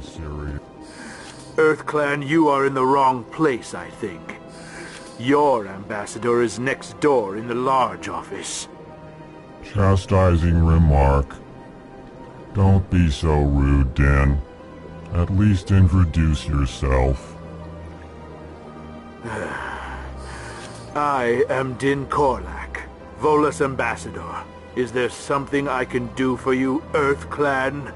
serious. EarthClan, you are in the wrong place, I think. Your ambassador is next door in the large office. Chastising remark. Don't be so rude, Din. At least introduce yourself. I am Din Korlak, Volus ambassador. Is there something I can do for you, EarthClan?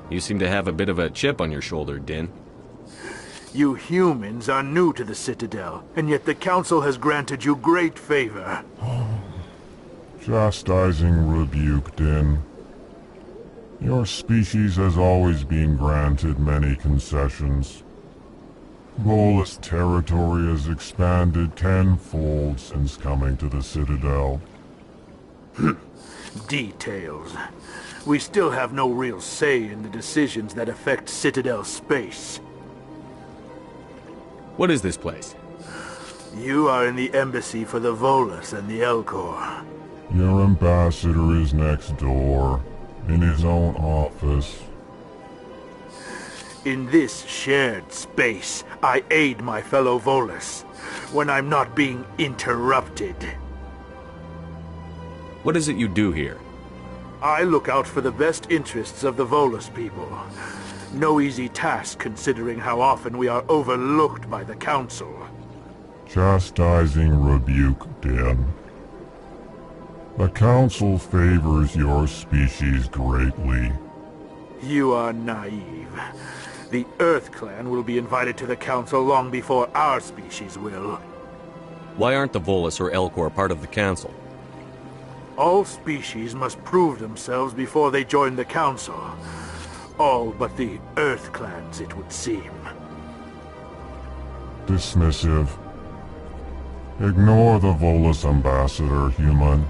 You seem to have a bit of a chip on your shoulder, Din. You humans are new to the Citadel, and yet the Council has granted you great favor. Chastising rebuke, Din. Your species has always been granted many concessions. Volus territory has expanded tenfold since coming to the Citadel. Details. We still have no real say in the decisions that affect Citadel space. What is this place? You are in the embassy for the Volus and the Elcor. Your ambassador is next door, in his own office. In this shared space, I aid my fellow Volus, when I'm not being interrupted. What is it you do here? I look out for the best interests of the Volus people. No easy task considering how often we are overlooked by the Council. Chastising rebuke, Din. The Council favors your species greatly. You are naive. The EarthClan will be invited to the Council long before our species will. Why aren't the Volus or Elcor part of the Council? All species must prove themselves before they join the Council. All but the EarthClans, it would seem. Dismissive. Ignore the Volus ambassador, human.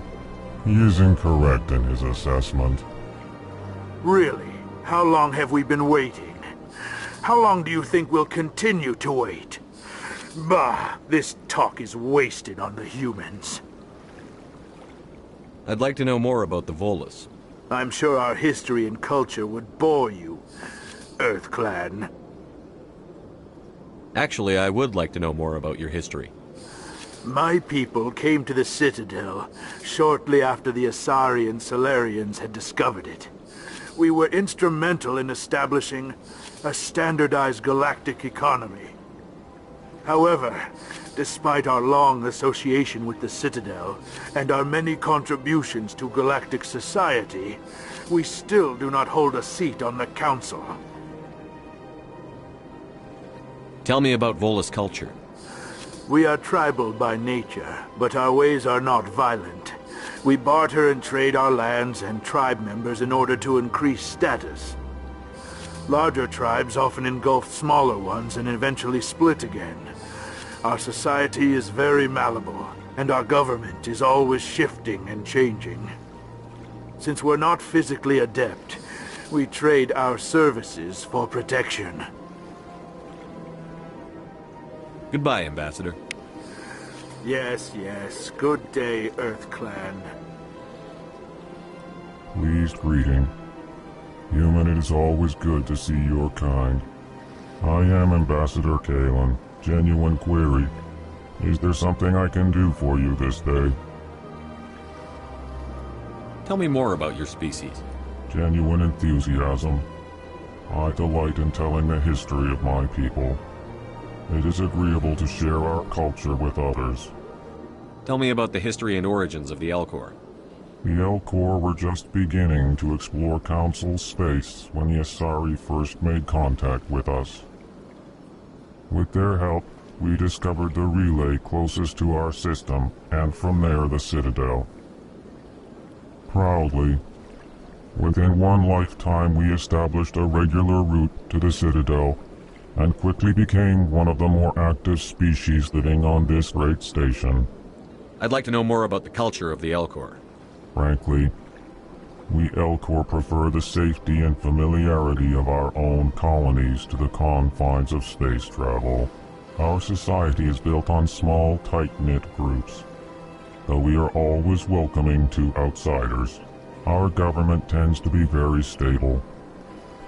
He is incorrect in his assessment. Really? How long have we been waiting? How long do you think we'll continue to wait? Bah, this talk is wasted on the humans. I'd like to know more about the Volus. I'm sure our history and culture would bore you, EarthClan. Actually, I would like to know more about your history. My people came to the Citadel shortly after the Asari and Solarians had discovered it. We were instrumental in establishing a standardized galactic economy. However, despite our long association with the Citadel and our many contributions to galactic society, we still do not hold a seat on the Council. Tell me about Volus culture. We are tribal by nature, but our ways are not violent. We barter and trade our lands and tribe members in order to increase status. Larger tribes often engulf smaller ones and eventually split again. Our society is very malleable, and our government is always shifting and changing. Since we're not physically adept, we trade our services for protection. Goodbye, Ambassador. Yes, yes. Good day, EarthClan. Pleased greeting. Human, it is always good to see your kind. I am Ambassador Kalen. Genuine query. Is there something I can do for you this day? Tell me more about your species. Genuine enthusiasm. I delight in telling the history of my people. It is agreeable to share our culture with others. Tell me about the history and origins of the Elcor. The Elcor were just beginning to explore Council space when the Asari first made contact with us. With their help, we discovered the relay closest to our system, and from there the Citadel. Proudly, within one lifetime we established a regular route to the Citadel, and quickly became one of the more active species living on this great station. I'd like to know more about the culture of the Elcor. Frankly, we Elcor prefer the safety and familiarity of our own colonies to the confines of space travel. Our society is built on small, tight-knit groups, though we are always welcoming to outsiders. Our government tends to be very stable.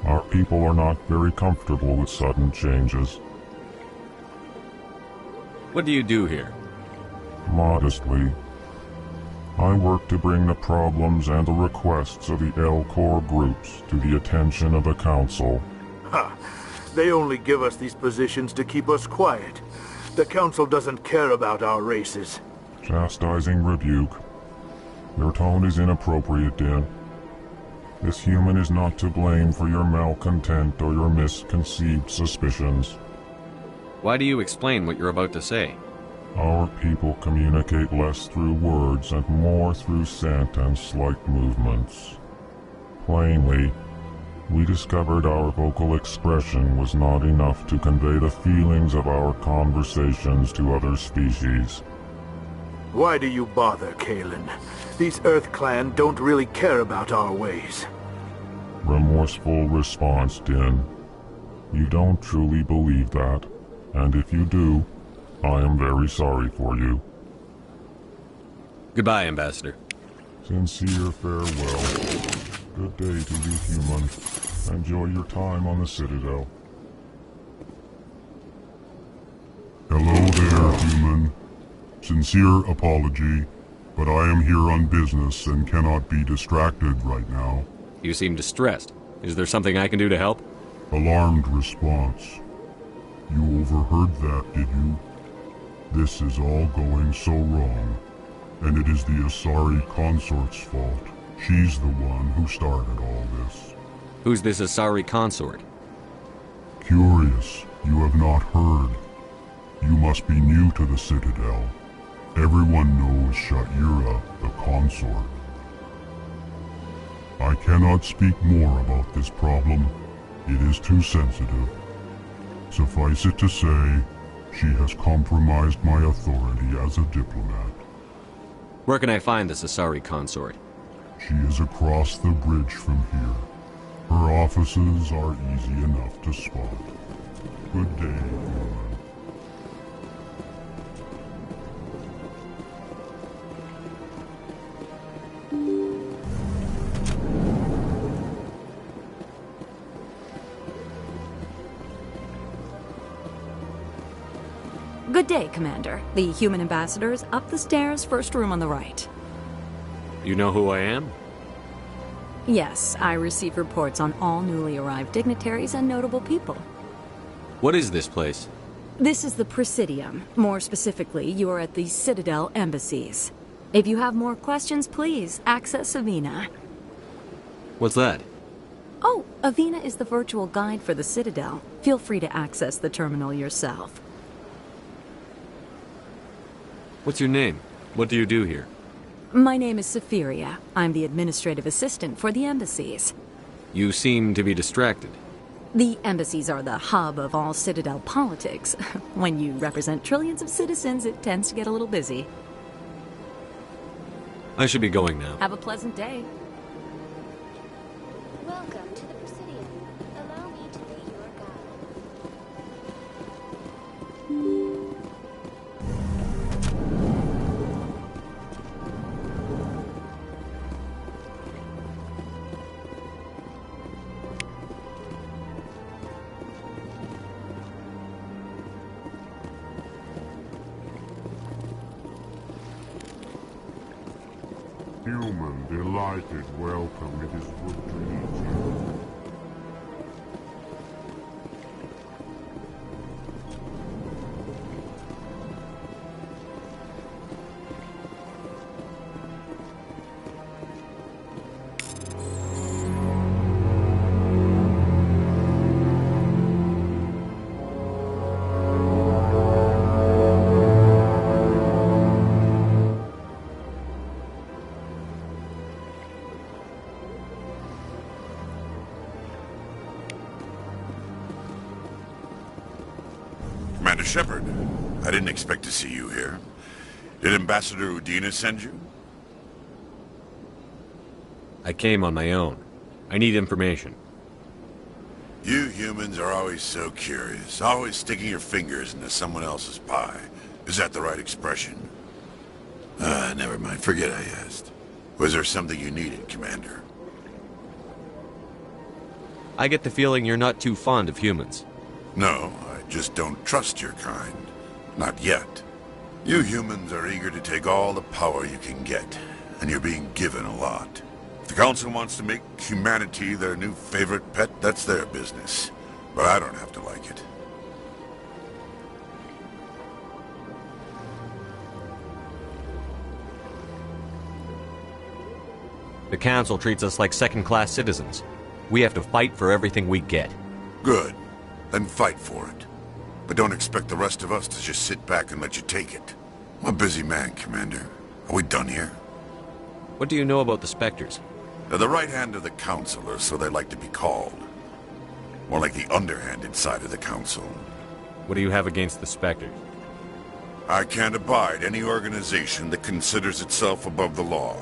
Our people are not very comfortable with sudden changes. What do you do here? Modestly, I work to bring the problems and the requests of the L-Corps groups to the attention of the Council. Ha! They only give us these positions to keep us quiet. The Council doesn't care about our races. Chastising rebuke. Your tone is inappropriate, Din. This human is not to blame for your malcontent or your misconceived suspicions. Why do you explain what you're about to say? Our people communicate less through words and more through scent and slight movements. Plainly, we discovered our vocal expression was not enough to convey the feelings of our conversations to other species. Why do you bother, Kalen? These Earth Clan don't really care about our ways. Remorseful response, Din. You don't truly believe that, and if you do, I am very sorry for you. Goodbye, Ambassador. Sincere farewell. Good day to you, human. Enjoy your time on the Citadel. Hello there, human. Sincere apology, but I am here on business and cannot be distracted right now. You seem distressed. Is there something I can do to help? Alarmed response. You overheard that, did you? This is all going so wrong, and it is the Asari consort's fault. She's the one who started all this. Who's this Asari consort? Curious, you have not heard. You must be new to the Citadel. Everyone knows Sha'ira, the consort. I cannot speak more about this problem. It is too sensitive. Suffice it to say, she has compromised my authority as a diplomat. Where can I find this Asari consort? She is across the bridge from here. Her offices are easy enough to spot. Good day, human. Good day, Commander. The human ambassador is up the stairs, first room on the right. You know who I am? Yes, I receive reports on all newly arrived dignitaries and notable people. What is this place? This is the Presidium. More specifically, you are at the Citadel embassies. If you have more questions, please access Avina. What's that? Oh, Avina is the virtual guide for the Citadel. Feel free to access the terminal yourself. What's your name? What do you do here? My name is Safiria. I'm the administrative assistant for the embassies. You seem to be distracted. The embassies are the hub of all Citadel politics. When you represent trillions of citizens, it tends to get a little busy. I should be going now. Have a pleasant day. Welcome to the Presidium. Allow me to be your guide. Human, delighted, welcome. It is good to meet you. Commander Shepard, I didn't expect to see you here. Did Ambassador Udina send you? I came on my own. I need information. You humans are always so curious, always sticking your fingers into someone else's pie. Is that the right expression? Never mind, forget I asked. Was there something you needed, Commander? I get the feeling you're not too fond of humans. No, I just don't trust your kind. Not yet. You humans are eager to take all the power you can get, and you're being given a lot. If the Council wants to make humanity their new favorite pet, that's their business. But I don't have to like it. The Council treats us like second-class citizens. We have to fight for everything we get. Good. Then fight for it. But don't expect the rest of us to just sit back and let you take it. I'm a busy man, Commander. Are we done here? What do you know about the Spectres? They're the right hand of the Council, or so they like to be called. More like the underhanded side of the Council. What do you have against the Spectres? I can't abide any organization that considers itself above the law.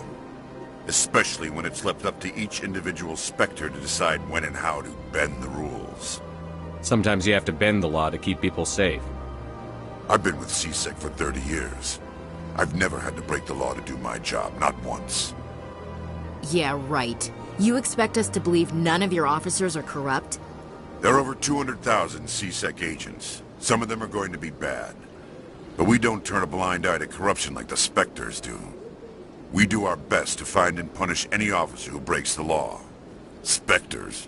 Especially when it's left up to each individual Spectre to decide when and how to bend the rules. Sometimes you have to bend the law to keep people safe. I've been with CSEC for 30 years. I've never had to break the law to do my job, not once. Yeah, right. You expect us to believe none of your officers are corrupt? There are over 200,000 CSEC agents. Some of them are going to be bad. But we don't turn a blind eye to corruption like the Spectres do. We do our best to find and punish any officer who breaks the law. Spectres.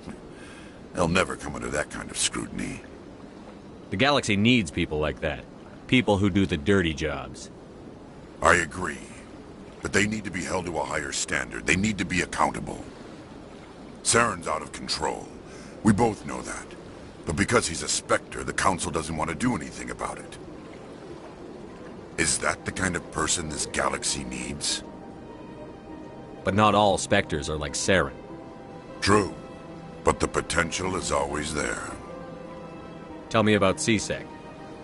They'll never come under that kind of scrutiny. The galaxy needs people like that. People who do the dirty jobs. I agree. But they need to be held to a higher standard. They need to be accountable. Saren's out of control. We both know that. But because he's a Spectre, the Council doesn't want to do anything about it. Is that the kind of person this galaxy needs? But not all Spectres are like Saren. True. But the potential is always there. Tell me about CSEC.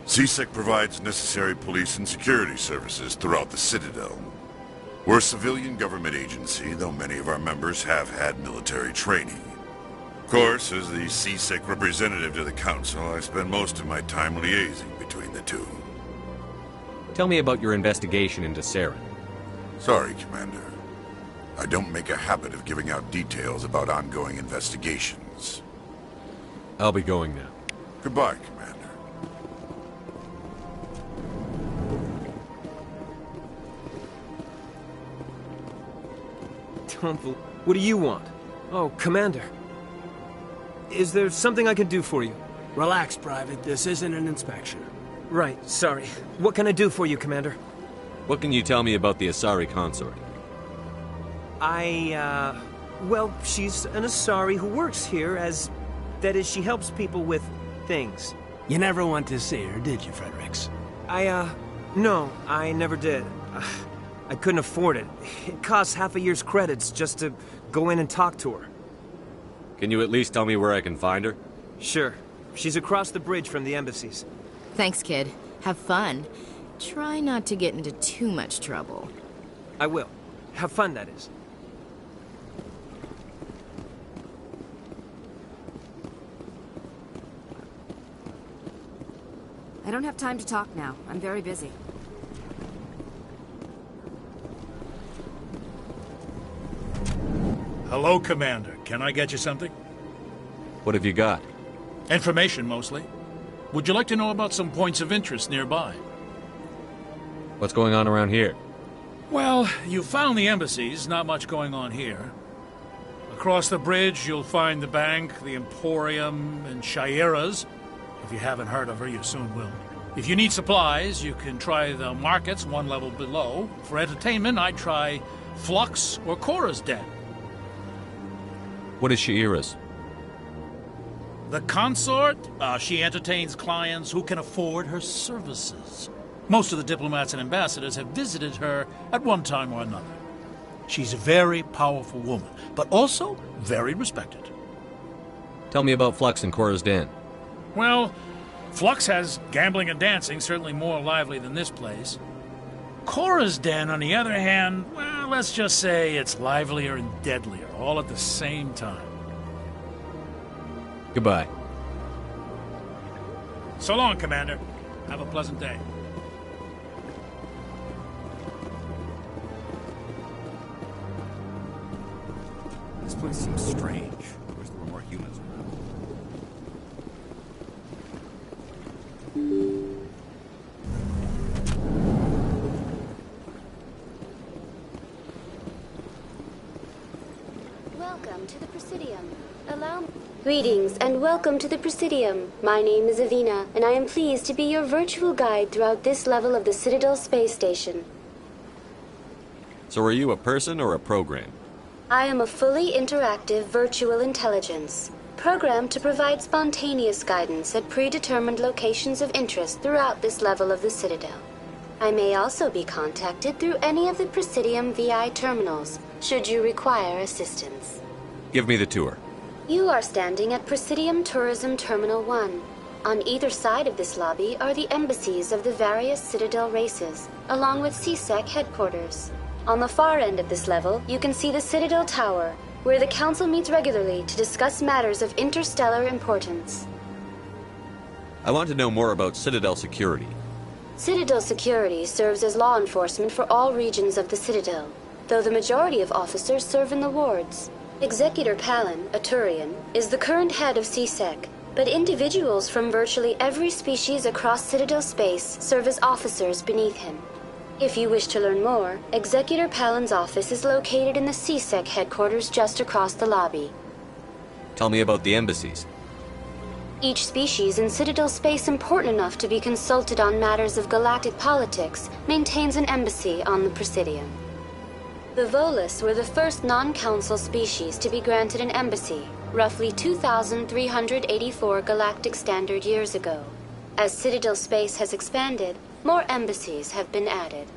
CSEC provides necessary police and security services throughout the Citadel. We're a civilian government agency, though many of our members have had military training. Of course, as the CSEC representative to the Council, I spend most of my time liaising between the two. Tell me about your investigation into Saren. Sorry, Commander. I don't make a habit of giving out details about ongoing investigations. I'll be going now. Goodbye, Commander. What do you want? Oh, Commander. Is there something I can do for you? Relax, Private. This isn't an inspection. Right, sorry. What can I do for you, Commander? What can you tell me about the Asari consort? Well, she's an Asari who works here as... That is, she helps people with things. You never went to see her, did you, Fredericks? No, I never did. I couldn't afford it. It costs half a year's credits just to go in and talk to her. Can you at least tell me where I can find her? Sure. She's across the bridge from the embassies. Thanks, kid. Have fun. Try not to get into too much trouble. I will. Have fun, that is. I don't have time to talk now. I'm very busy. Hello, Commander. Can I get you something? What have you got? Information, mostly. Would you like to know about some points of interest nearby? What's going on around here? Well, you found the embassies. Not much going on here. Across the bridge, you'll find the bank, the Emporium, and Shaira's. If you haven't heard of her, you soon will. If you need supplies, you can try the markets one level below. For entertainment, I'd try Flux or Cora's Den. What is Shaira's? The consort? She entertains clients who can afford her services. Most of the diplomats and ambassadors have visited her at one time or another. She's a very powerful woman, but also very respected. Tell me about Flux and Cora's Den. Well, Flux has gambling and dancing, certainly more lively than this place. Cora's Den, on the other hand, well, let's just say it's livelier and deadlier, all at the same time. Goodbye. So long, Commander. Have a pleasant day. place seems strange. I wish there were more humans around. Welcome to the Presidium. Greetings and welcome to the Presidium. My name is Avina, and I am pleased to be your virtual guide throughout this level of the Citadel Space Station. So are you a person or a program? I am a fully interactive virtual intelligence, programmed to provide spontaneous guidance at predetermined locations of interest throughout this level of the Citadel. I may also be contacted through any of the Presidium VI terminals, should you require assistance. Give me the tour. You are standing at Presidium Tourism Terminal 1. On either side of this lobby are the embassies of the various Citadel races, along with CSEC headquarters. On the far end of this level, you can see the Citadel Tower, where the Council meets regularly to discuss matters of interstellar importance. I want to know more about Citadel security. Citadel security serves as law enforcement for all regions of the Citadel, though the majority of officers serve in the wards. Executor Palin, a Turian, is the current head of CSEC, but individuals from virtually every species across Citadel space serve as officers beneath him. If you wish to learn more, Executor Palin's office is located in the CSEC headquarters just across the lobby. Tell me about the embassies. Each species in Citadel space important enough to be consulted on matters of galactic politics maintains an embassy on the Presidium. The Volus were the first non-council species to be granted an embassy, roughly 2,384 galactic standard years ago. As Citadel space has expanded, more embassies have been added.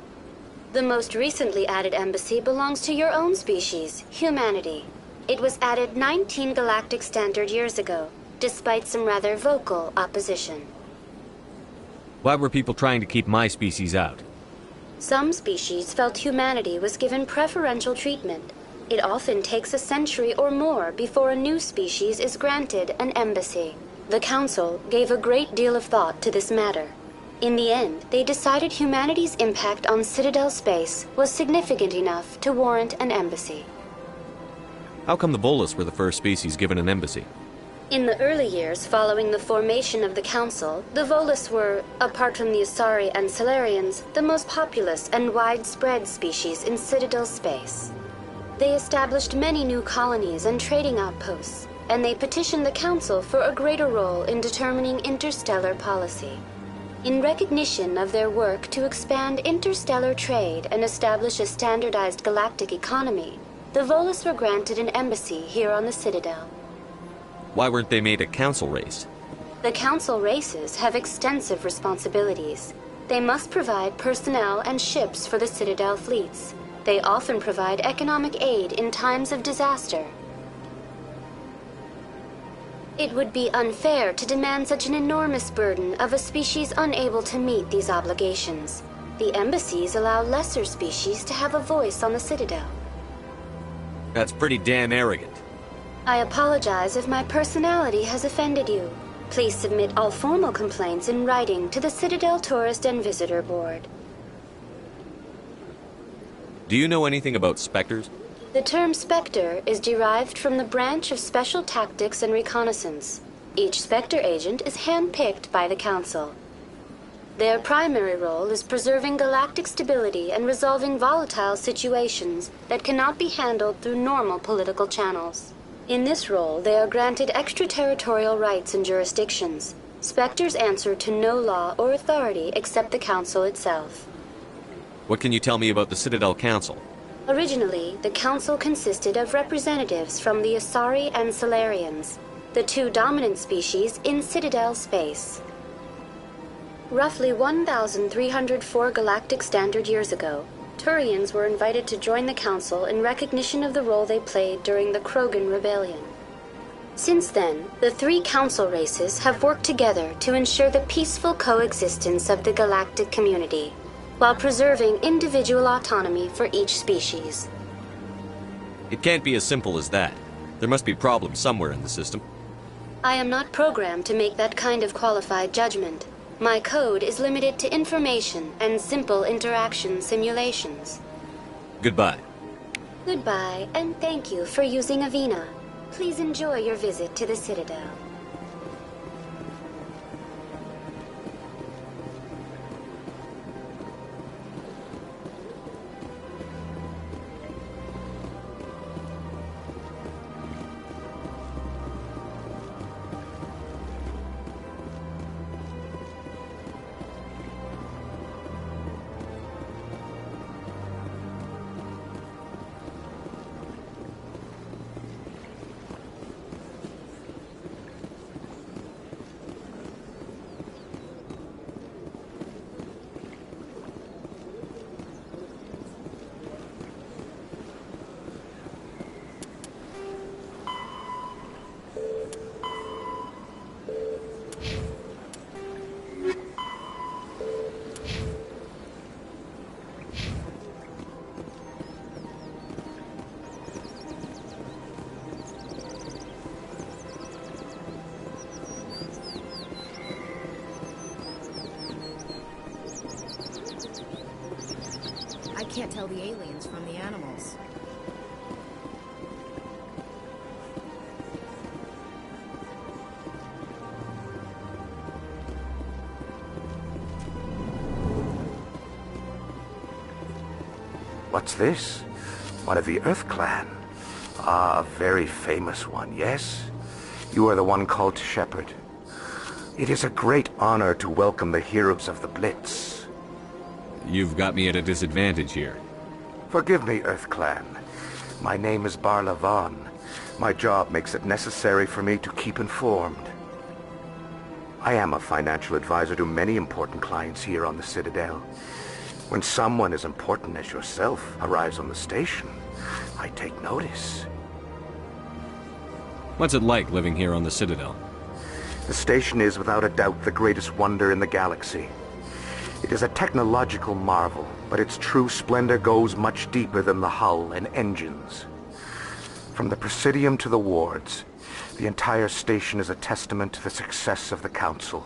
The most recently added embassy belongs to your own species, humanity. It was added 19 galactic standard years ago, despite some rather vocal opposition. Why were people trying to keep my species out? Some species felt humanity was given preferential treatment. It often takes a century or more before a new species is granted an embassy. The Council gave a great deal of thought to this matter. In the end, they decided humanity's impact on Citadel space was significant enough to warrant an embassy. How come the Volus were the first species given an embassy? In the early years following the formation of the Council, the Volus were, apart from the Asari and Solarians, the most populous and widespread species in Citadel space. They established many new colonies and trading outposts, and they petitioned the Council for a greater role in determining interstellar policy. In recognition of their work to expand interstellar trade and establish a standardized galactic economy, the Volus were granted an embassy here on the Citadel. Why weren't they made a council race? The Council races have extensive responsibilities. They must provide personnel and ships for the Citadel fleets. They often provide economic aid in times of disaster. It would be unfair to demand such an enormous burden of a species unable to meet these obligations. The embassies allow lesser species to have a voice on the Citadel. That's pretty damn arrogant. I apologize if my personality has offended you. Please submit all formal complaints in writing to the Citadel Tourist and Visitor Board. Do you know anything about specters? The term Spectre is derived from the branch of Special Tactics and Reconnaissance. Each Spectre agent is handpicked by the Council. Their primary role is preserving galactic stability and resolving volatile situations that cannot be handled through normal political channels. In this role, they are granted extraterritorial rights and jurisdictions. Spectres answer to no law or authority except the Council itself. What can you tell me about the Citadel Council? Originally, the Council consisted of representatives from the Asari and Solarians, the two dominant species in Citadel space. Roughly 1,304 galactic standard years ago, Turians were invited to join the Council in recognition of the role they played during the Krogan Rebellion. Since then, the three Council races have worked together to ensure the peaceful coexistence of the galactic community, while preserving individual autonomy for each species. It can't be as simple as that. There must be problems somewhere in the system. I am not programmed to make that kind of qualified judgment. My code is limited to information and simple interaction simulations. Goodbye. Goodbye, and thank you for using Avina. Please enjoy your visit to the Citadel. I can't tell the aliens from the animals. What's this? One of the Earth Clan. Ah, a very famous one, yes? You are the one called Shepard. It is a great honor to welcome the heroes of the Blitz. You've got me at a disadvantage here. Forgive me, Earth Clan. My name is Barla Vaughn. My job makes it necessary for me to keep informed. I am a financial advisor to many important clients here on the Citadel. When someone as important as yourself arrives on the station, I take notice. What's it like living here on the Citadel? The station is without a doubt the greatest wonder in the galaxy. It is a technological marvel, but its true splendor goes much deeper than the hull and engines. From the Presidium to the wards, the entire station is a testament to the success of the Council.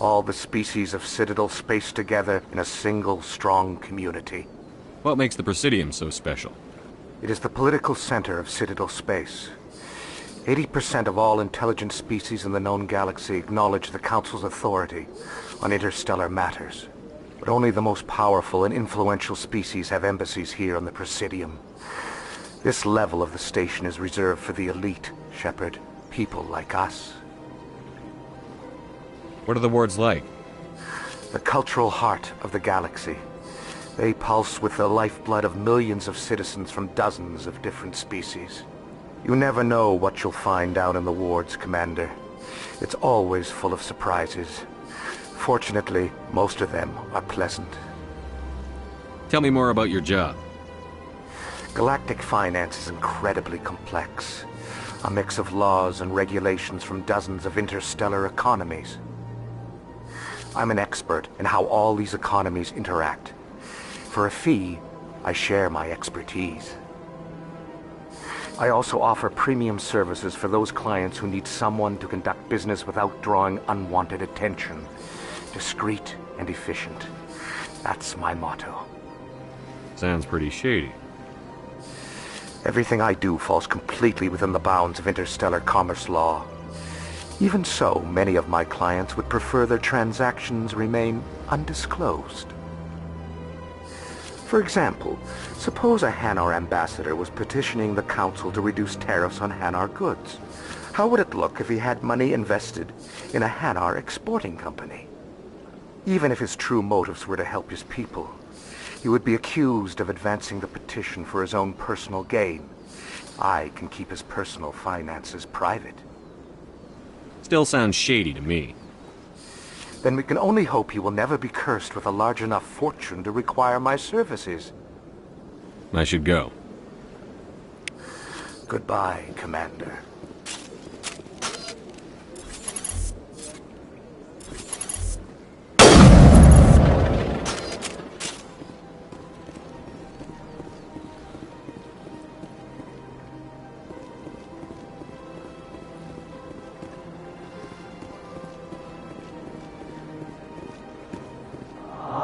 All the species of Citadel spaced together in a single, strong community. What makes the Presidium so special? It is the political center of Citadel space. 80% of all intelligent species in the known galaxy acknowledge the Council's authority on interstellar matters. But only the most powerful and influential species have embassies here on the Presidium. This level of the station is reserved for the elite, Shepard. People like us. What are the wards like? The cultural heart of the galaxy. They pulse with the lifeblood of millions of citizens from dozens of different species. You never know what you'll find out in the wards, Commander. It's always full of surprises. Fortunately, most of them are pleasant. Tell me more about your job. Galactic finance is incredibly complex. A mix of laws and regulations from dozens of interstellar economies. I'm an expert in how all these economies interact. For a fee, I share my expertise. I also offer premium services for those clients who need someone to conduct business without drawing unwanted attention. Discreet and efficient. That's my motto. Sounds pretty shady. Everything I do falls completely within the bounds of interstellar commerce law. Even so, many of my clients would prefer their transactions remain undisclosed. For example, suppose a Hanar ambassador was petitioning the Council to reduce tariffs on Hanar goods. How would it look if he had money invested in a Hanar exporting company? Even if his true motives were to help his people, he would be accused of advancing the petition for his own personal gain. I can keep his personal finances private. Still sounds shady to me. Then we can only hope he will never be cursed with a large enough fortune to require my services. I should go. Goodbye, Commander.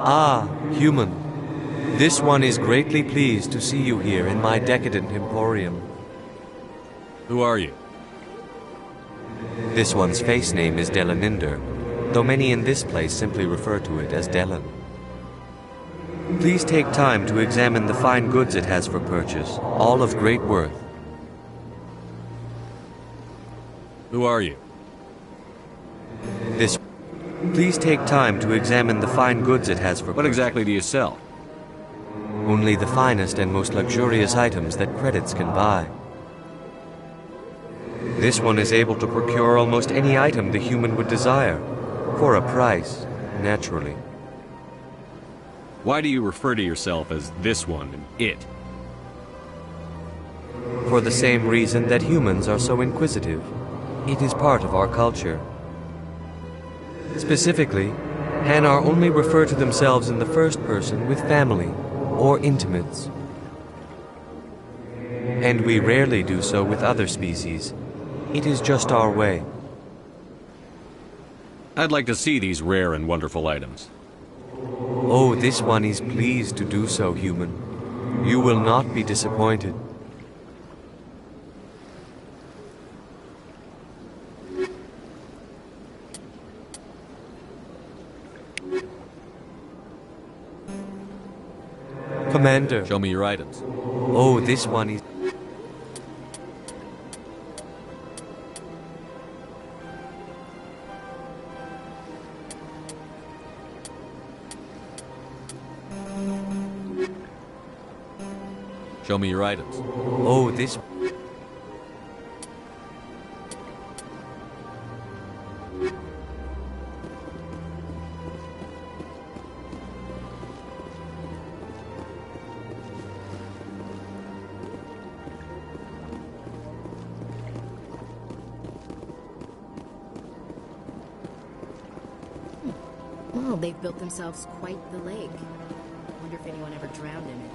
Ah, human. This one is greatly pleased to see you here in my decadent emporium. Who are you? This one's face name is Delaninder, though many in this place simply refer to it as Delan. Please take time to examine the fine goods it has for purchase, all of great worth. Who are you? Please take time to examine the fine goods it has for purchase. What exactly do you sell? Only the finest and most luxurious items that credits can buy. This one is able to procure almost any item the human would desire, for a price, naturally. Why do you refer to yourself as this one and it? For the same reason that humans are so inquisitive. It is part of our culture. Specifically, Hanar only refer to themselves in the first person with family or intimates. And we rarely do so with other species. It is just our way. I'd like to see these rare and wonderful items. Oh, this one is pleased to do so, human. You will not be disappointed. Commander. Show me your items. Oh, this one is... Show me your items. Oh, this... Well, they've built themselves quite the lake. Wonder if anyone ever drowned in it.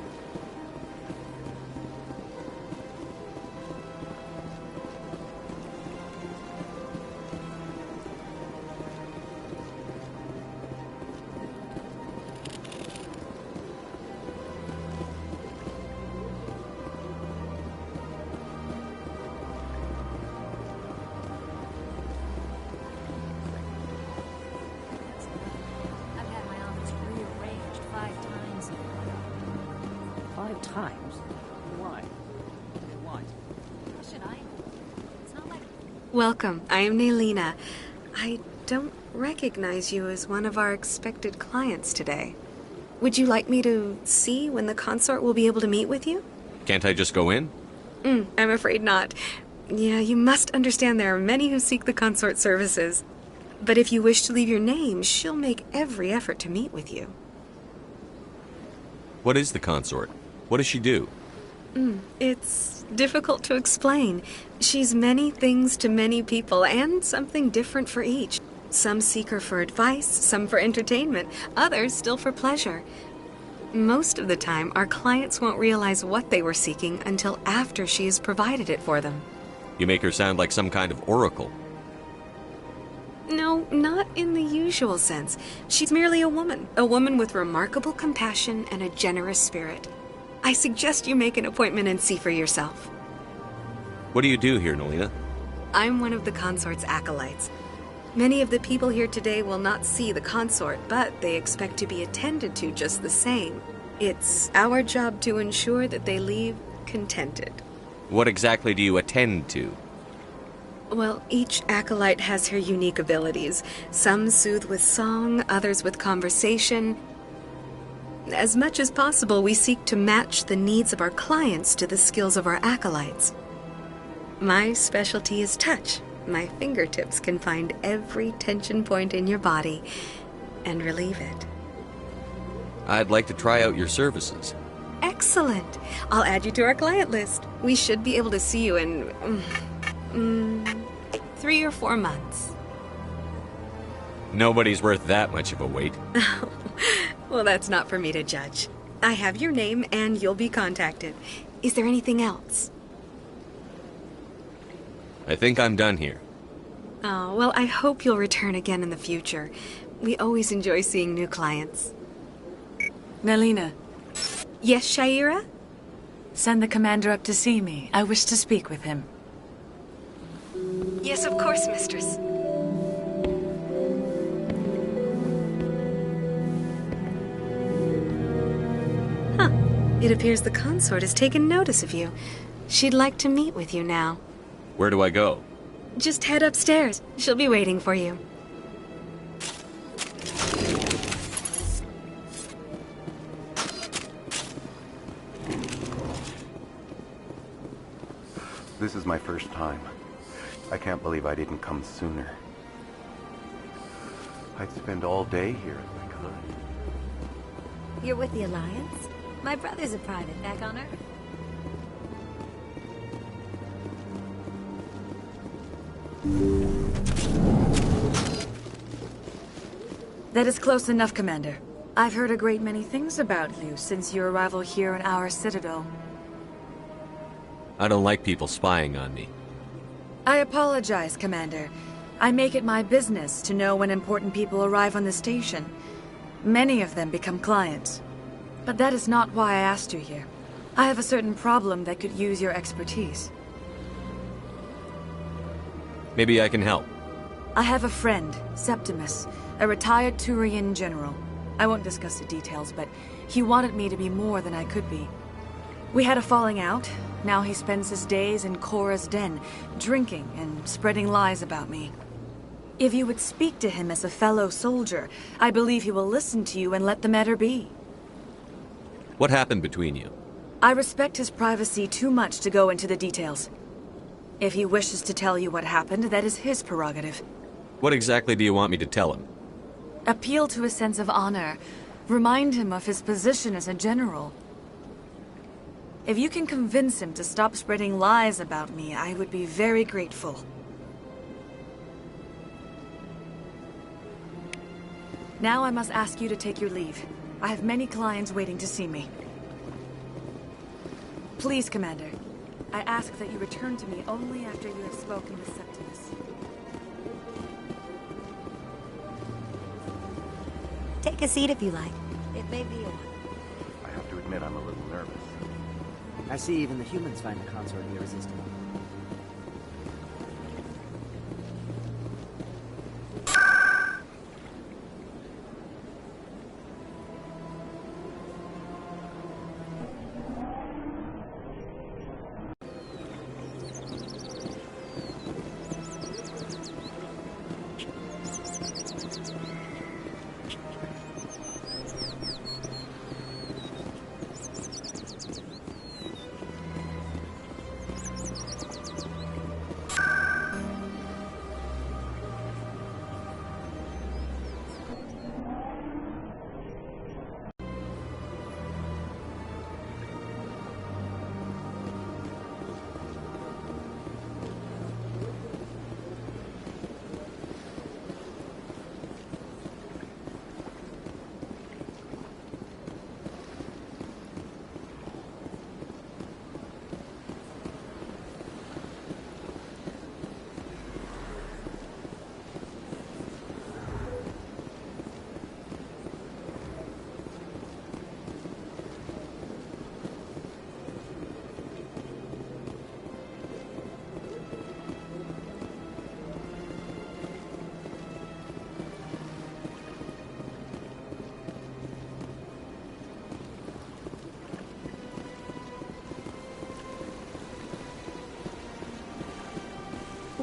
Welcome. I am Nelina. I don't recognize you as one of our expected clients today. Would you like me to see when the consort will be able to meet with you? Can't I just go in? I'm afraid not. Yeah, you must understand there are many who seek the consort services. But if you wish to leave your name, she'll make every effort to meet with you. What is the consort? What does she do? It's difficult to explain. She's many things to many people, and something different for each. Some seek her for advice, some for entertainment, others still for pleasure. Most of the time, our clients won't realize what they were seeking until after she has provided it for them. You make her sound like some kind of oracle. No, not in the usual sense. She's merely a woman with remarkable compassion and a generous spirit. I suggest you make an appointment and see for yourself. What do you do here, Nelina? I'm one of the consort's acolytes. Many of the people here today will not see the consort, but they expect to be attended to just the same. It's our job to ensure that they leave contented. What exactly do you attend to? Well, each acolyte has her unique abilities. Some soothe with song, others with conversation. As much as possible, we seek to match the needs of our clients to the skills of our acolytes. My specialty is touch. My fingertips can find every tension point in your body and relieve it. I'd like to try out your services. Excellent. I'll add you to our client list. We should be able to see you in 3 or 4 months. Nobody's worth that much of a wait. Well, that's not for me to judge. I have your name and you'll be contacted. Is there anything else? I think I'm done here. Oh, well, I hope you'll return again in the future. We always enjoy seeing new clients. Nelina, Yes, Shaira? Send the commander up to see me. I wish to speak with him. Yes, of course, mistress. Huh. It appears the consort has taken notice of you. She'd like to meet with you now. Where do I go? Just head upstairs. She'll be waiting for you. This is my first time. I can't believe I didn't come sooner. I'd spend all day here if I could. You're with the Alliance? My brother's a private back on Earth. That is close enough, Commander. I've heard a great many things about you since your arrival here in our citadel. I don't like people spying on me. I apologize, Commander. I make it my business to know when important people arrive on the station. Many of them become clients. But that is not why I asked you here. I have a certain problem that could use your expertise. Maybe I can help. I have a friend, Septimus, a retired Turian general. I won't discuss the details, but he wanted me to be more than I could be. We had a falling out. Now he spends his days in Korra's den, drinking and spreading lies about me. If you would speak to him as a fellow soldier, I believe he will listen to you and let the matter be. What happened between you? I respect his privacy too much to go into the details. If he wishes to tell you what happened, that is his prerogative. What exactly do you want me to tell him? Appeal to his sense of honor. Remind him of his position as a general. If you can convince him to stop spreading lies about me, I would be very grateful. Now I must ask you to take your leave. I have many clients waiting to see me. Please, Commander. I ask that you return to me only after you have spoken with Septimus. Take a seat if you like. It may be a while. I have to admit I'm a little nervous. I see even the humans find the consort irresistible.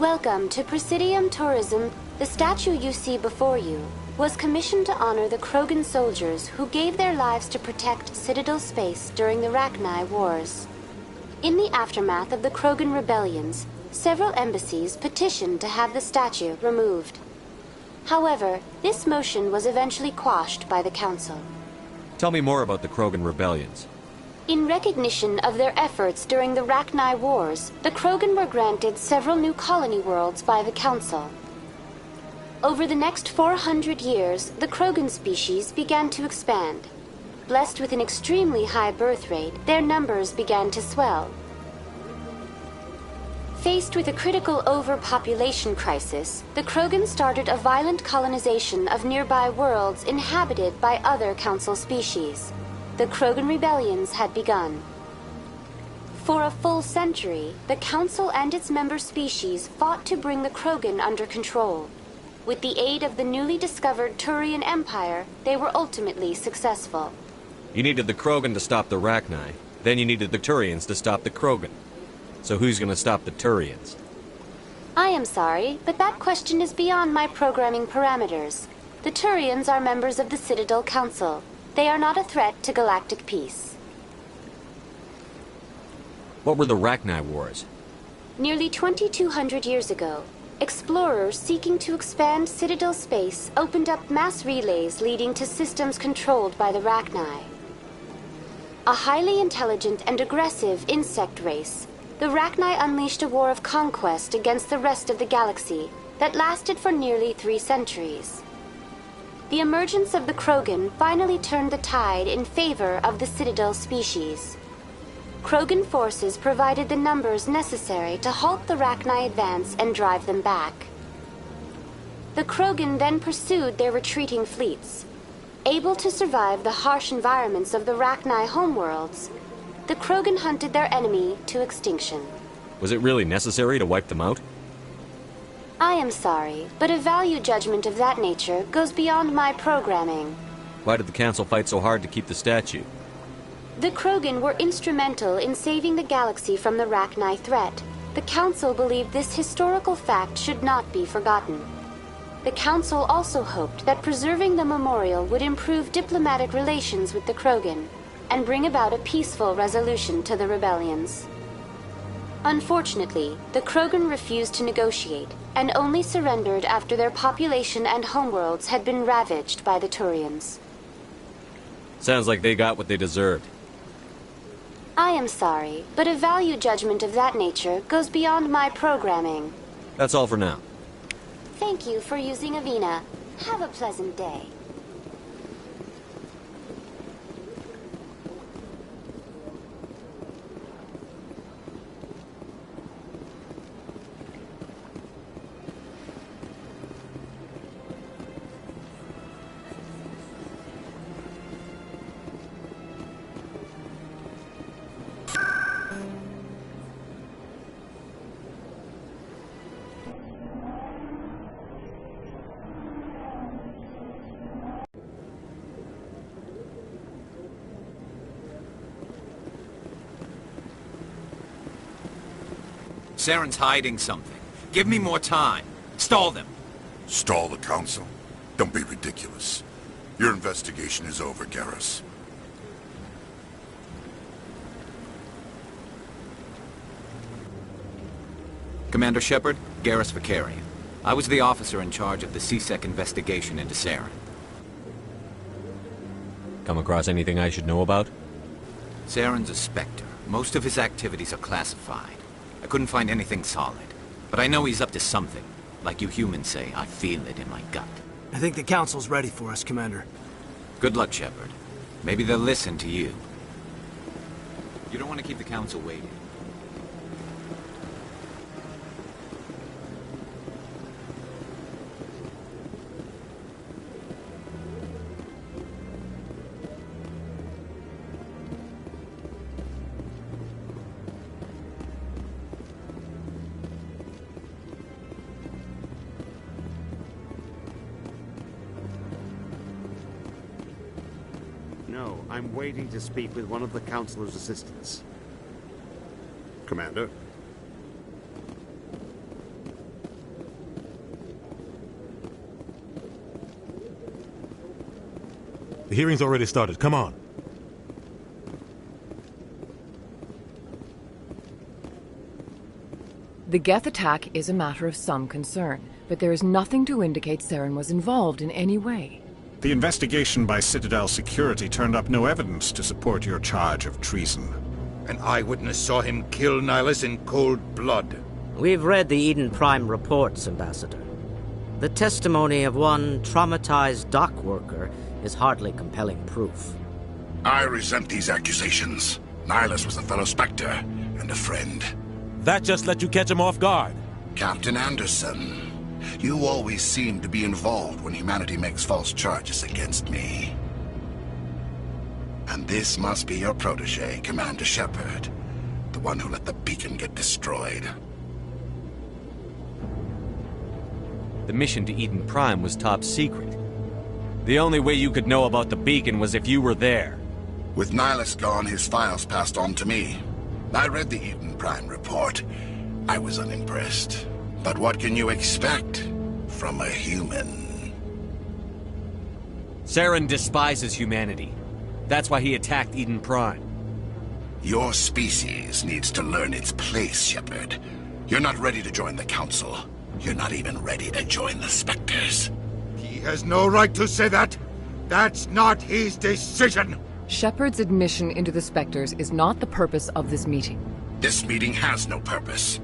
Welcome to Presidium Tourism. The statue you see before you was commissioned to honor the Krogan soldiers who gave their lives to protect Citadel space during the Rachni Wars. In the aftermath of the Krogan rebellions, several embassies petitioned to have the statue removed. However, this motion was eventually quashed by the Council. Tell me more about the Krogan rebellions. In recognition of their efforts during the Rachni Wars, the Krogan were granted several new colony worlds by the Council. Over the next 400 years, the Krogan species began to expand. Blessed with an extremely high birth rate, their numbers began to swell. Faced with a critical overpopulation crisis, the Krogan started a violent colonization of nearby worlds inhabited by other Council species. the Krogan rebellions had begun. For a full century, the Council and its member species fought to bring the Krogan under control. With the aid of the newly discovered Turian Empire, they were ultimately successful. You needed the Krogan to stop the Rachni. Then you needed the Turians to stop the Krogan. So who's gonna stop the Turians? I am sorry, but that question is beyond my programming parameters. The Turians are members of the Citadel Council. They are not a threat to galactic peace. What were the Rachni Wars? Nearly 2,200 years ago, explorers seeking to expand Citadel space opened up mass relays leading to systems controlled by the Rachni. A highly intelligent and aggressive insect race, the Rachni unleashed a war of conquest against the rest of the galaxy that lasted for nearly 3 centuries. The emergence of the Krogan finally turned the tide in favor of the Citadel species. Krogan forces provided the numbers necessary to halt the Rachni advance and drive them back. The Krogan then pursued their retreating fleets. Able to survive the harsh environments of the Rachni homeworlds, the Krogan hunted their enemy to extinction. Was it really necessary to wipe them out? I am sorry, but a value judgment of that nature goes beyond my programming. Why did the Council fight so hard to keep the statue? The Krogan were instrumental in saving the galaxy from the Rachni threat. The Council believed this historical fact should not be forgotten. The Council also hoped that preserving the memorial would improve diplomatic relations with the Krogan and bring about a peaceful resolution to the rebellions. Unfortunately, the Krogan refused to negotiate and only surrendered after their population and homeworlds had been ravaged by the Turians. Sounds like they got what they deserved. I am sorry, but a value judgment of that nature goes beyond my programming. That's all for now. Thank you for using Avina. Have a pleasant day. Saren's hiding something. Give me more time. Stall them. Stall the Council? Don't be ridiculous. Your investigation is over, Garrus. Commander Shepard, Garrus Vicarian. I was the officer in charge of the CSEC investigation into Saren. Come across anything I should know about? Saren's a Spectre. Most of his activities are classified. I couldn't find anything solid. But I know he's up to something. Like you humans say, I feel it in my gut. I think the Council's ready for us, Commander. Good luck, Shepard. Maybe they'll listen to you. You don't want to keep the Council waiting. No, I'm waiting to speak with one of the Councilor's assistants. Commander? The hearing's already started. Come on. The Geth attack is a matter of some concern, but there is nothing to indicate Saren was involved in any way. The investigation by Citadel Security turned up no evidence to support your charge of treason. An eyewitness saw him kill Nihilus in cold blood. We've read the Eden Prime reports, Ambassador. The testimony of one traumatized dock worker is hardly compelling proof. I resent these accusations. Nihilus was a fellow Spectre and a friend. That just let you catch him off guard. Captain Anderson, you always seem to be involved when humanity makes false charges against me. And this must be your protege, Commander Shepard. The one who let the beacon get destroyed. The mission to Eden Prime was top secret. The only way you could know about the beacon was if you were there. With Nihilus gone, his files passed on to me. I read the Eden Prime report. I was unimpressed. But what can you expect from a human? Saren despises humanity. That's why he attacked Eden Prime. Your species needs to learn its place, Shepard. You're not ready to join the Council. You're not even ready to join the Spectres. He has no right to say that. That's not his decision. Shepard's admission into the Spectres is not the purpose of this meeting. This meeting has no purpose.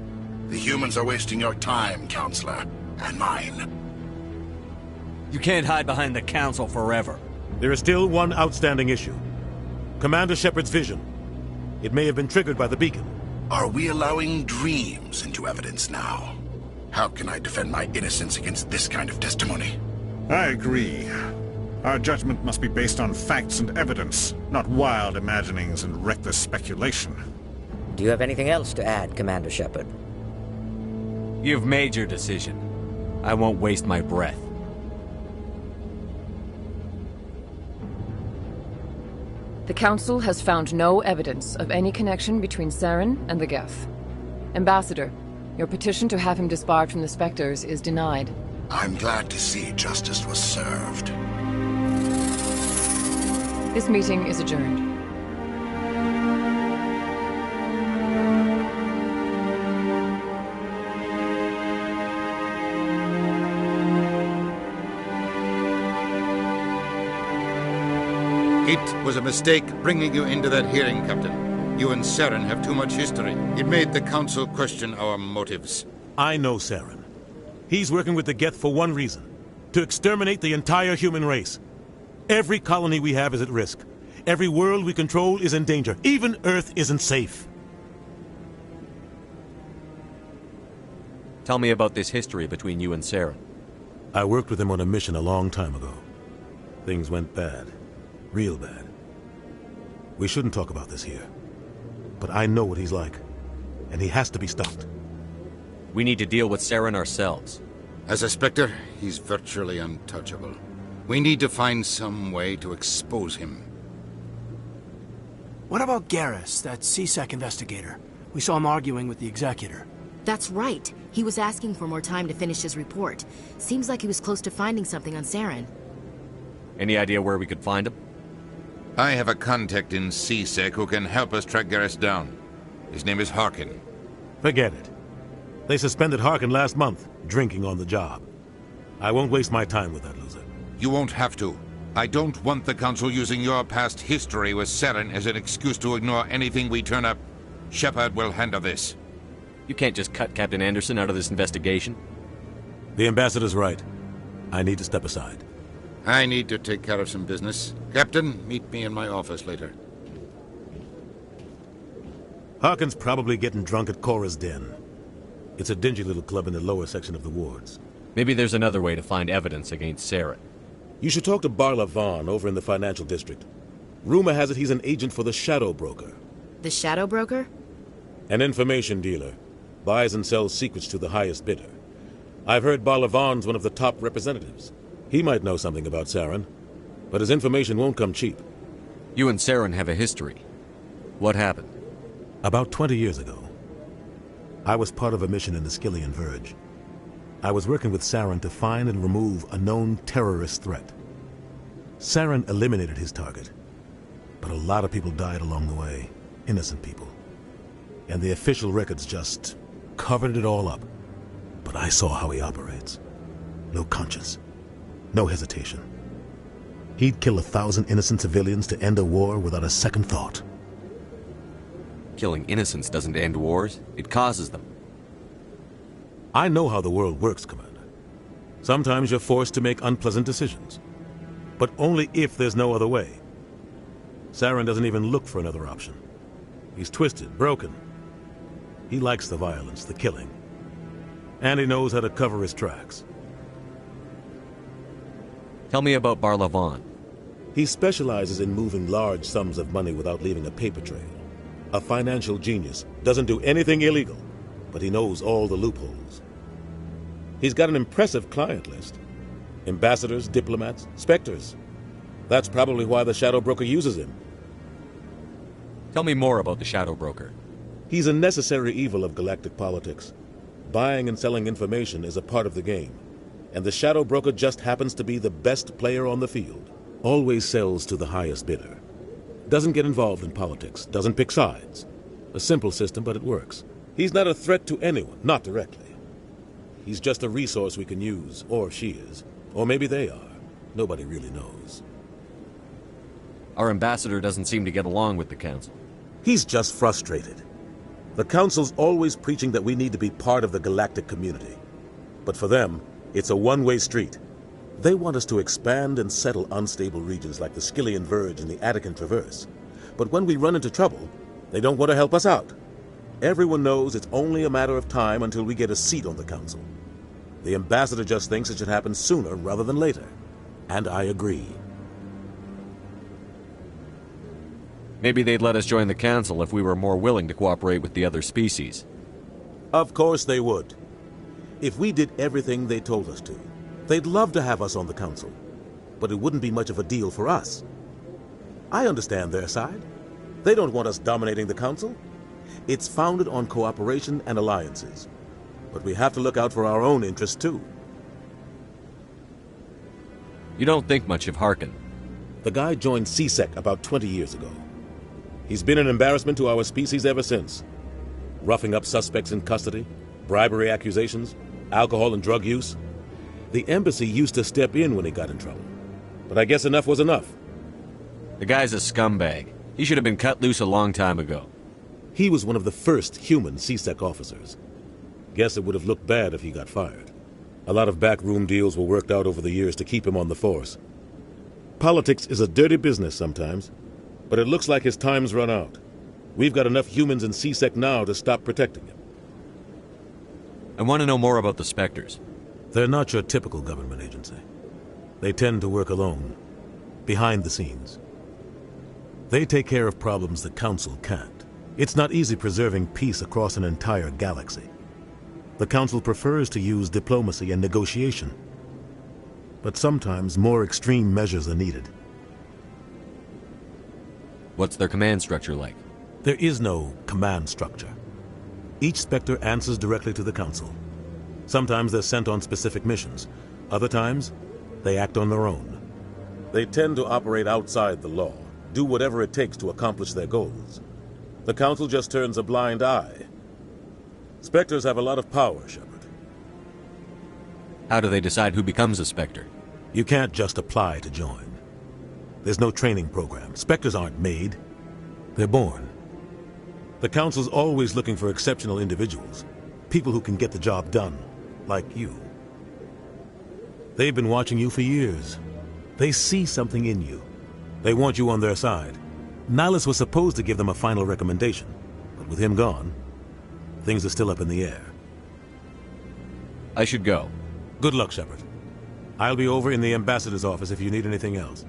The humans are wasting your time, Counselor, and mine. You can't hide behind the Council forever. There is still one outstanding issue. Commander Shepard's vision. It may have been triggered by the beacon. Are we allowing dreams into evidence now? How can I defend my innocence against this kind of testimony? I agree. Our judgment must be based on facts and evidence, not wild imaginings and reckless speculation. Do you have anything else to add, Commander Shepard? You've made your decision. I won't waste my breath. The Council has found no evidence of any connection between Saren and the Geth. Ambassador, your petition to have him disbarred from the Spectres is denied. I'm glad to see justice was served. This meeting is adjourned. It was a mistake bringing you into that hearing, Captain. You and Saren have too much history. It made the Council question our motives. I know Saren. He's working with the Geth for one reason. To exterminate the entire human race. Every colony we have is at risk. Every world we control is in danger. Even Earth isn't safe. Tell me about this history between you and Saren. I worked with him on a mission a long time ago. Things went bad. Real bad. We shouldn't talk about this here. But I know what he's like. And he has to be stopped. We need to deal with Saren ourselves. As a Spectre, he's virtually untouchable. We need to find some way to expose him. What about Garrus, that CSEC investigator? We saw him arguing with the Executor. That's right. He was asking for more time to finish his report. Seems like he was close to finding something on Saren. Any idea where we could find him? I have a contact in CSEC who can help us track Garrus down. His name is Harkin. Forget it. They suspended Harkin last month, drinking on the job. I won't waste my time with that loser. You won't have to. I don't want the Council using your past history with Saren as an excuse to ignore anything we turn up. Shepard will handle this. You can't just cut Captain Anderson out of this investigation. The Ambassador's right. I need to step aside. I need to take care of some business. Captain, meet me in my office later. Harkin's probably getting drunk at Cora's Den. It's a dingy little club in the lower section of the wards. Maybe there's another way to find evidence against Saren. You should talk to Barla Vaughn over in the financial district. Rumor has it he's an agent for the Shadow Broker. The Shadow Broker? An information dealer. Buys and sells secrets to the highest bidder. I've heard Barla Vaughn's one of the top representatives. He might know something about Saren, but his information won't come cheap. You and Saren have a history. What happened? About 20 years ago, I was part of a mission in the Skillian Verge. I was working with Saren to find and remove a known terrorist threat. Saren eliminated his target, but a lot of people died along the way, innocent people. And the official records just covered it all up. But I saw how he operates. No conscience. No hesitation. He'd kill 1,000 innocent civilians to end a war without a second thought. Killing innocents doesn't end wars, it causes them. I know how the world works, Commander. Sometimes you're forced to make unpleasant decisions. But only if there's no other way. Saren doesn't even look for another option. He's twisted, broken. He likes the violence, the killing. And he knows how to cover his tracks. Tell me about Barla Vaughn. He specializes in moving large sums of money without leaving a paper trail. A financial genius, doesn't do anything illegal, but he knows all the loopholes. He's got an impressive client list. Ambassadors, diplomats, specters. That's probably why the Shadow Broker uses him. Tell me more about the Shadow Broker. He's a necessary evil of galactic politics. Buying and selling information is a part of the game, and the Shadow Broker just happens to be the best player on the field. Always sells to the highest bidder. Doesn't get involved in politics, doesn't pick sides. A simple system, but it works. He's not a threat to anyone, not directly. He's just a resource we can use, or she is. Or maybe they are. Nobody really knows. Our ambassador doesn't seem to get along with the Council. He's just frustrated. The Council's always preaching that we need to be part of the galactic community. But for them, it's a one-way street. They want us to expand and settle unstable regions like the Skillian Verge and the Attican Traverse. But when we run into trouble, they don't want to help us out. Everyone knows it's only a matter of time until we get a seat on the Council. The ambassador just thinks it should happen sooner rather than later. And I agree. Maybe they'd let us join the Council if we were more willing to cooperate with the other species. Of course they would. If we did everything they told us to, they'd love to have us on the Council. But it wouldn't be much of a deal for us. I understand their side. They don't want us dominating the Council. It's founded on cooperation and alliances. But we have to look out for our own interests, too. You don't think much of Harkin. The guy joined CSEC about 20 years ago. He's been an embarrassment to our species ever since. Roughing up suspects in custody, bribery accusations, alcohol and drug use. The embassy used to step in when he got in trouble. But I guess enough was enough. The guy's a scumbag. He should have been cut loose a long time ago. He was one of the first human CSEC officers. Guess it would have looked bad if he got fired. A lot of backroom deals were worked out over the years to keep him on the force. Politics is a dirty business sometimes, but it looks like his time's run out. We've got enough humans in CSEC now to stop protecting him. I want to know more about the Spectres. They're not your typical government agency. They tend to work alone, behind the scenes. They take care of problems the Council can't. It's not easy preserving peace across an entire galaxy. The Council prefers to use diplomacy and negotiation. But sometimes more extreme measures are needed. What's their command structure like? There is no command structure. Each Spectre answers directly to the Council. Sometimes they're sent on specific missions. Other times, they act on their own. They tend to operate outside the law, do whatever it takes to accomplish their goals. The Council just turns a blind eye. Spectres have a lot of power, Shepard. How do they decide who becomes a Spectre? You can't just apply to join. There's no training program. Spectres aren't made. They're born. The Council's always looking for exceptional individuals. People who can get the job done, like you. They've been watching you for years. They see something in you. They want you on their side. Nihilus was supposed to give them a final recommendation, but with him gone, things are still up in the air. I should go. Good luck, Shepard. I'll be over in the ambassador's office if you need anything else.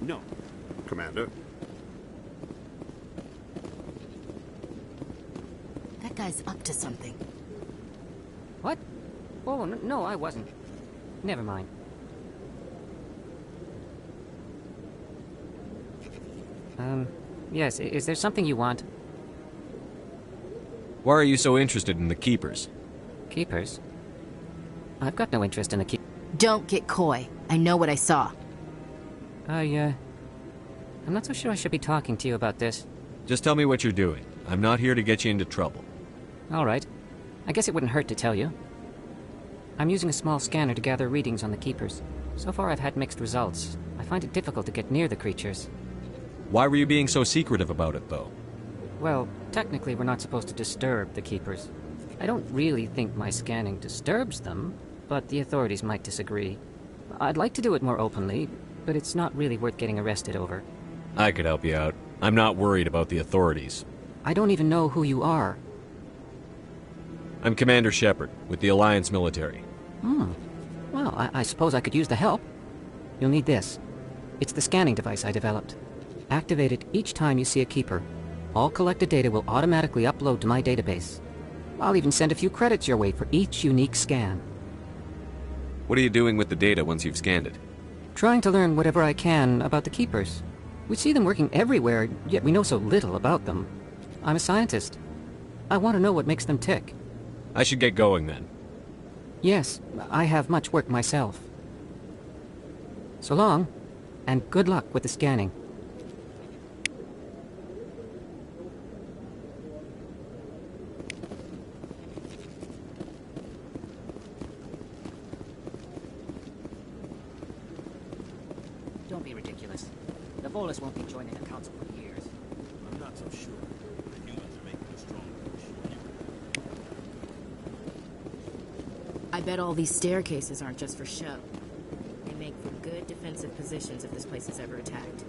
No, Commander. That guy's up to something. What? Oh, no, I wasn't. Never mind. Yes, is there something you want? Why are you so interested in the Keepers? Keepers? I've got no interest in the Keepers. Don't get coy. I know what I saw. I'm not so sure I should be talking to you about this. Just tell me what you're doing. I'm not here to get you into trouble. All right. I guess it wouldn't hurt to tell you. I'm using a small scanner to gather readings on the Keepers. So far I've had mixed results. I find it difficult to get near the creatures. Why were you being so secretive about it, though? Well, technically we're not supposed to disturb the Keepers. I don't really think my scanning disturbs them, but the authorities might disagree. I'd like to do it more openly, but it's not really worth getting arrested over. I could help you out. I'm not worried about the authorities. I don't even know who you are. I'm Commander Shepard, with the Alliance military. Well, I suppose I could use the help. You'll need this. It's the scanning device I developed. Activate it each time you see a keeper. All collected data will automatically upload to my database. I'll even send a few credits your way for each unique scan. What are you doing with the data once you've scanned it? Trying to learn whatever I can about the keepers. We see them working everywhere, yet we know so little about them. I'm a scientist. I want to know what makes them tick. I should get going then. Yes, I have much work myself. So long, and good luck with the scanning. Don't be ridiculous. The Volus won't be joining the council for years. I'm not so sure. The humans are making a strong push. I bet all these staircases aren't just for show. They make for good defensive positions if this place is ever attacked.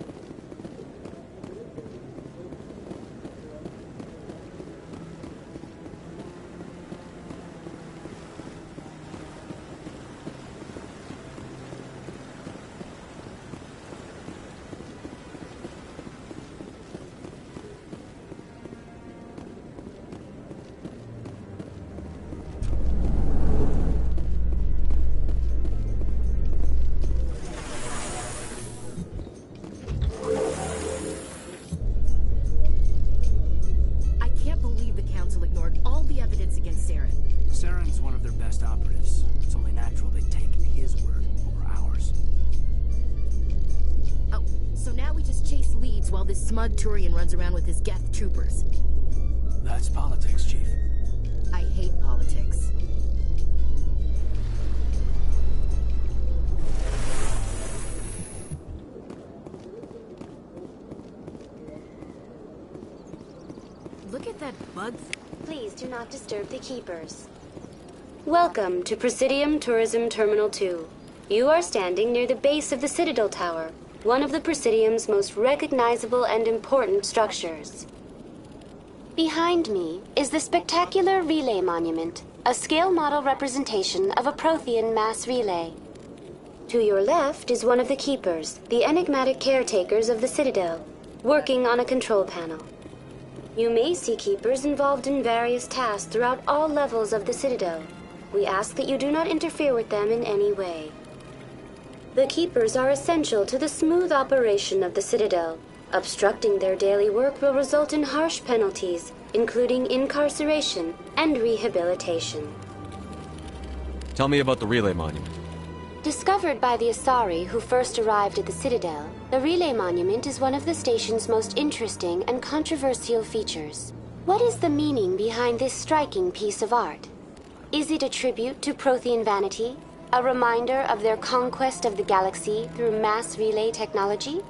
Saren's one of their best operatives. It's only natural they take his word over ours. Oh, so now we just chase leads while this smug Turian runs around with his Geth troopers. That's politics, Chief. I hate politics. Look at that bug. Please do not disturb the keepers. Welcome to Presidium Tourism Terminal 2. You are standing near the base of the Citadel Tower, one of the Presidium's most recognizable and important structures. Behind me is the spectacular Relay Monument, a scale model representation of a Prothean mass relay. To your left is one of the keepers, the enigmatic caretakers of the Citadel, working on a control panel. You may see keepers involved in various tasks throughout all levels of the Citadel. We ask that you do not interfere with them in any way. The keepers are essential to the smooth operation of the Citadel. Obstructing their daily work will result in harsh penalties, including incarceration and rehabilitation. Tell me about the Relay Monument. Discovered by the Asari who first arrived at the Citadel, the Relay Monument is one of the station's most interesting and controversial features. What is the meaning behind this striking piece of art? Is it a tribute to Prothean vanity? A reminder of their conquest of the galaxy through mass relay technology?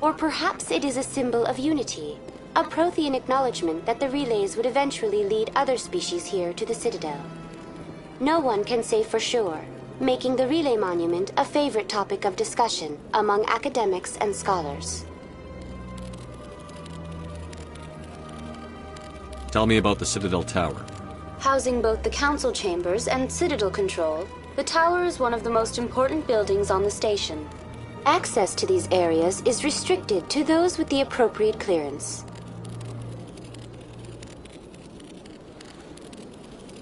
Or perhaps it is a symbol of unity, a Prothean acknowledgement that the relays would eventually lead other species here to the Citadel. No one can say for sure, making the Relay Monument a favorite topic of discussion among academics and scholars. Tell me about the Citadel Tower. Housing both the council chambers and Citadel control, the tower is one of the most important buildings on the station. Access to these areas is restricted to those with the appropriate clearance.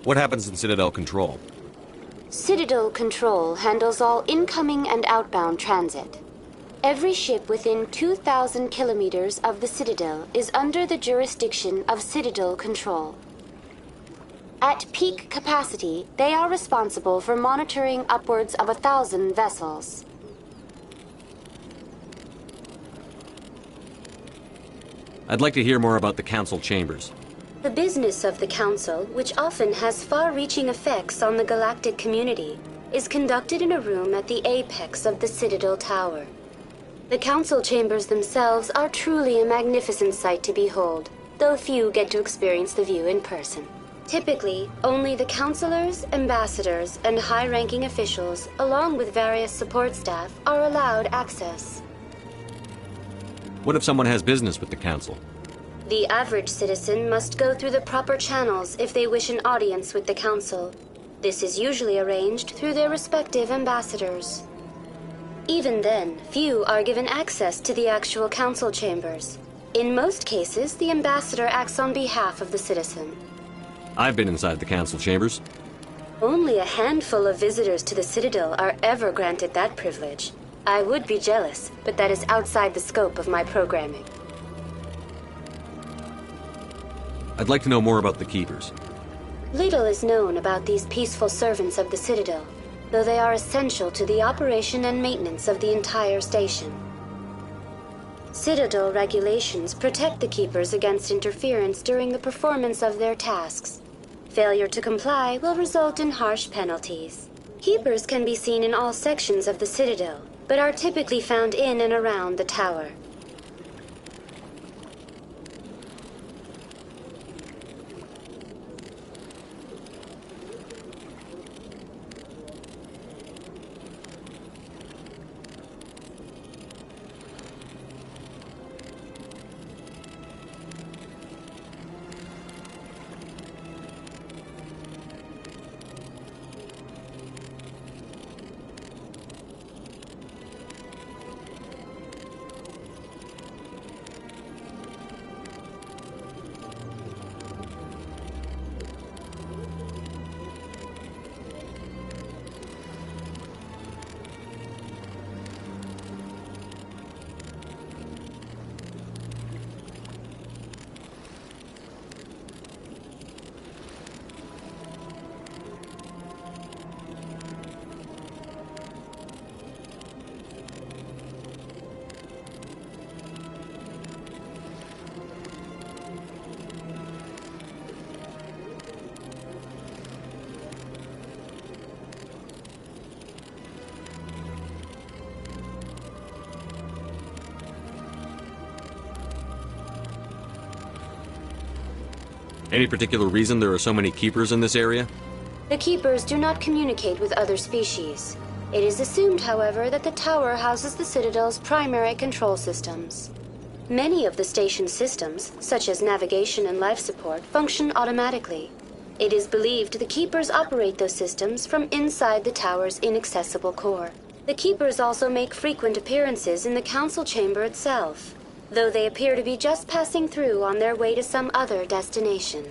What happens in Citadel Control? Citadel Control handles all incoming and outbound transit. Every ship within 2,000 kilometers of the Citadel is under the jurisdiction of Citadel Control. At peak capacity, they are responsible for monitoring upwards of 1,000 vessels. I'd like to hear more about the Council Chambers. The business of the Council, which often has far-reaching effects on the galactic community, is conducted in a room at the apex of the Citadel Tower. The Council Chambers themselves are truly a magnificent sight to behold, though few get to experience the view in person. Typically, only the counselors, ambassadors, and high-ranking officials, along with various support staff, are allowed access. What if someone has business with the council? The average citizen must go through the proper channels if they wish an audience with the council. This is usually arranged through their respective ambassadors. Even then, few are given access to the actual council chambers. In most cases, the ambassador acts on behalf of the citizen. I've been inside the council chambers. Only a handful of visitors to the Citadel are ever granted that privilege. I would be jealous, but that is outside the scope of my programming. I'd like to know more about the Keepers. Little is known about these peaceful servants of the Citadel, though they are essential to the operation and maintenance of the entire station. Citadel regulations protect the Keepers against interference during the performance of their tasks. Failure to comply will result in harsh penalties. Keepers can be seen in all sections of the Citadel, but are typically found in and around the tower. Any particular reason there are so many Keepers in this area? The Keepers do not communicate with other species. It is assumed, however, that the tower houses the Citadel's primary control systems. Many of the station's systems, such as navigation and life support, function automatically. It is believed the Keepers operate those systems from inside the tower's inaccessible core. The Keepers also make frequent appearances in the council chamber itself, though they appear to be just passing through on their way to some other destination.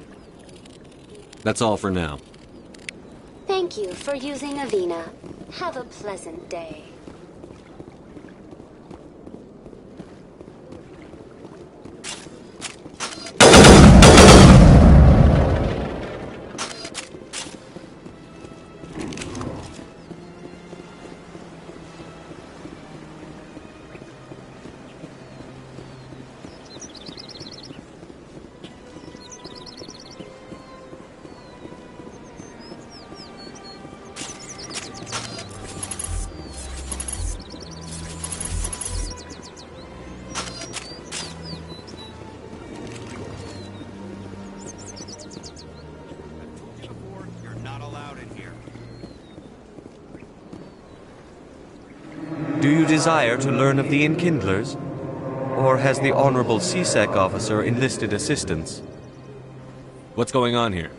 That's all for now. Thank you for using Avina. Have a pleasant day. Do you desire to learn of the Enkindlers? Or has the Honorable CSEC officer enlisted assistance? What's going on here?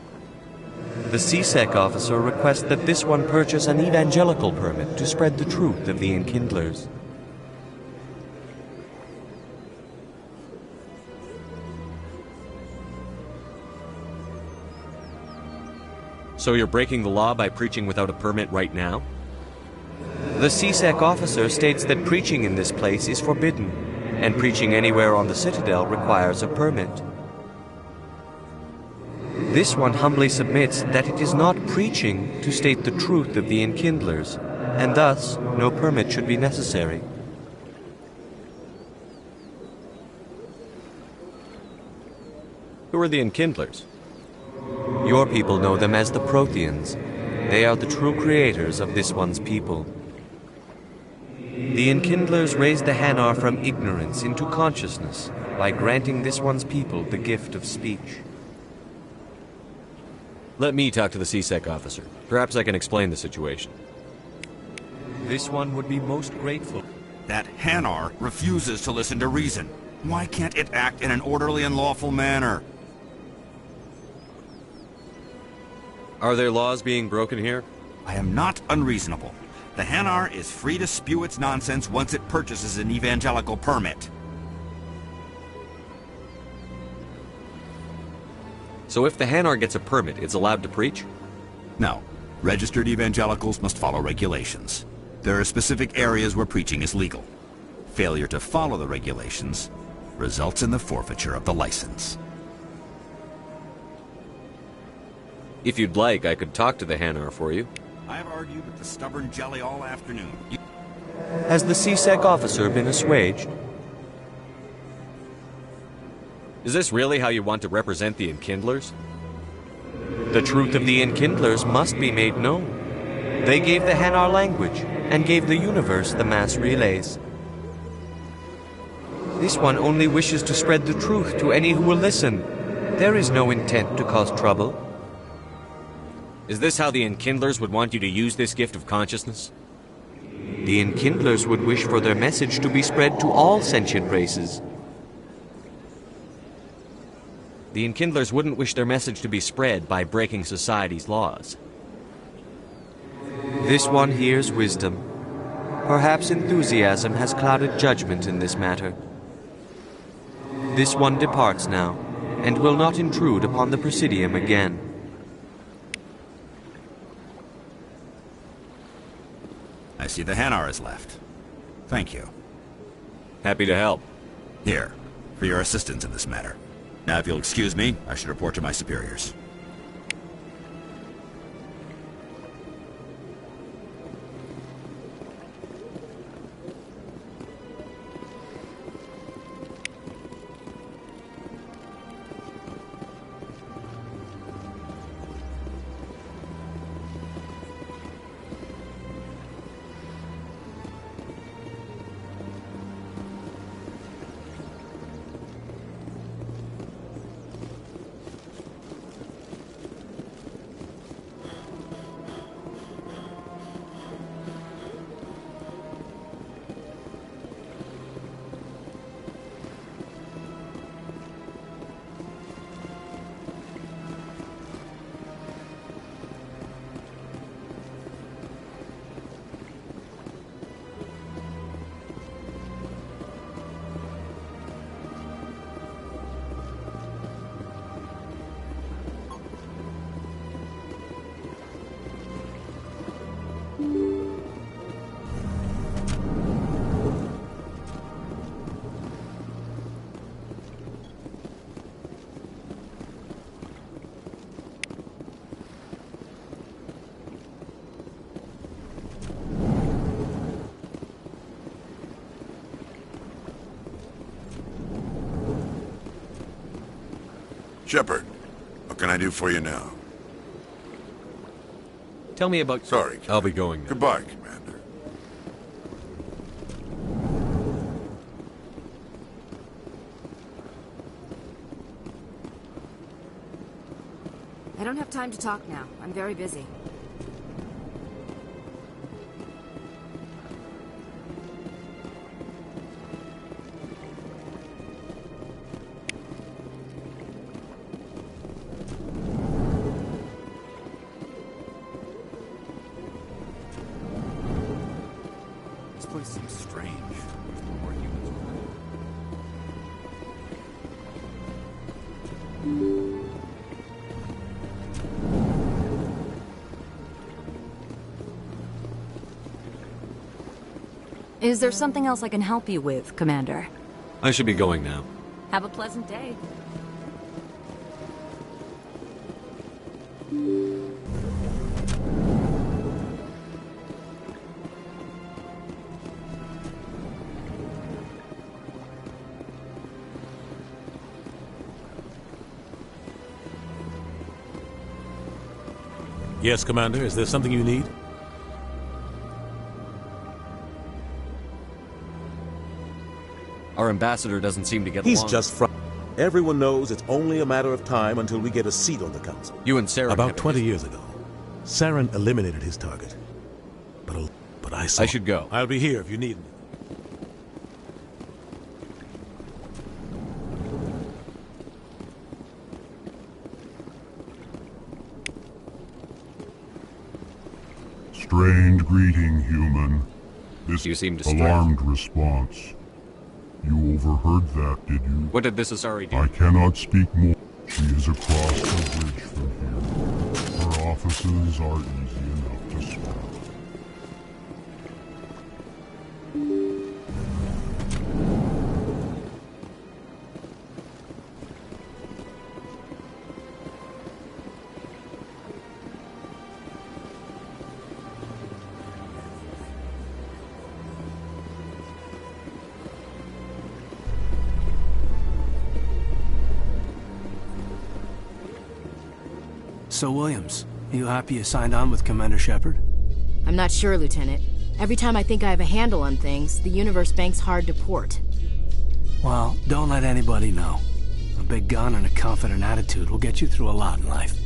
The CSEC officer requests that this one purchase an evangelical permit to spread the truth of the Enkindlers. So you're breaking the law by preaching without a permit right now? The CSEC officer states that preaching in this place is forbidden, and preaching anywhere on the Citadel requires a permit. This one humbly submits that it is not preaching to state the truth of the Enkindlers, and thus no permit should be necessary. Who are the Enkindlers? Your people know them as the Protheans. They are the true creators of this one's people. The Enkindlers raised the Hanar from ignorance into consciousness by granting this one's people the gift of speech. Let me talk to the CSEC officer. Perhaps I can explain the situation. This one would be most grateful. That Hanar refuses to listen to reason. Why can't it act in an orderly and lawful manner? Are there laws being broken here? I am not unreasonable. The Hanar is free to spew its nonsense once it purchases an evangelical permit. So if the Hanar gets a permit, it's allowed to preach? No. Registered evangelicals must follow regulations. There are specific areas where preaching is legal. Failure to follow the regulations results in the forfeiture of the license. If you'd like, I could talk to the Hanar for you. I have argued with the stubborn jelly all afternoon. Has the CSEC officer been assuaged? Is this really how you want to represent the Enkindlers? The truth of the Enkindlers must be made known. They gave the Hanar language, and gave the universe the mass relays. This one only wishes to spread the truth to any who will listen. There is no intent to cause trouble. Is this how the Enkindlers would want you to use this gift of consciousness? The Enkindlers would wish for their message to be spread to all sentient races. The Enkindlers wouldn't wish their message to be spread by breaking society's laws. This one hears wisdom. Perhaps enthusiasm has clouded judgment in this matter. This one departs now, and will not intrude upon the Presidium again. I see the Hanar is left. Thank you. Happy to help. Here, for your assistance in this matter. Now, if you'll excuse me, I should report to my superiors. Shepard, what can I do for you now? Tell me about... Sorry, I'll be going now. Goodbye, Commander. I don't have time to talk now. I'm very busy. This place seems strange. There's more humans around. Is there something else I can help you with, Commander? I should be going now. Have a pleasant day. Yes, Commander. Is there something you need? Our ambassador doesn't seem to get He's along. just Everyone knows it's only a matter of time until we get a seat on the council. You and Saren About 20 years ago, Saren eliminated his target. But I saw... I should go. I'll be here if you need me. Strange greeting, human. This You seem distressed. alarmed response. You overheard that, did you? What did this Asari do? I cannot speak more. She is across the bridge from here. Her offices are easy enough to spot. So, Williams, you happy you signed on with Commander Shepard? I'm not sure, Lieutenant. Every time I think I have a handle on things, the Universe Bank's hard to port. Well, don't let anybody know. A big gun and a confident attitude will get you through a lot in life.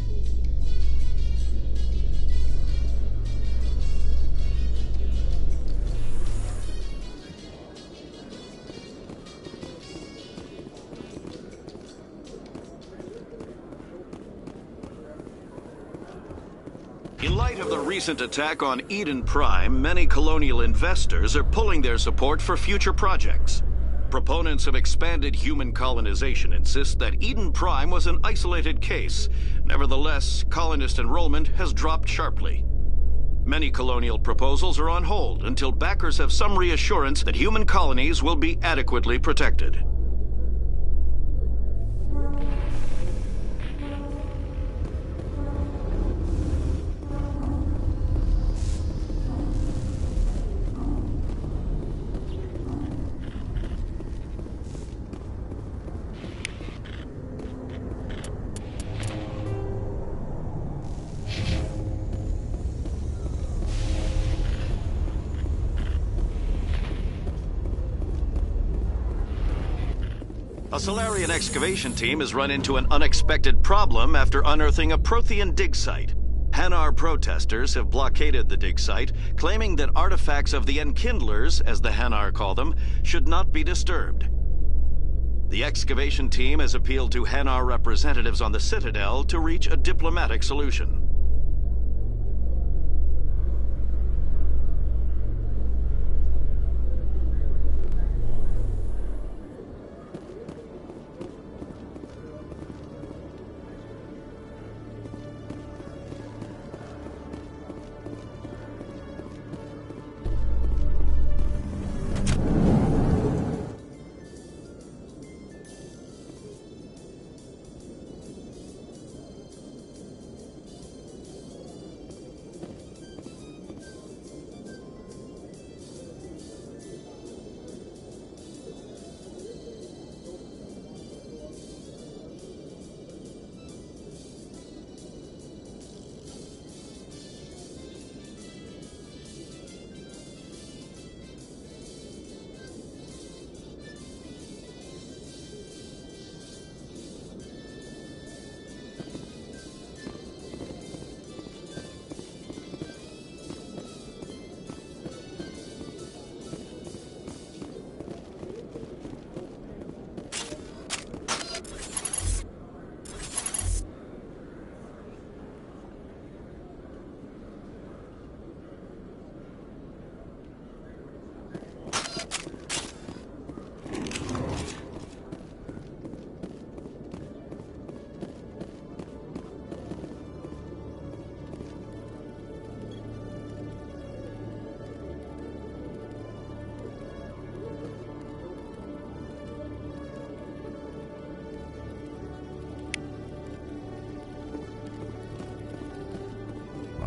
In light of the recent attack on Eden Prime, many colonial investors are pulling their support for future projects. Proponents of expanded human colonization insist that Eden Prime was an isolated case. Nevertheless, colonist enrollment has dropped sharply. Many colonial proposals are on hold until backers have some reassurance that human colonies will be adequately protected. A Solarian excavation team has run into an unexpected problem after unearthing a Prothean dig site. Hanar protesters have blockaded the dig site, claiming that artifacts of the Enkindlers, as the Hanar call them, should not be disturbed. The excavation team has appealed to Hanar representatives on the Citadel to reach a diplomatic solution.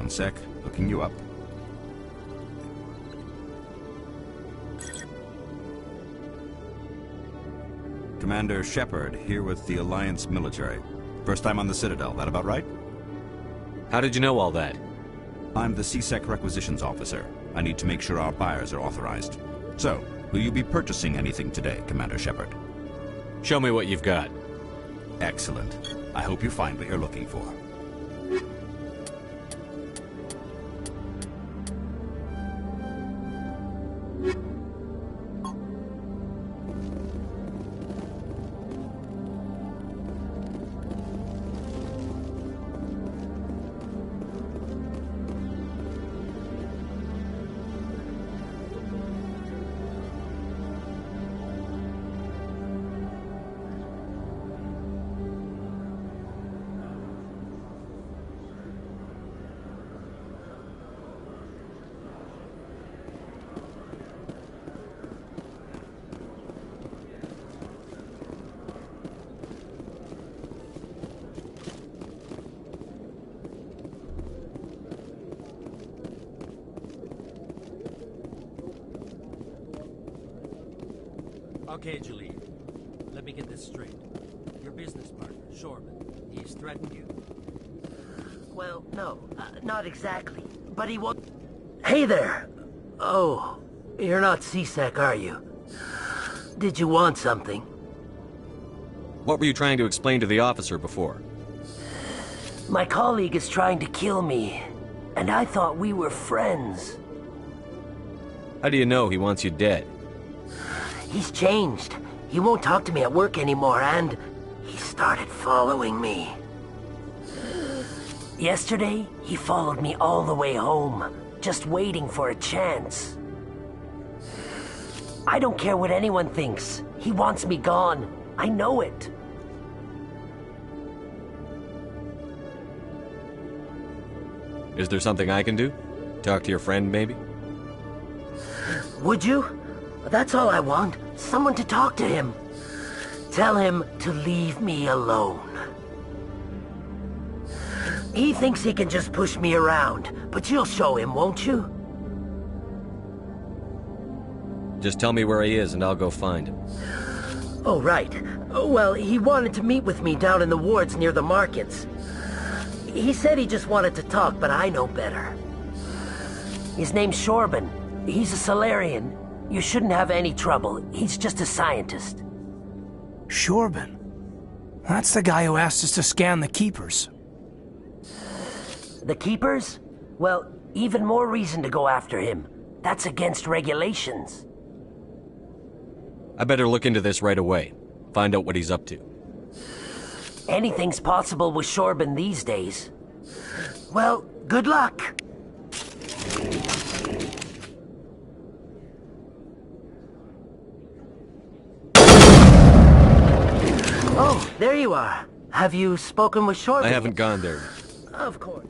One sec, looking you up. Commander Shepard, here with the Alliance military. First time on the Citadel, that about right? How did you know all that? I'm the CSEC requisitions officer. I need to make sure our buyers are authorized. So, will you be purchasing anything today, Commander Shepard? Show me what you've got. Excellent. I hope you find what you're looking for. Okay, Julie. Let me get this straight. Your business partner, Shorman, he's threatened you? Well, no, not exactly. But he won't... Hey there! Oh, you're not CSEC, are you? Did you want something? What were you trying to explain to the officer before? My colleague is trying to kill me, and I thought we were friends. How do you know he wants you dead? He's changed. He won't talk to me at work anymore, and he started following me. Yesterday, he followed me all the way home, just waiting for a chance. I don't care what anyone thinks. He wants me gone. I know it. Is there something I can do? Talk to your friend, maybe? Would you? That's all I want. Someone to talk to him. Tell him to leave me alone. He thinks he can just push me around, but you'll show him, won't you? Just tell me where he is and I'll go find him. Oh, right. Well, he wanted to meet with me down in the wards near the markets. He said he just wanted to talk, but I know better. His name's Shorban. He's a Solarian. You shouldn't have any trouble. He's just a scientist. Shorban? That's the guy who asked us to scan the Keepers. The Keepers? Well, even more reason to go after him. That's against regulations. I better look into this right away. Find out what he's up to. Anything's possible with Shorban these days. Well, good luck. Oh, there you are. Have you spoken with Shorban? I haven't gone there. Of course.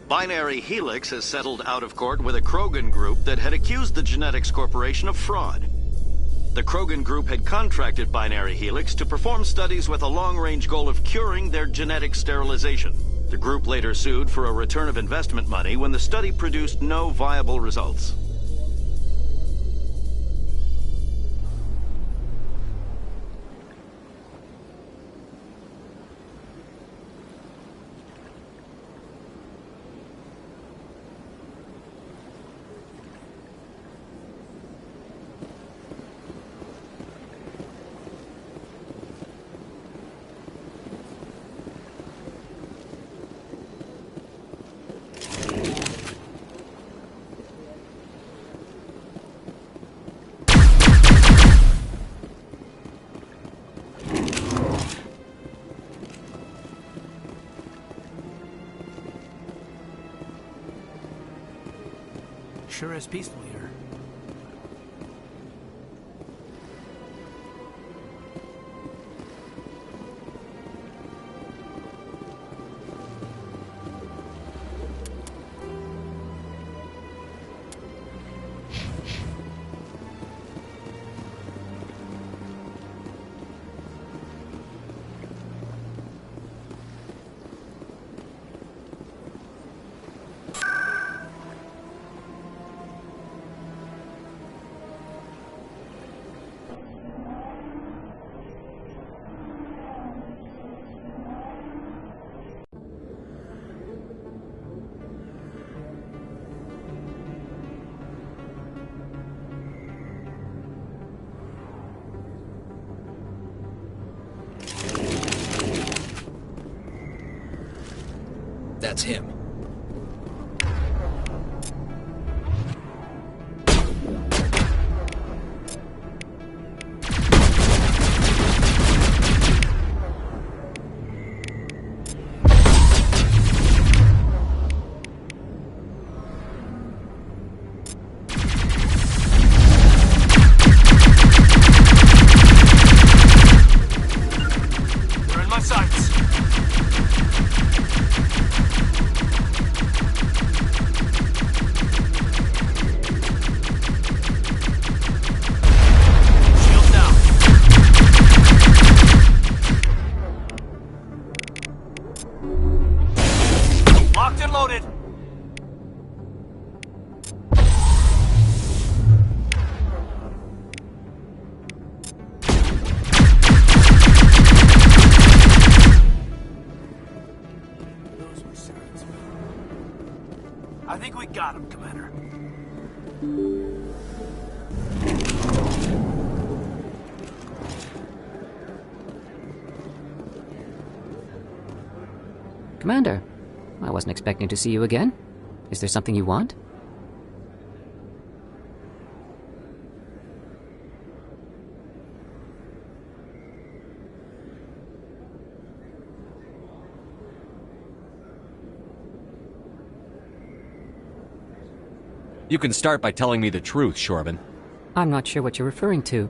Binary Helix has settled out of court with a Krogan group that had accused the Genetics Corporation of fraud. The Krogan group had contracted Binary Helix to perform studies with a long-range goal of curing their genetic sterilization. The group later sued for a return of investment money when the study produced no viable results. sure is peaceful here. That's him. They're in my sights. Shields down. Locked and loaded. Those were Saren's men. I think we got him, Commander. Commander, I wasn't expecting to see you again. Is there something you want? You can start by telling me the truth, Shorban. I'm not sure what you're referring to.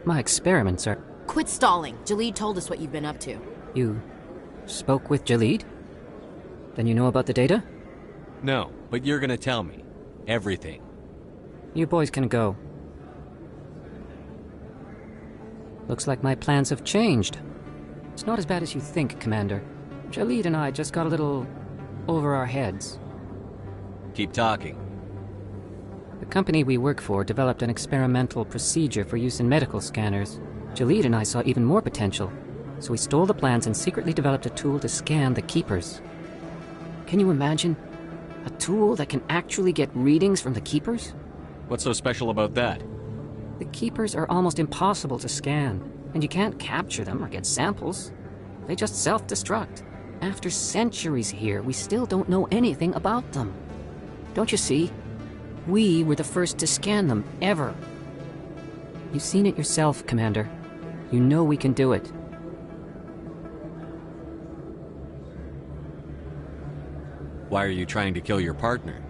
My experiments are... Quit stalling. Jalid told us what you've been up to. You spoke with Jalid? Then you know about the data? No, but you're gonna tell me. Everything. You boys can go. Looks like my plans have changed. It's not as bad as you think, Commander. Jalid and I just got a little over our heads. Keep talking. The company we work for developed an experimental procedure for use in medical scanners. Jalid and I saw even more potential, so we stole the plans and secretly developed a tool to scan the Keepers. Can you imagine? A tool that can actually get readings from the Keepers? What's so special about that? The Keepers are almost impossible to scan, and you can't capture them or get samples. They just self-destruct. After centuries here, we still don't know anything about them. Don't you see? We were the first to scan them, ever. You've seen it yourself, Commander. You know we can do it. Why are you trying to kill your partner?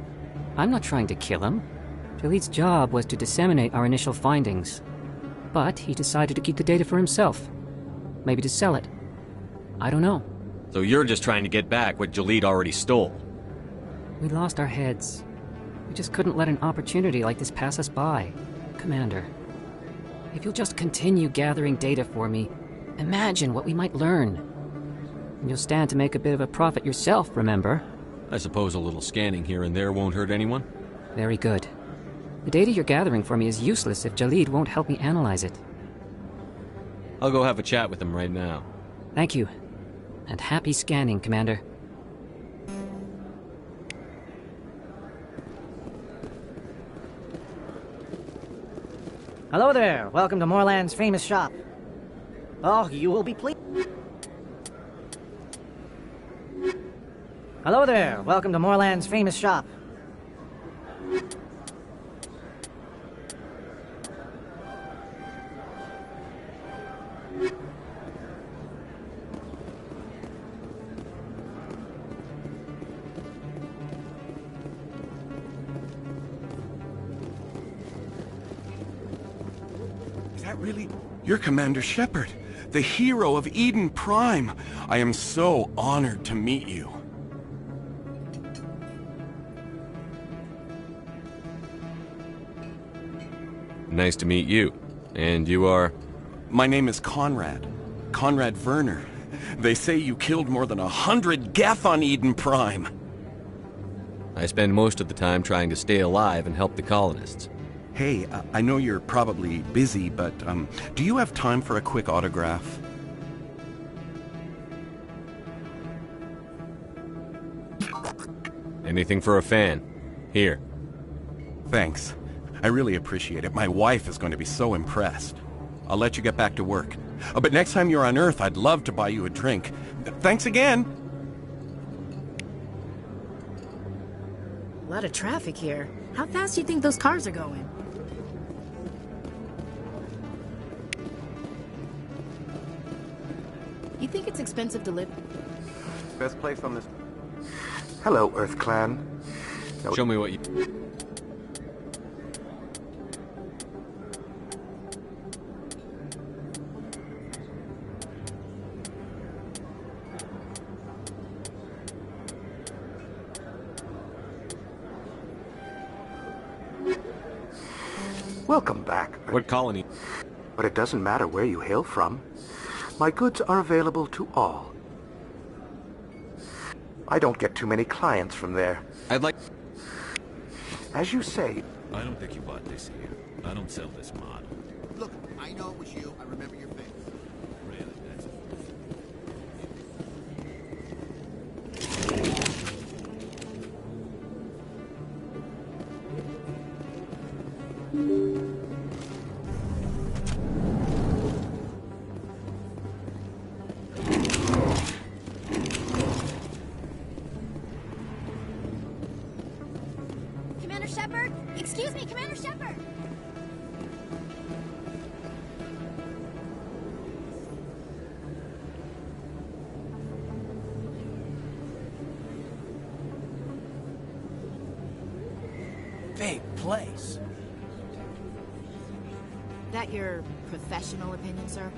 I'm not trying to kill him. Jalid's job was to disseminate our initial findings. But he decided to keep the data for himself. Maybe to sell it. I don't know. So you're just trying to get back what Jalid already stole? We lost our heads. We just couldn't let an opportunity like this pass us by. Commander, if you'll just continue gathering data for me, imagine what we might learn. And you'll stand to make a bit of a profit yourself, remember? I suppose a little scanning here and there won't hurt anyone? Very good. The data you're gathering for me is useless if Jalid won't help me analyze it. I'll go have a chat with him right now. Thank you. And happy scanning, Commander. Hello there. Welcome to Moorland's famous shop. Oh, you will be pleased. Hello there. Welcome to Moorland's famous shop. that really... You're Commander Shepard, the hero of Eden Prime. I am so honored to meet you. Nice to meet you. And you are? My name is Conrad. Conrad Werner. They say you killed more than 100 Geth on Eden Prime. I spend most of the time trying to stay alive and help the colonists. Hey, I know you're probably busy, but do you have time for a quick autograph? Anything for a fan. Here. Thanks. I really appreciate it. My wife is going to be so impressed. I'll let you get back to work. But next time you're on Earth, I'd love to buy you a drink. Thanks again! A lot of traffic here. How fast do you think those cars are going? You think it's expensive to live? Best place on this... Hello, Earth Clan. No. Show me what you... Welcome back. What colony? But it doesn't matter where you hail from. My goods are available to all. I don't get too many clients from there. I'd like... As you say... I don't think you bought this here. I don't sell this model. Look, I know it was you. I remember your face. Really, that's... Commander Shepard? Excuse me, Commander Shepard! Big place. That your professional opinion, sir?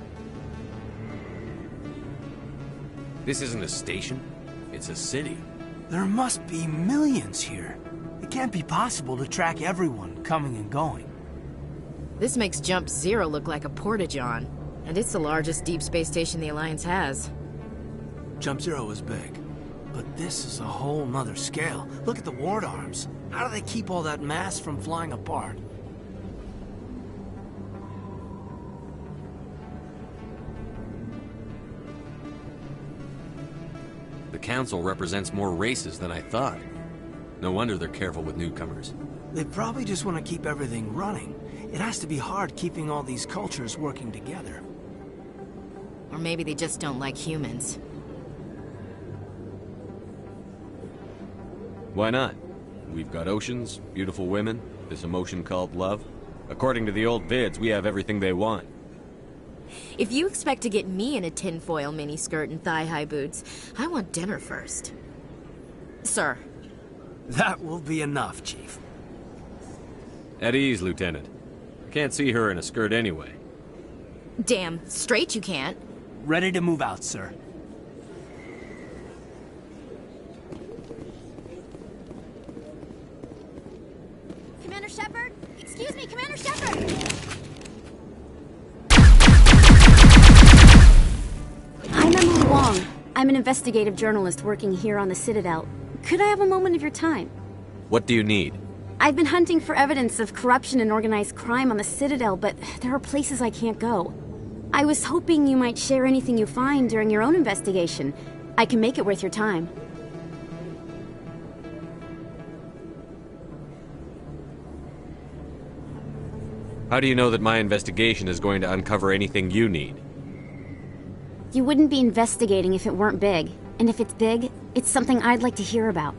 This isn't a station. It's a city. There must be millions here. It can't be possible to track everyone coming and going. This makes Jump Zero look like a porta-john, and it's the largest deep space station the Alliance has. Jump Zero is big, but this is a whole nother scale. Look at the ward arms. How do they keep all that mass from flying apart? The Council represents more races than I thought. No wonder they're careful with newcomers. They probably just want to keep everything running. It has to be hard keeping all these cultures working together. Or maybe they just don't like humans. Why not? We've got oceans, beautiful women, this emotion called love. According to the old vids, we have everything they want. If you expect to get me in a tinfoil miniskirt and thigh-high boots, I want dinner first. Sir. That will be enough, Chief. At ease, Lieutenant. Can't see her in a skirt anyway. Damn, straight you can't. Ready to move out, sir. Commander Shepard? Excuse me, Commander Shepard! I'm Emily Wong. I'm an investigative journalist working here on the Citadel. Could I have a moment of your time? What do you need? I've been hunting for evidence of corruption and organized crime on the Citadel, but there are places I can't go. I was hoping you might share anything you find during your own investigation. I can make it worth your time. How do you know that my investigation is going to uncover anything you need? You wouldn't be investigating if it weren't big. And if it's big, it's something I'd like to hear about.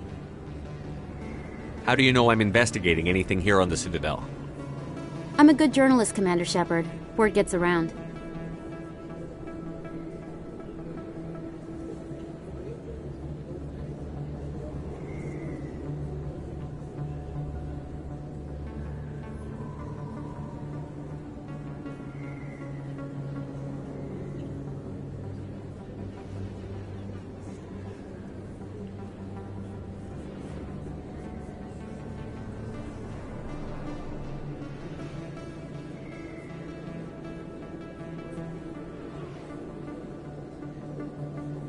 How do you know I'm investigating anything here on the Citadel? I'm a good journalist, Commander Shepard. Word gets around.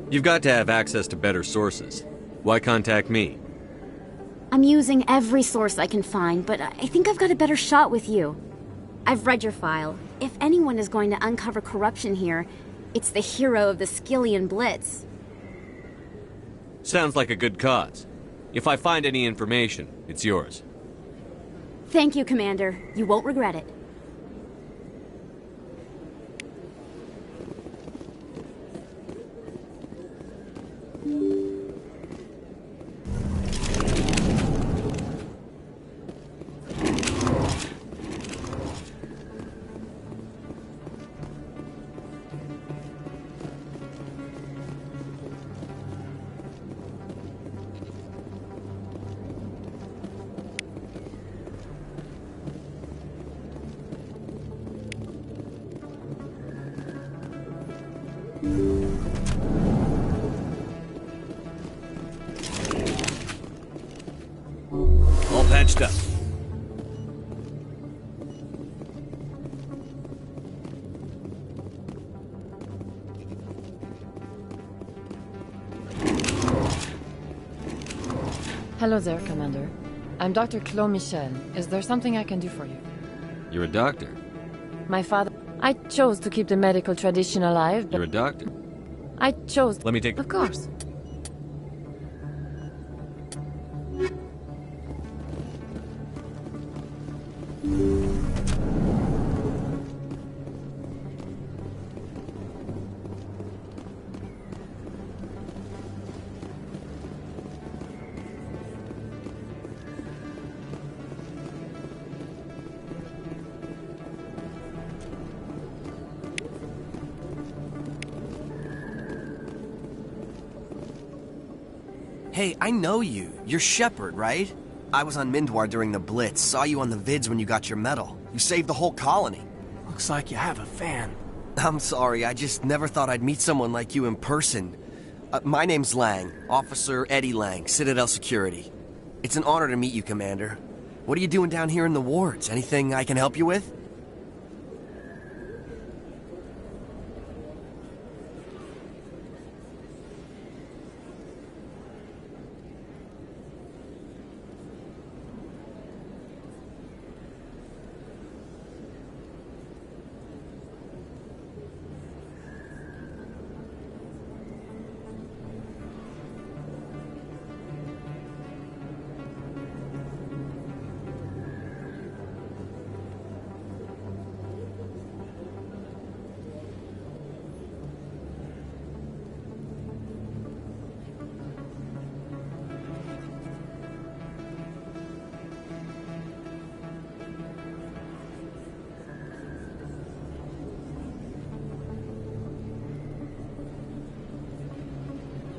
You've got to have access to better sources. Why contact me? I'm using every source I can find, but I think I've got a better shot with you. I've read your file. If anyone is going to uncover corruption here, it's the hero of the Skillian Blitz. Sounds like a good cause. If I find any information, it's yours. Thank you, Commander. You won't regret it. All patched up. Hello there, Commander. I'm Dr. Claude Michel. Is there something I can do for you? You're a doctor. My father... I chose to keep the medical tradition alive, but... You're a doctor. I chose... Let me take... Of course. Hey, I know you. You're Shepard, right? I was on Mindwar during the Blitz. Saw you on the vids when you got your medal. You saved the whole colony. Looks like you have a fan. I'm sorry, I just never thought I'd meet someone like you in person. My name's Lang, Officer Eddie Lang, Citadel Security. It's an honor to meet you, Commander. What are you doing down here in the wards? Anything I can help you with?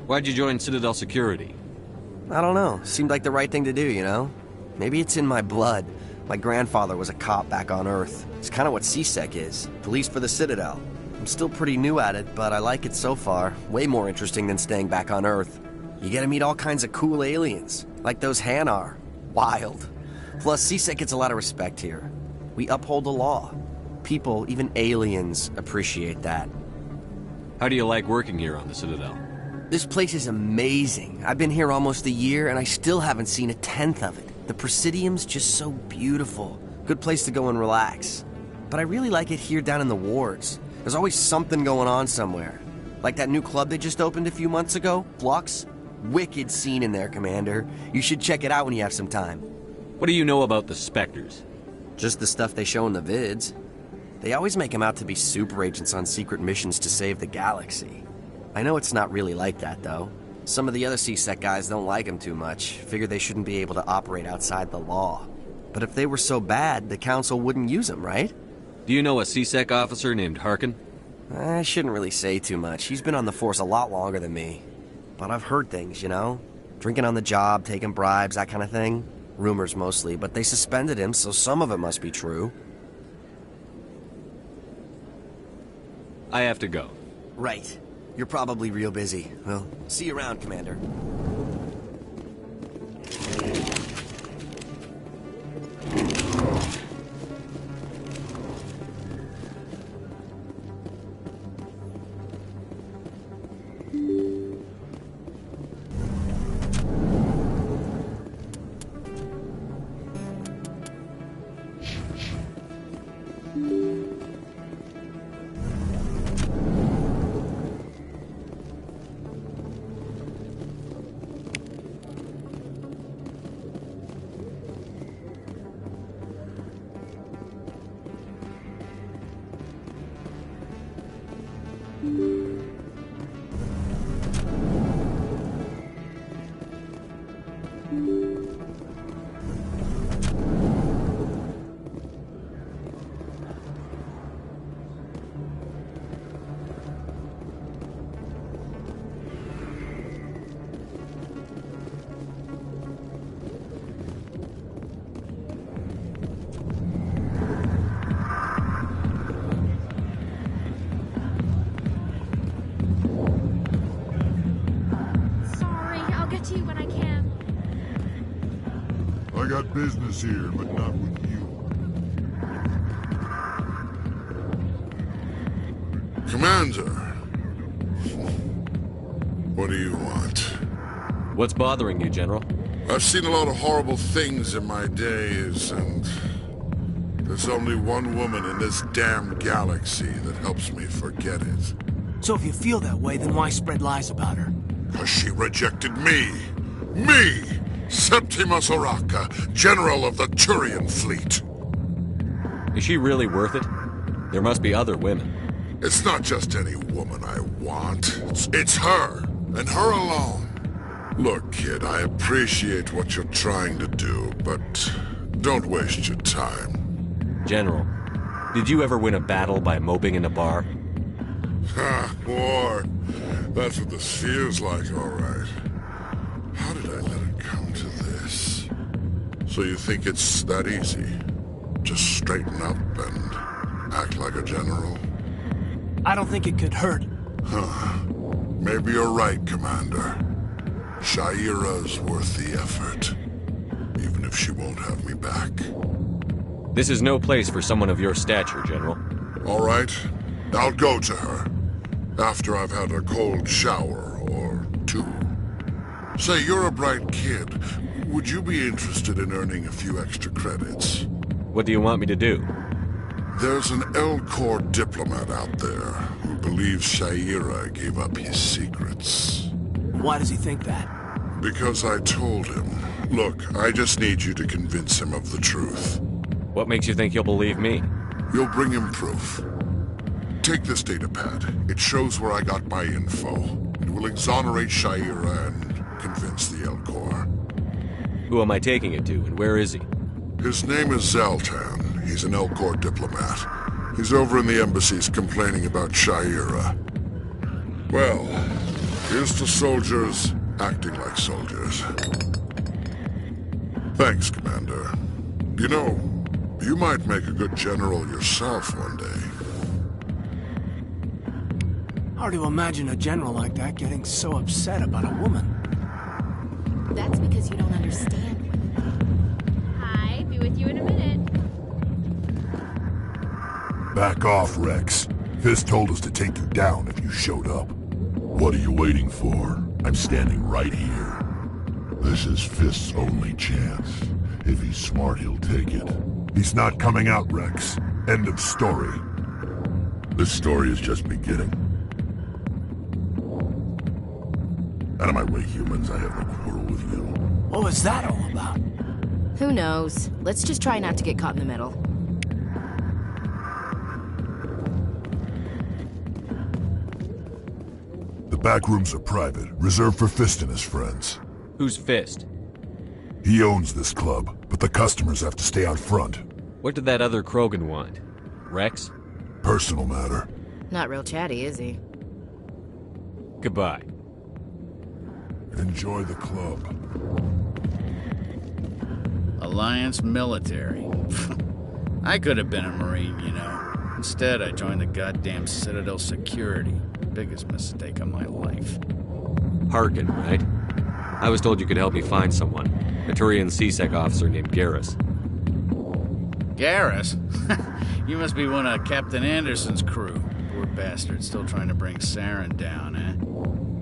Why'd you join Citadel Security? I don't know. Seemed like the right thing to do, you know? Maybe it's in my blood. My grandfather was a cop back on Earth. It's kind of what CSEC is. Police for the Citadel. I'm still pretty new at it, but I like it so far. Way more interesting than staying back on Earth. You get to meet all kinds of cool aliens, like those Hanar. Wild. Plus, CSEC gets a lot of respect here. We uphold the law. People, even aliens, appreciate that. How do you like working here on the Citadel? This place is amazing. I've been here almost a year, and I still haven't seen a tenth of it. The Presidium's just so beautiful. Good place to go and relax. But I really like it here down in the wards. There's always something going on somewhere. Like that new club they just opened a few months ago, Flux. Wicked scene in there, Commander. You should check it out when you have some time. What do you know about the Spectres? Just the stuff they show in the vids. They always make them out to be super agents on secret missions to save the galaxy. I know it's not really like that, though. Some of the other CSEC guys don't like them too much, figure they shouldn't be able to operate outside the law. But if they were so bad, the Council wouldn't use them, right? Do you know a CSEC officer named Harkin? I shouldn't really say too much. He's been on the force a lot longer than me. But I've heard things, you know? Drinking on the job, taking bribes, that kind of thing. Rumors mostly, but they suspended him, so some of it must be true. I have to go. Right. You're probably real busy. Well, see you around, Commander. got business here, but not with you. Commander. What do you want? What's bothering you, General? I've seen a lot of horrible things in my days, and there's only one woman in this damn galaxy that helps me forget it. So if you feel that way, then why spread lies about her? Because she rejected me! Me! Septimus Oraka, General of the Turian Fleet! Is she really worth it? There must be other women. It's not just any woman I want. It's her, and her alone. Look, kid, I appreciate what you're trying to do, but don't waste your time. General, did you ever win a battle by moping in a bar? Ha, war. That's what this feels like, all right. How did I let it come to this? So you think it's that easy? Just straighten up and act like a general? I don't think it could hurt. Huh. Maybe you're right, Commander. Shaira's worth the effort. Even if she won't have me back. This is no place for someone of your stature, General. All right. I'll go to her. After I've had a cold shower or two. Say, you're a bright kid. Would you be interested in earning a few extra credits? What do you want me to do? There's an L-Corps diplomat out there who believes Shaira gave up his secrets. Why does he think that? Because I told him. Look, I just need you to convince him of the truth. What makes you think he'll believe me? You'll bring him proof. Take this datapad. It shows where I got my info. It will exonerate Shaira and convince the L-Corps. Who am I taking it to, and where is he? His name is Zaltan. He's an L-Corps diplomat. He's over in the embassies complaining about Shaira. Well, here's to soldiers acting like soldiers. Thanks, Commander. You know, you might make a good general yourself one day. Hard to imagine a general like that getting so upset about a woman. That's because you don't understand women. Hi, be with you in a minute. Back off, Rex. Fist told us to take you down if you showed up. What are you waiting for? I'm standing right here. This is Fist's only chance. If he's smart, he'll take it. He's not coming out, Rex. End of story. This story is just beginning. Out of my way, humans. I have no quarrel with you. What was that all about? Who knows? Let's just try not to get caught in the middle. The back rooms are private, reserved for Fist and his friends. Who's Fist? He owns this club, but the customers have to stay out front. What did that other Krogan want? Rex? Personal matter. Not real chatty, is he? Goodbye. Enjoy the club. Alliance military. I could have been a Marine, you know. Instead, I joined the goddamn Citadel security. Biggest mistake of my life. Harkin, right? I was told you could help me find someone. A Turian CSEC officer named Garrus. Garrus? You must be one of Captain Anderson's crew. Poor bastard, still trying to bring Saren down, eh?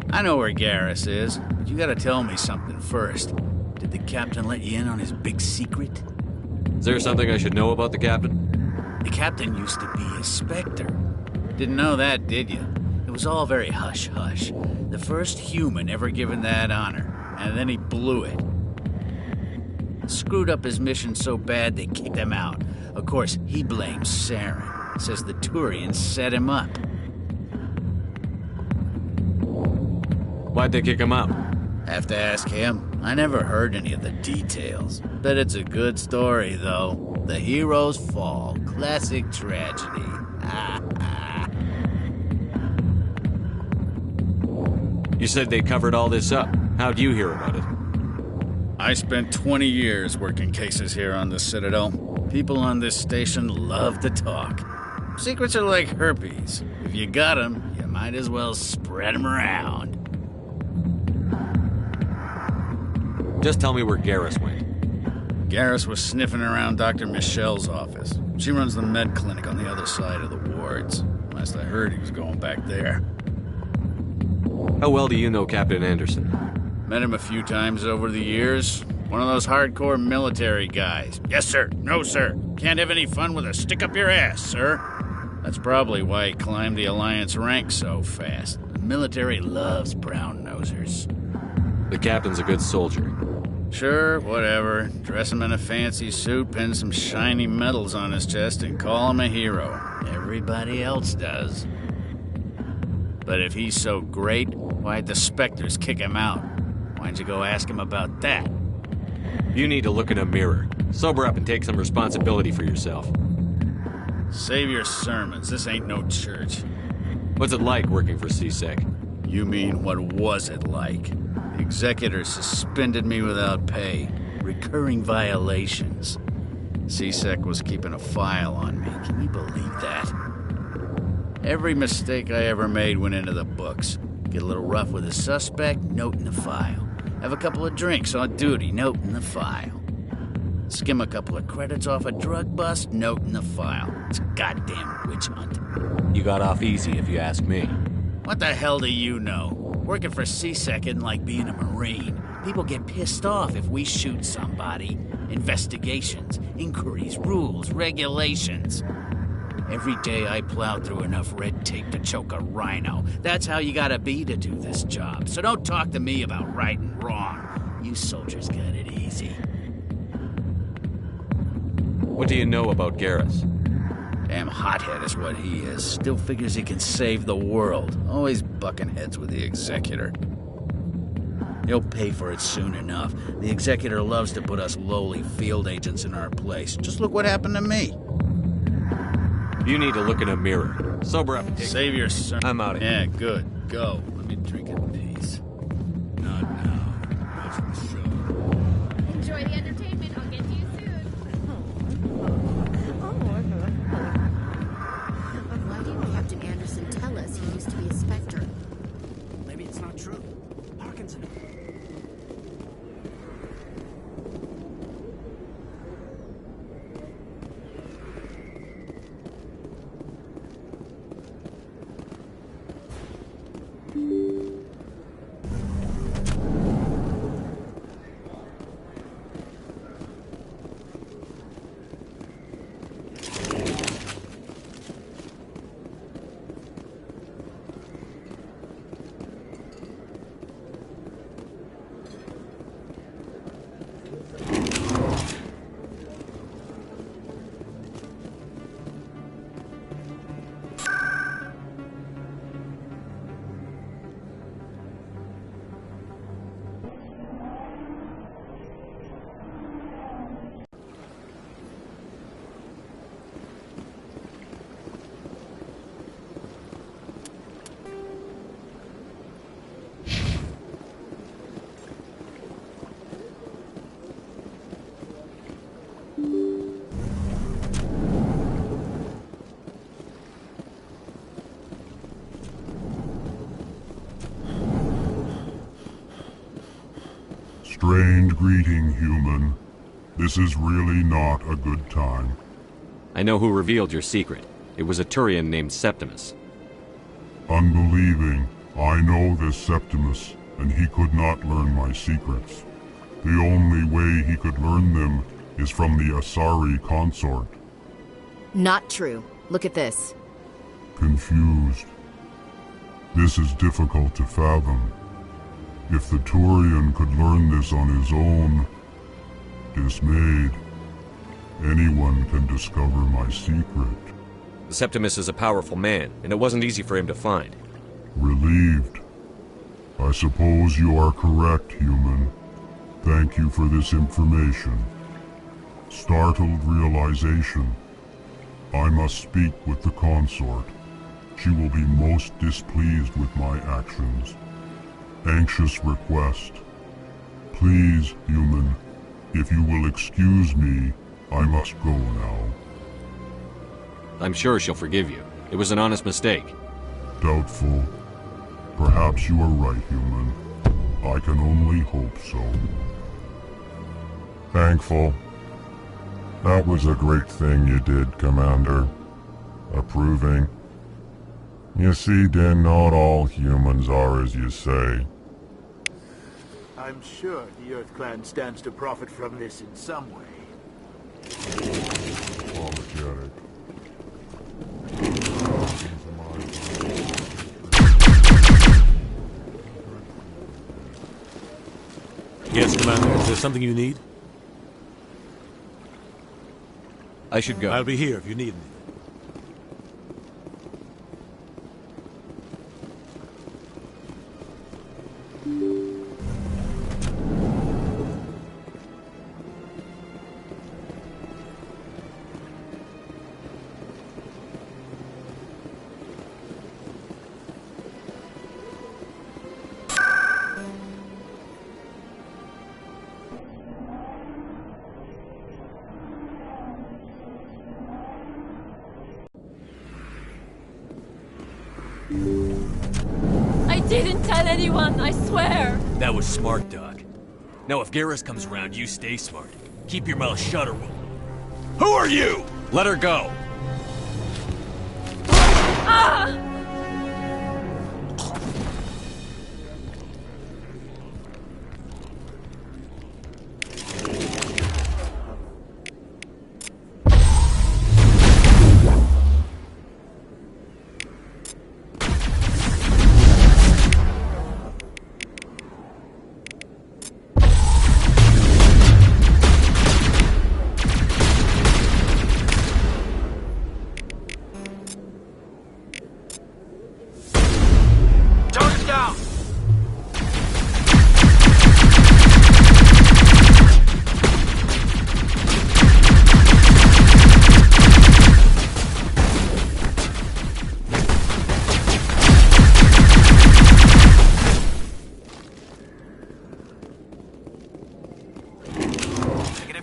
I know where Garrus is, but you gotta tell me something first. Did the captain let you in on his big secret? Is there something I should know about the captain? The captain used to be a Spectre. Didn't know that, did you? It was all very hush-hush. The first human ever given that honor, and then he blew it. Screwed up his mission so bad they kicked him out. Of course, he blames Saren. Says the Turians set him up. Why'd they kick him out? Have to ask him. I never heard any of the details. Bet it's a good story, though. The heroes fall. Classic tragedy. You said they covered all this up. How'd you hear about it? I spent 20 years working cases here on the Citadel. People on this station love to talk. Secrets are like herpes. If you got them, you might as well spread them around. Just tell me where Garrus went. Garrus was sniffing around Dr. Michelle's office. She runs the med clinic on the other side of the wards. Last I heard, he was going back there. How well do you know Captain Anderson? Met him a few times over the years. One of those hardcore military guys. Yes, sir. No, sir. Can't have any fun with a stick up your ass, sir. That's probably why he climbed the Alliance ranks so fast. The military loves brown-nosers. The captain's a good soldier. Sure, whatever. Dress him in a fancy suit, pin some shiny medals on his chest, and call him a hero. Everybody else does. But if he's so great, why'd the Spectres kick him out? Why'd you go ask him about that? You need to look in a mirror. Sober up and take some responsibility for yourself. Save your sermons. This ain't no church. What's it like working for CSEC? You mean, what was it like? The executor suspended me without pay. Recurring violations. CSEC was keeping a file on me. Can you believe that? Every mistake I ever made went into the books. Get a little rough with a suspect, note in the file. Have a couple of drinks on duty, note in the file. Skim a couple of credits off a drug bust, note in the file. It's a goddamn witch hunt. You got off easy, if you ask me. What the hell do you know? Working for CSEC isn't like being a Marine. People get pissed off if we shoot somebody. Investigations, inquiries, rules, regulations. Every day I plow through enough red tape to choke a rhino. That's how you gotta be to do this job. So don't talk to me about right and wrong. You soldiers got it easy. What do you know about Garrus? Damn hothead is what he is. Still figures he can save the world. Always bucking heads with the executor. He'll pay for it soon enough. The executor loves to put us lowly field agents in our place. Just look what happened to me. You need to look in a mirror. Sober up. Save your son. I'm out of here. Yeah, good. Go. Let me drink in peace. Not now. Watch the show. Enjoy the entertainment. I'll get to you soon. Why didn't Captain Anderson tell us he used to be a Spectre? Maybe it's not true. Parkinson. Strange greeting, human. This is really not a good time. I know who revealed your secret. It was a Turian named Septimus. Unbelieving. I know this Septimus, and he could not learn my secrets. The only way he could learn them is from the Asari consort. Not true. Look at this. Confused. This is difficult to fathom. If the Turian could learn this on his own, dismayed, anyone can discover my secret. Septimus is a powerful man, and it wasn't easy for him to find. Relieved. I suppose you are correct, human. Thank you for this information. Startled realization. I must speak with the consort. She will be most displeased with my actions. Anxious request. Please, human, if you will excuse me, I must go now. I'm sure she'll forgive you. It was an honest mistake. Doubtful. Perhaps you are right, human. I can only hope so. Thankful. That was a great thing you did, Commander. Approving. You see, Din, not all humans are as you say. I'm sure the Earth Clan stands to profit from this in some way. Apologetic. Yes, Commander. Is there something you need? I should go. I'll be here if you need me. I didn't tell anyone, I swear! That was smart, Doc. Now if Garrus comes around, you stay smart. Keep your mouth shut or we'll... Who are you? Let her go. Ah!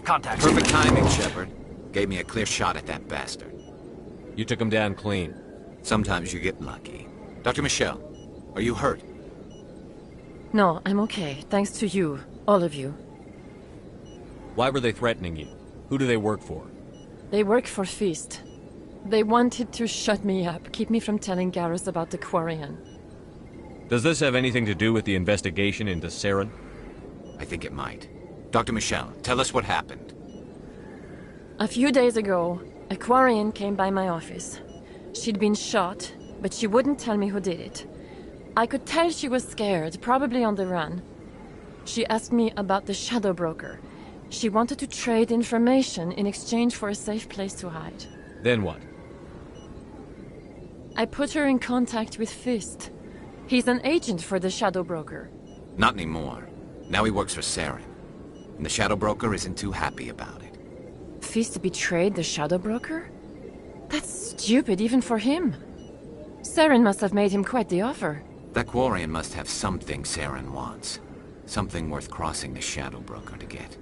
Contact. Perfect timing, Shepard. Gave me a clear shot at that bastard. You took him down clean. Sometimes you get lucky. Dr. Michelle, are you hurt? No, I'm okay. Thanks to you. All of you. Why were they threatening you? Who do they work for? They work for Feast. They wanted to shut me up, keep me from telling Garrus about the Quarian. Does this have anything to do with the investigation into Saren? I think it might. Dr. Michelle, tell us what happened. A few days ago, a Quarian came by my office. She'd been shot, but she wouldn't tell me who did it. I could tell she was scared, probably on the run. She asked me about the Shadow Broker. She wanted to trade information in exchange for a safe place to hide. Then what? I put her in contact with Fist. He's an agent for the Shadow Broker. Not anymore. Now he works for Saren. And the Shadow Broker isn't too happy about it. Fist betrayed the Shadow Broker? That's stupid even for him. Saren must have made him quite the offer. That Quarian must have something Saren wants. Something worth crossing the Shadow Broker to get.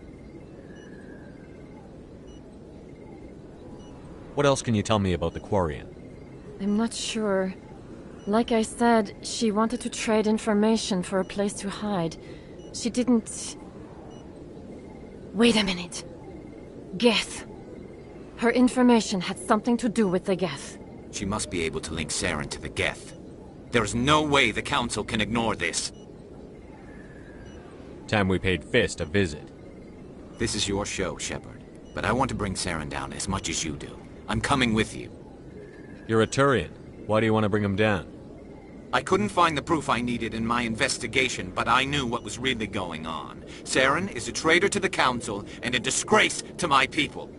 What else can you tell me about the Quarian? I'm not sure. Like I said, she wanted to trade information for a place to hide. She didn't... Wait a minute. Geth. Her information had something to do with the Geth. She must be able to link Saren to the Geth. There is no way the Council can ignore this. Time we paid Fist a visit. This is your show, Shepard. But I want to bring Saren down as much as you do. I'm coming with you. You're a Turian. Why do you want to bring him down? I couldn't find the proof I needed in my investigation, but I knew what was really going on. Saren is a traitor to the Council and a disgrace to my people.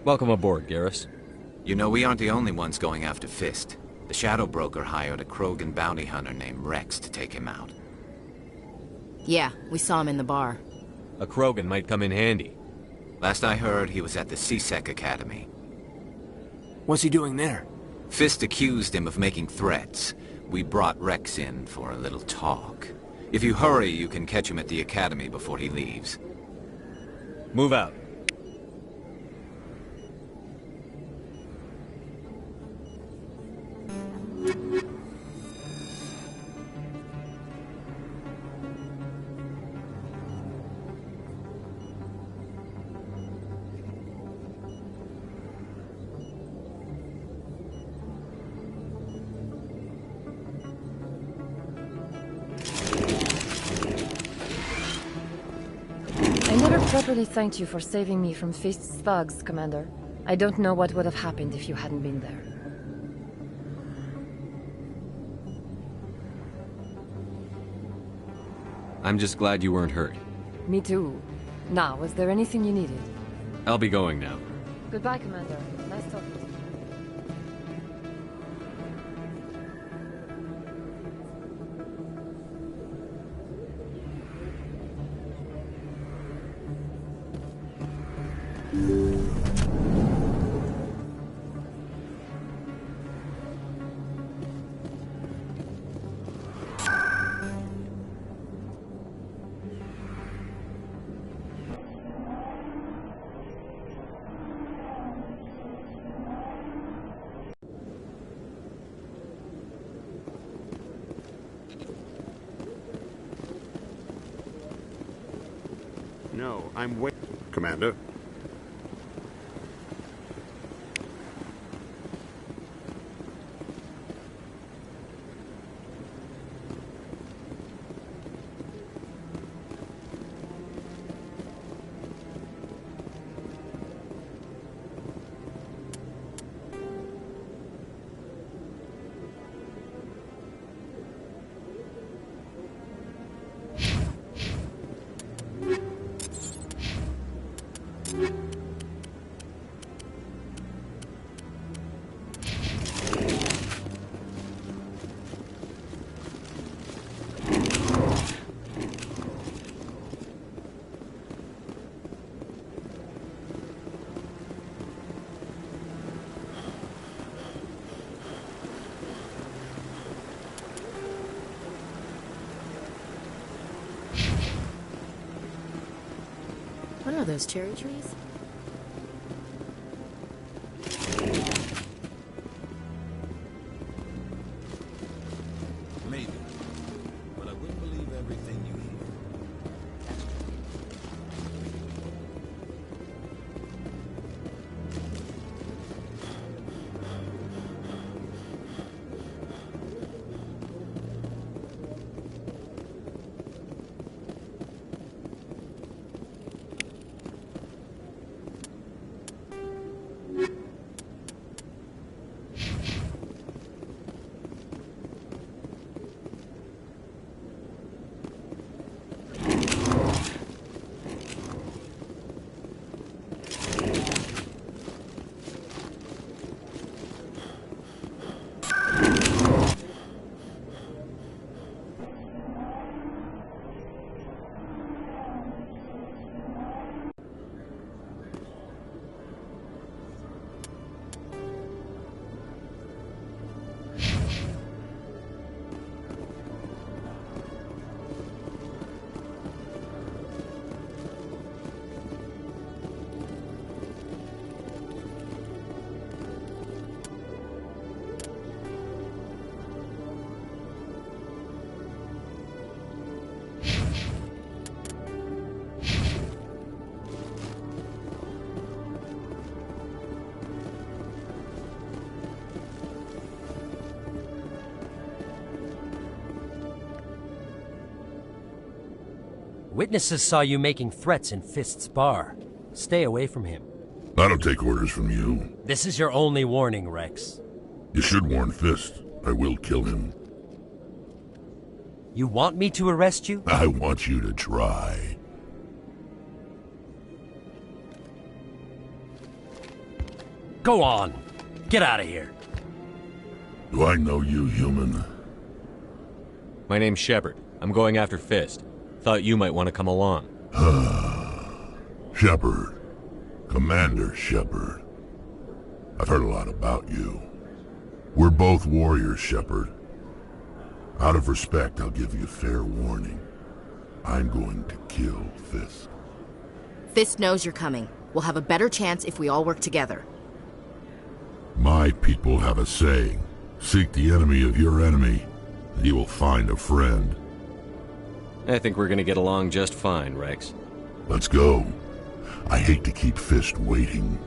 Welcome aboard, Garrus. You know, we aren't the only ones going after Fist. The Shadow Broker hired a Krogan bounty hunter named Rex to take him out. Yeah, we saw him in the bar. A Krogan might come in handy. Last I heard, he was at the CSEC Academy. What's he doing there? Fist accused him of making threats. We brought Rex in for a little talk. If you hurry, you can catch him at the Academy before he leaves. Move out. properly thanked you for saving me from Fist's thugs, Commander. I don't know what would have happened if you hadn't been there. I'm just glad you weren't hurt. Me too. Now, was there anything you needed? I'll be going now. Goodbye, Commander. Nice talking to you. No, I'm waiting, Commander. What are those, cherry trees? Maybe. But I wouldn't believe everything you hear. Witnesses saw you making threats in Fist's bar. Stay away from him. I don't take orders from you. This is your only warning, Rex. You should warn Fist. I will kill him. You want me to arrest you? I want you to try. Go on. Get out of here. Do I know you, human? My name's Shepard. I'm going after Fist. Thought you might want to come along. Shepard. Commander Shepard. I've heard a lot about you. We're both warriors, Shepard. Out of respect, I'll give you fair warning. I'm going to kill Fist. Fist knows you're coming. We'll have a better chance if we all work together. My people have a saying. Seek the enemy of your enemy, and you will find a friend. I think we're gonna get along just fine, Rex. Let's go. I hate to keep Fist waiting.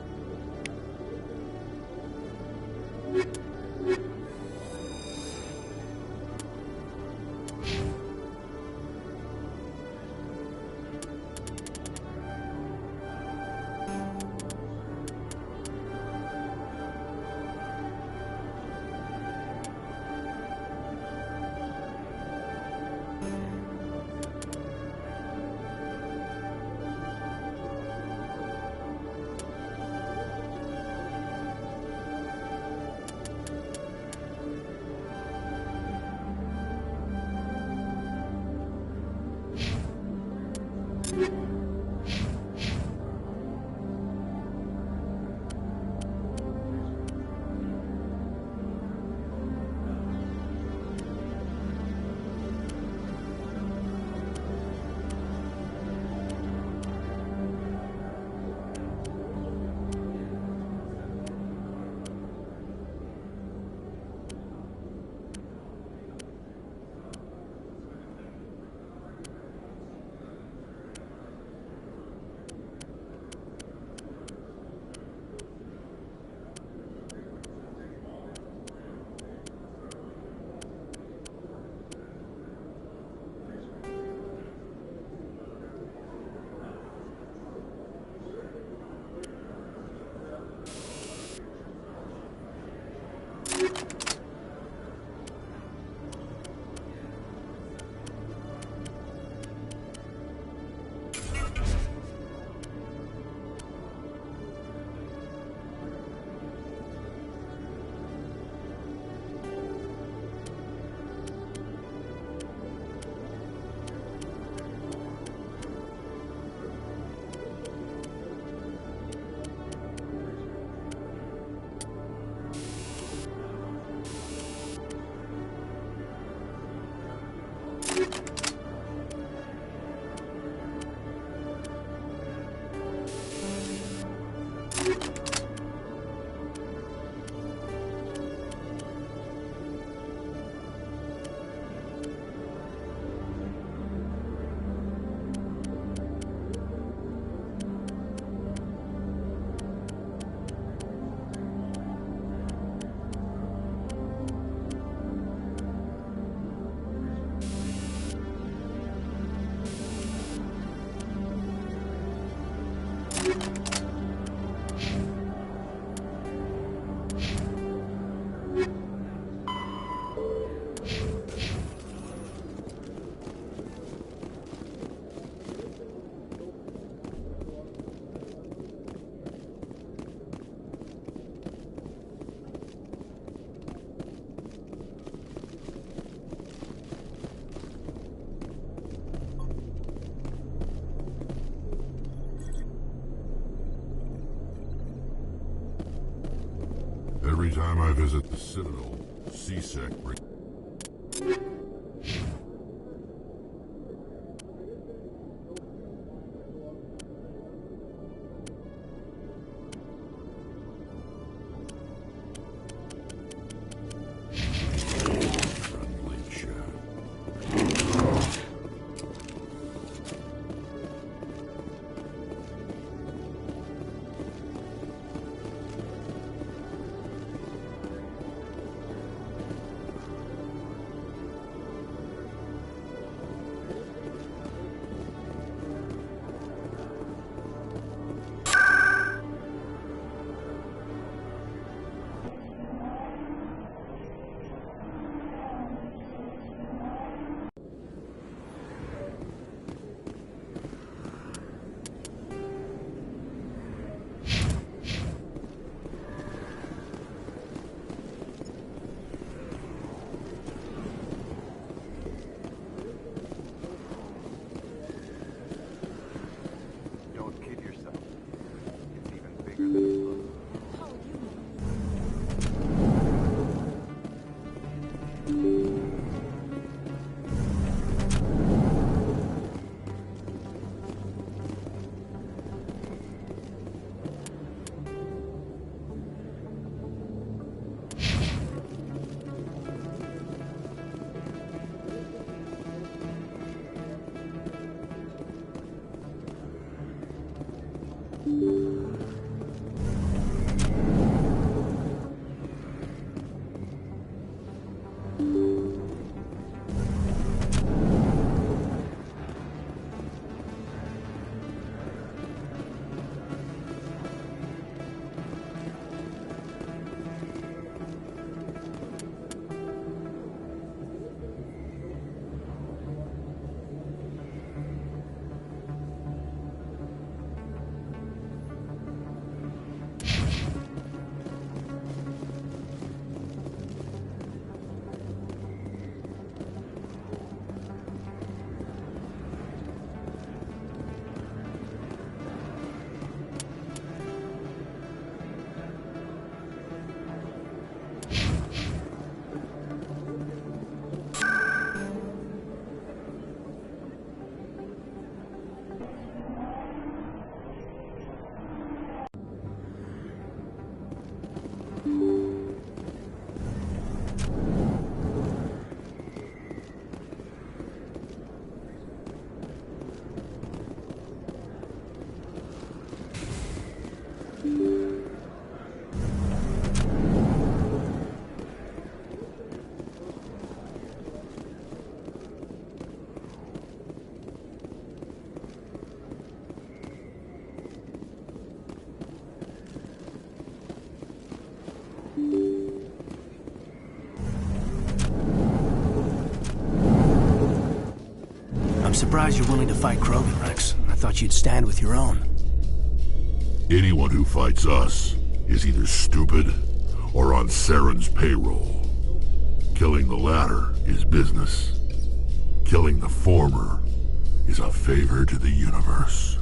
Every time I visit the Citadel, CSEC brings... surprised you're willing to fight Krogan, Rex. I thought you'd stand with your own. Anyone who fights us is either stupid or on Saren's payroll. Killing the latter is business. Killing the former is a favor to the universe.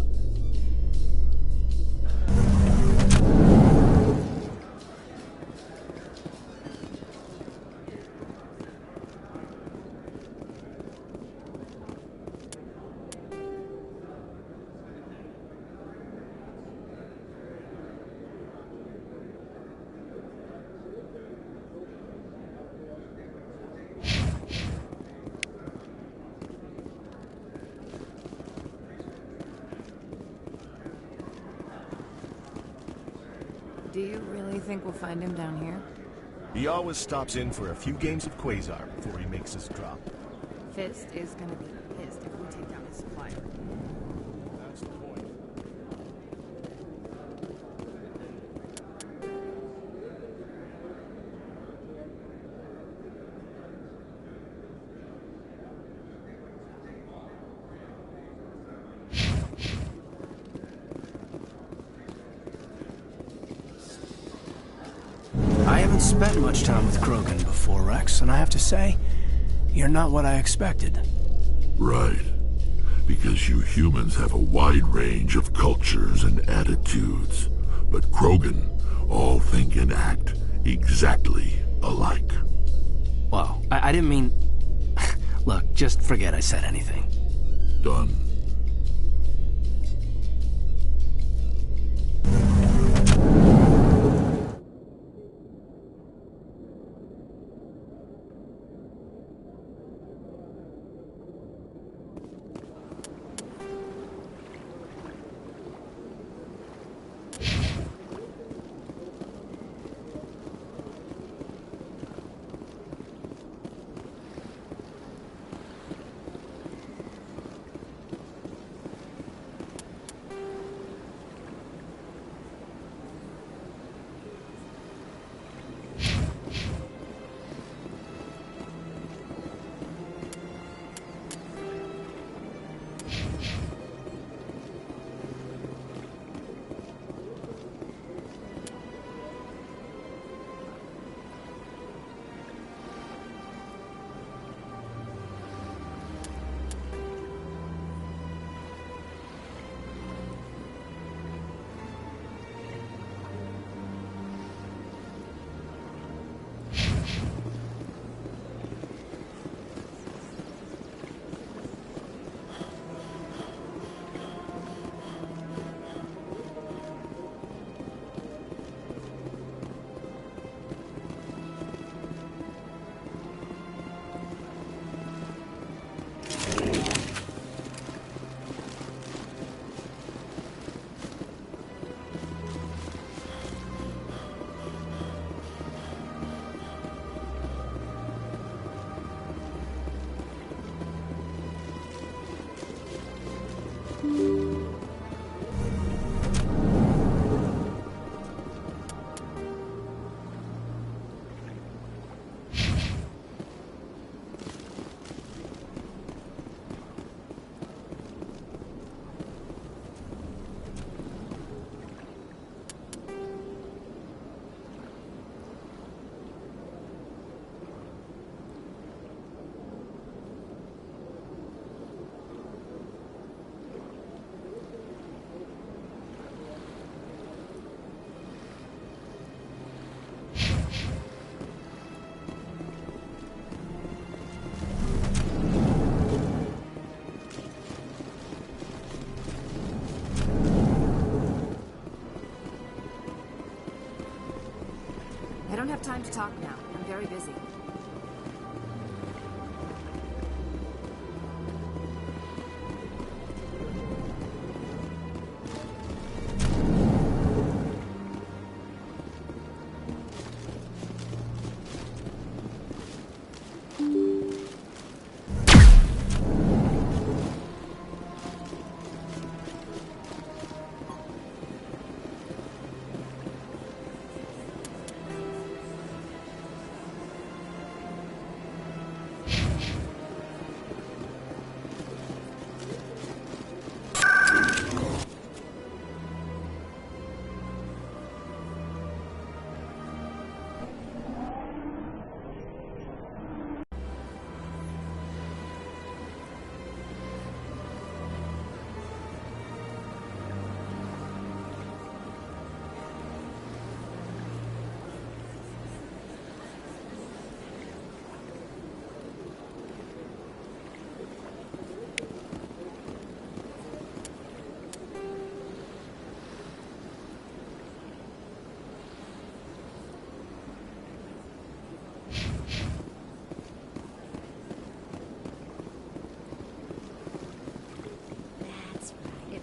Do you really think we'll find him down here? He always stops in for a few games of Quasar before he makes his drop. Fist is gonna be pissed if we take down his supplier. That's the point. I haven't spent much time with Krogan before, Rex, and I have to say, you're not what I expected. Right. Because you humans have a wide range of cultures and attitudes. But Krogan all think and act exactly alike. Whoa, I didn't mean... Look, just forget I said anything. Done. I don't have time to talk now. I'm very busy.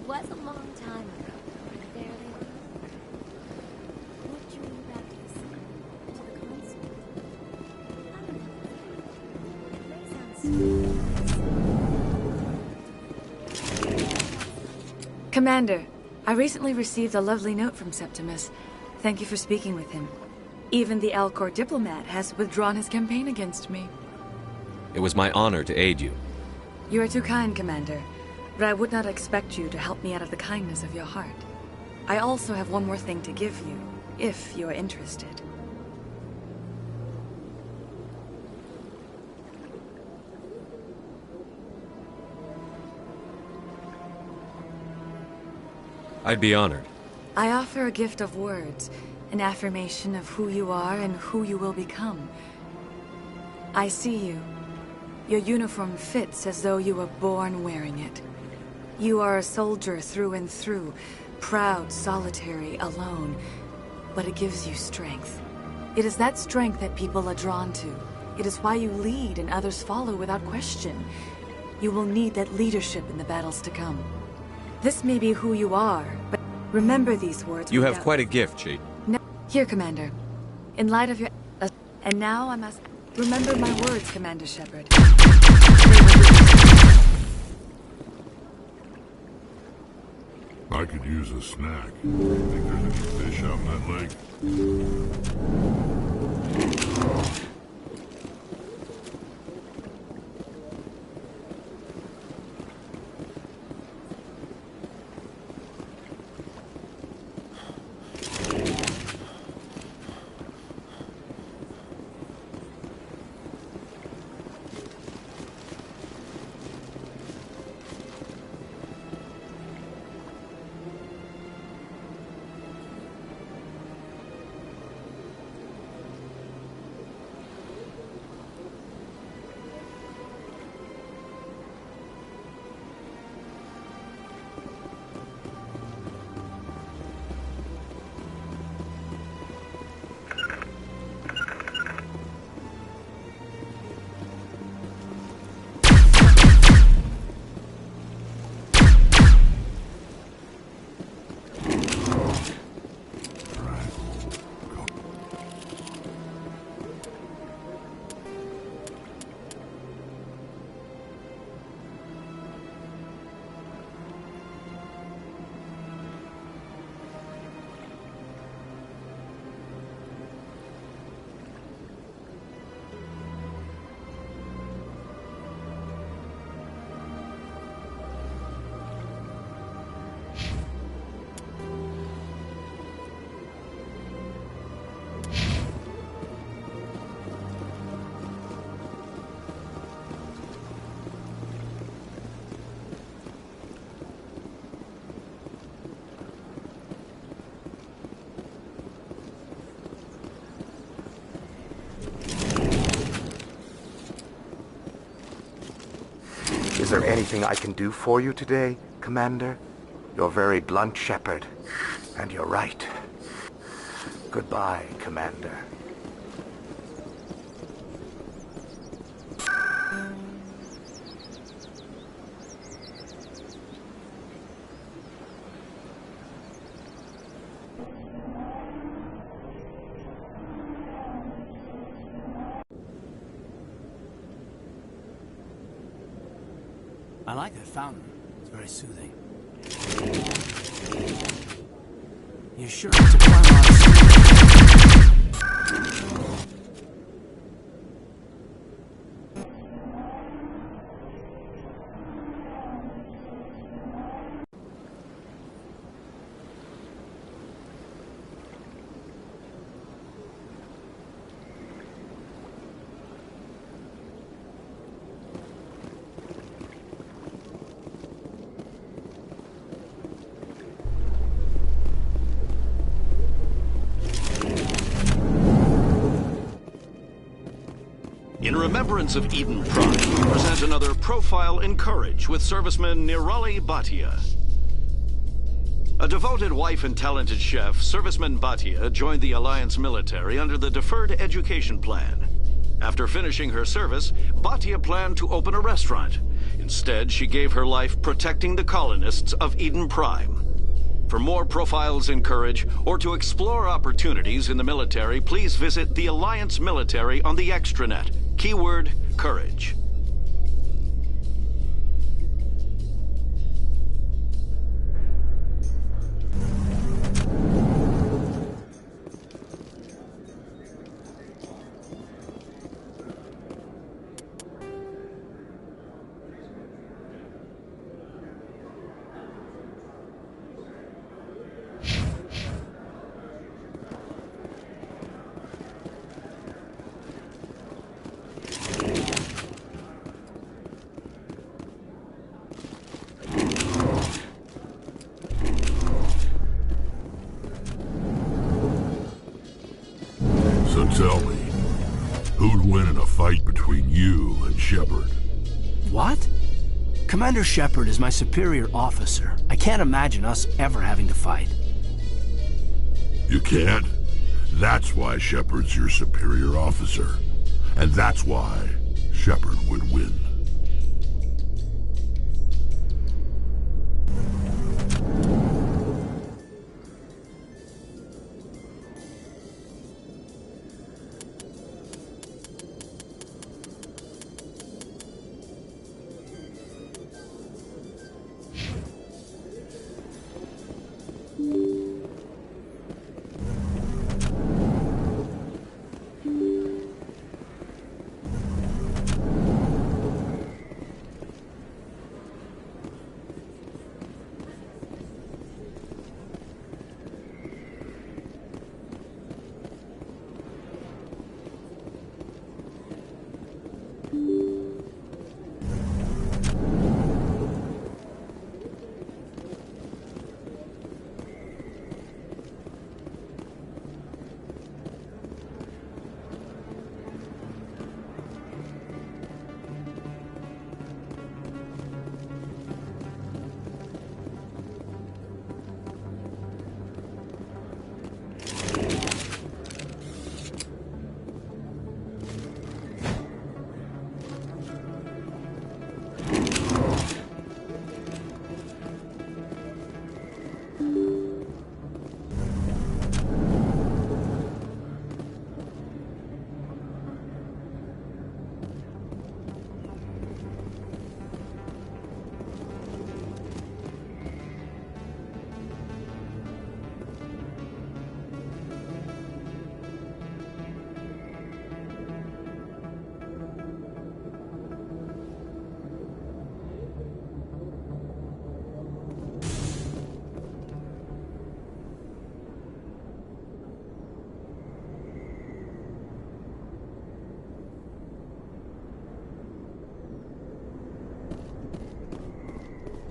was a long time ago. There they were. What drew you back to the city? To the consulate? I don't know. It may sound Commander, I recently received a lovely note from Septimus. Thank you for speaking with him. Even the Alcor diplomat has withdrawn his campaign against me. It was my honor to aid you. You are too kind, Commander, but I would not expect you to help me out of the kindness of your heart. I also have one more thing to give you, if you are interested. I'd be honored. I offer a gift of words, an affirmation of who you are and who you will become. I see you. Your uniform fits as though you were born wearing it. You are a soldier through and through, proud, solitary, alone, but it gives you strength. It is that strength that people are drawn to. It is why you lead and others follow without question. You will need that leadership in the battles to come. This may be who you are, but remember these words. You have quite a gift, Chief. Here, Commander. In light of your... and now I must... Remember my words, Commander Shepard. I could use a snack. Think there's any fish out in that lake? Is there anything I can do for you today, Commander? You're very blunt, Shepard. And you're right. Goodbye, Commander. I like that fountain. It's very soothing. You sure have to climb on In remembrance of Eden Prime, we present another Profile in Courage with serviceman Nirali Bhatia. A devoted wife and talented chef, serviceman Bhatia joined the Alliance military under the Deferred Education Plan. After finishing her service, Bhatia planned to open a restaurant. In Instead, she gave her life protecting the colonists of Eden Prime. For more profiles in courage, or to explore opportunities in the military, please visit the Alliance Military on the extranet. Keyword, courage. So tell me, who'd win in a fight between you and Shepard? What? Commander Shepard is my superior officer. I can't imagine us ever having to fight. You can't? That's why Shepard's your superior officer. And that's why Shepard would win.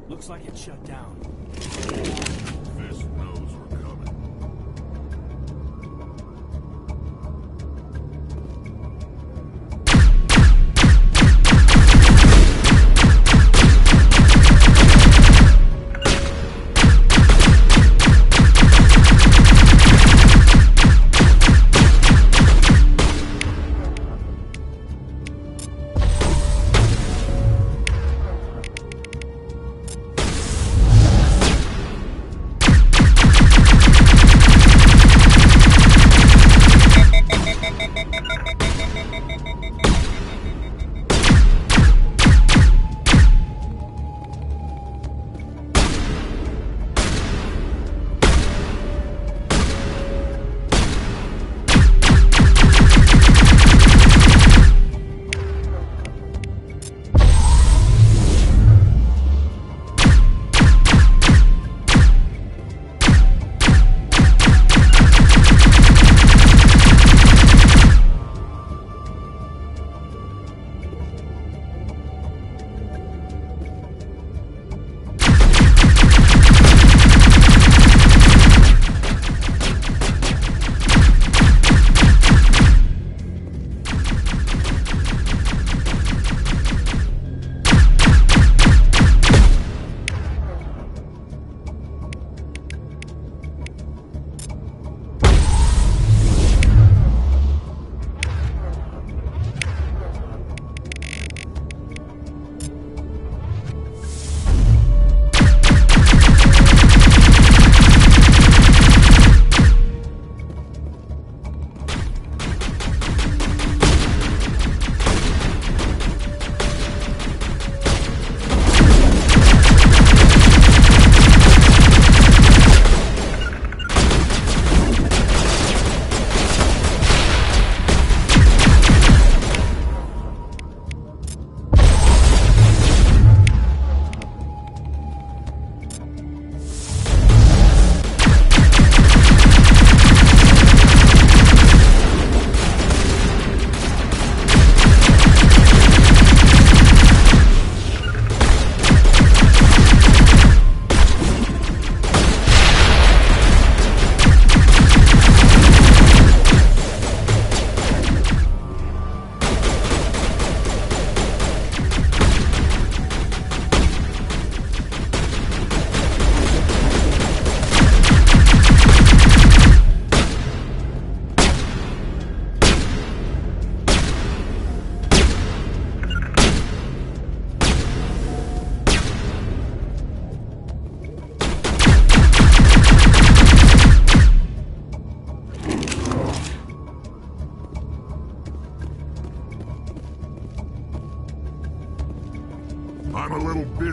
Looks like it's shut down. Fisk knows we're coming.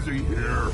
busy here.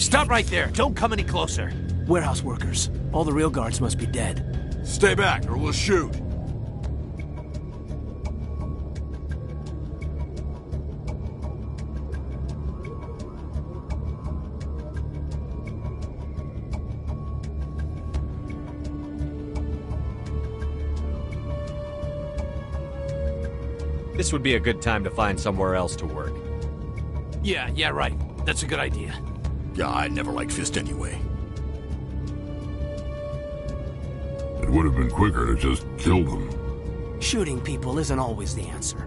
Stop right there. Don't come any closer. Warehouse workers. All the real guards must be dead. Stay back or we'll shoot. This would be a good time to find somewhere else to work. Yeah, right. That's a good idea. Yeah, I never liked Fist anyway. It would have been quicker to just kill them. Shooting people isn't always the answer.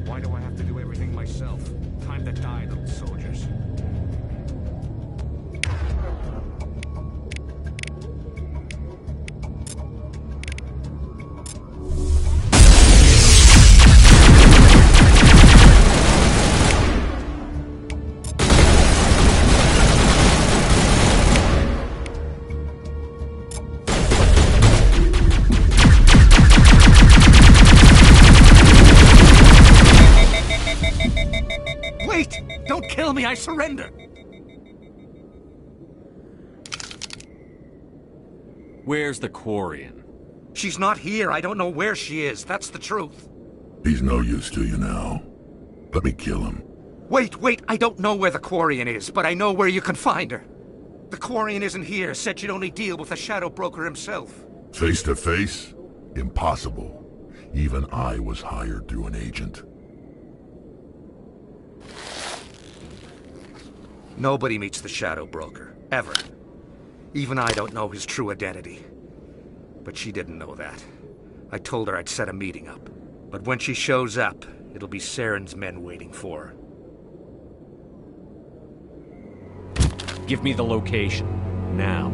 Why do I have to do everything myself? Time to die, little soldiers. Wait! Don't kill me, I surrender! Where's the Quarian? She's not here. I don't know where she is. That's the truth. He's no use to you now. Let me kill him. Wait. I don't know where the Quarian is, but I know where you can find her. The Quarian isn't here. Said she'd only deal with the Shadow Broker himself. Face to face? Impossible. Even I was hired through an agent. Nobody meets the Shadow Broker. Ever. Even I don't know his true identity. But she didn't know that. I told her I'd set a meeting up. But when she shows up, it'll be Saren's men waiting for her. Give me the location. Now.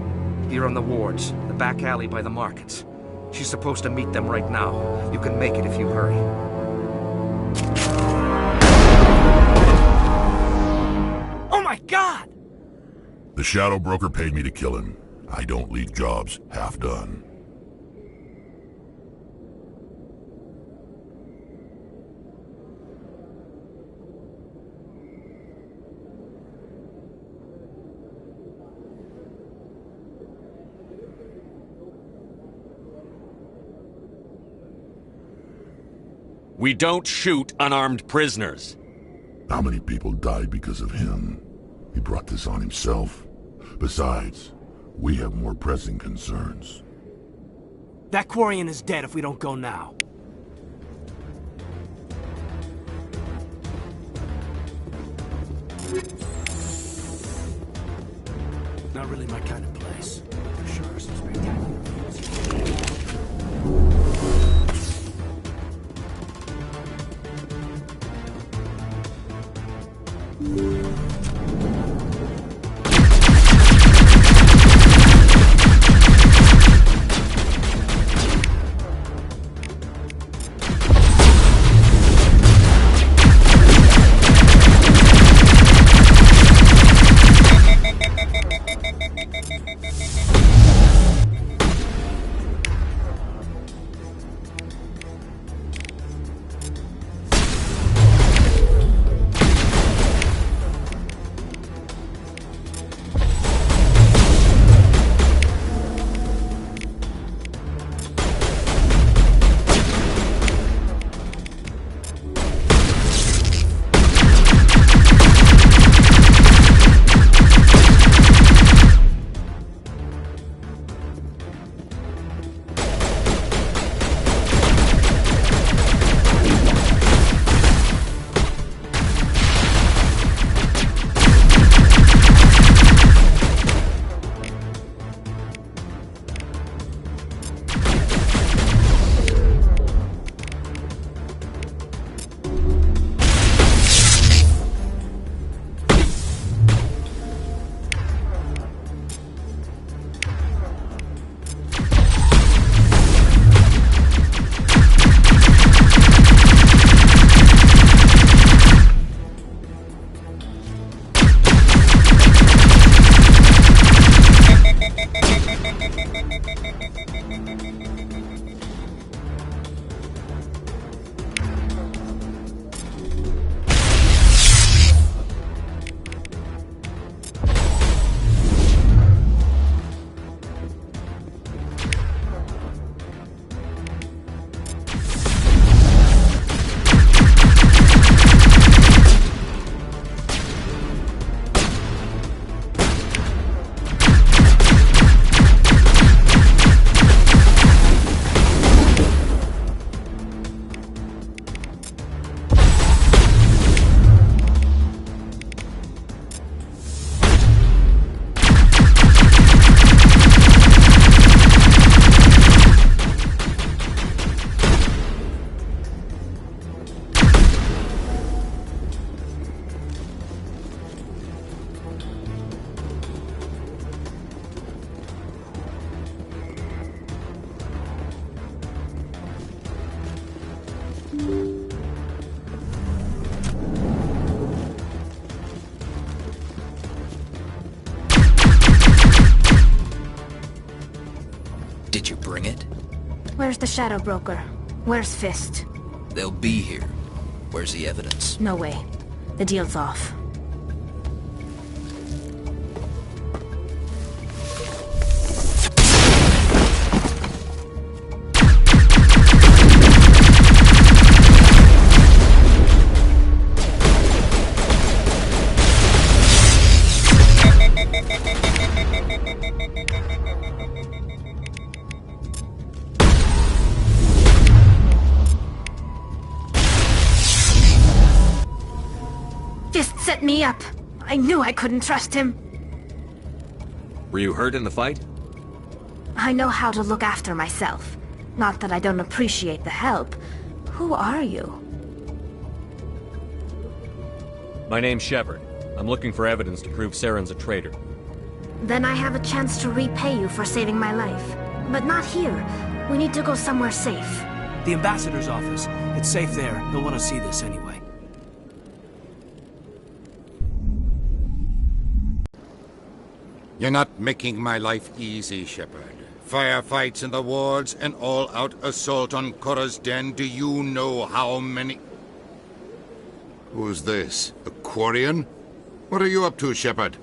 Here on the wards, the back alley by the markets. She's supposed to meet them right now. You can make it if you hurry. Oh my God! The Shadow Broker paid me to kill him. I don't leave jobs half done. We don't shoot unarmed prisoners. How many people died because of him? He brought this on himself. Besides, we have more pressing concerns. That Quarian is dead if we don't go now. not really my kind of place. For sure, some spectacular views. Did you bring it? Where's the Shadow Broker? Where's Fist? They'll be here. Where's the evidence? No way. The deal's off. Fist set me up. I knew I couldn't trust him. Were you hurt in the fight? I know how to look after myself. Not that I don't appreciate the help. Who are you? My name's Shepard. I'm looking for evidence to prove Saren's a traitor. Then I have a chance to repay you for saving my life. But not here. We need to go somewhere safe. The ambassador's office. It's safe there. He'll want to see this anyway. You're not making my life easy, Shepard. Firefights in the wards, an all-out assault on Korra's den. Do you know how many... Who's this? A Quarian? What are you up to, Shepard?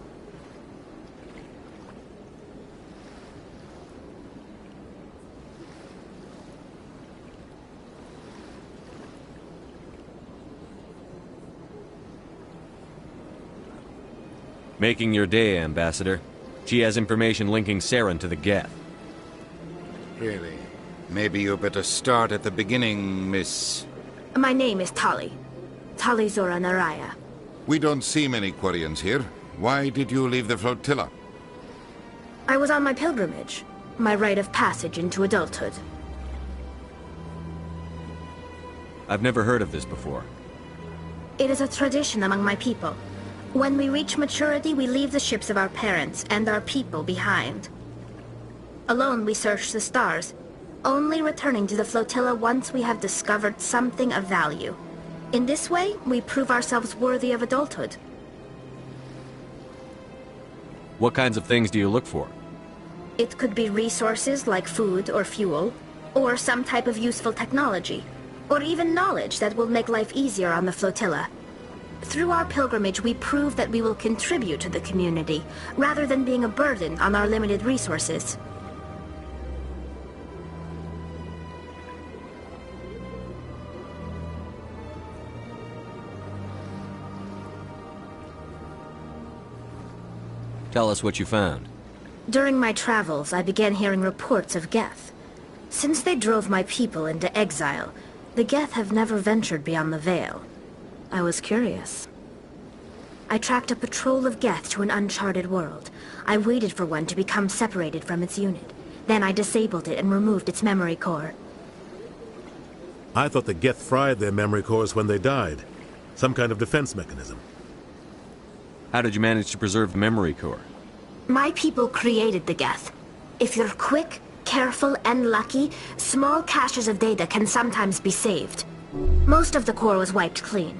Making your day, Ambassador. She has information linking Saren to the Geth. Really? Maybe you better start at the beginning, Miss... My name is Tali. Tali Zora Naraya. We don't see many Quarians here. Why did you leave the flotilla? I was on my pilgrimage, my rite of passage into adulthood. I've never heard of this before. It is a tradition among my people. When we reach maturity, we leave the ships of our parents and our people behind. Alone, we search the stars, only returning to the flotilla once we have discovered something of value. In this way, we prove ourselves worthy of adulthood. What kinds of things do you look for? It could be resources like food or fuel, or some type of useful technology, or even knowledge that will make life easier on the flotilla. Through our pilgrimage, we prove that we will contribute to the community, rather than being a burden on our limited resources. Tell us what you found. During my travels, I began hearing reports of Geth. Since they drove my people into exile, the Geth have never ventured beyond the Veil. I was curious. I tracked a patrol of Geth to an uncharted world. I waited for one to become separated from its unit. Then I disabled it and removed its memory core. I thought the Geth fried their memory cores when they died. Some kind of defense mechanism. How did you manage to preserve the memory core? My people created the Geth. If you're quick, careful, and lucky, small caches of data can sometimes be saved. Most of the core was wiped clean,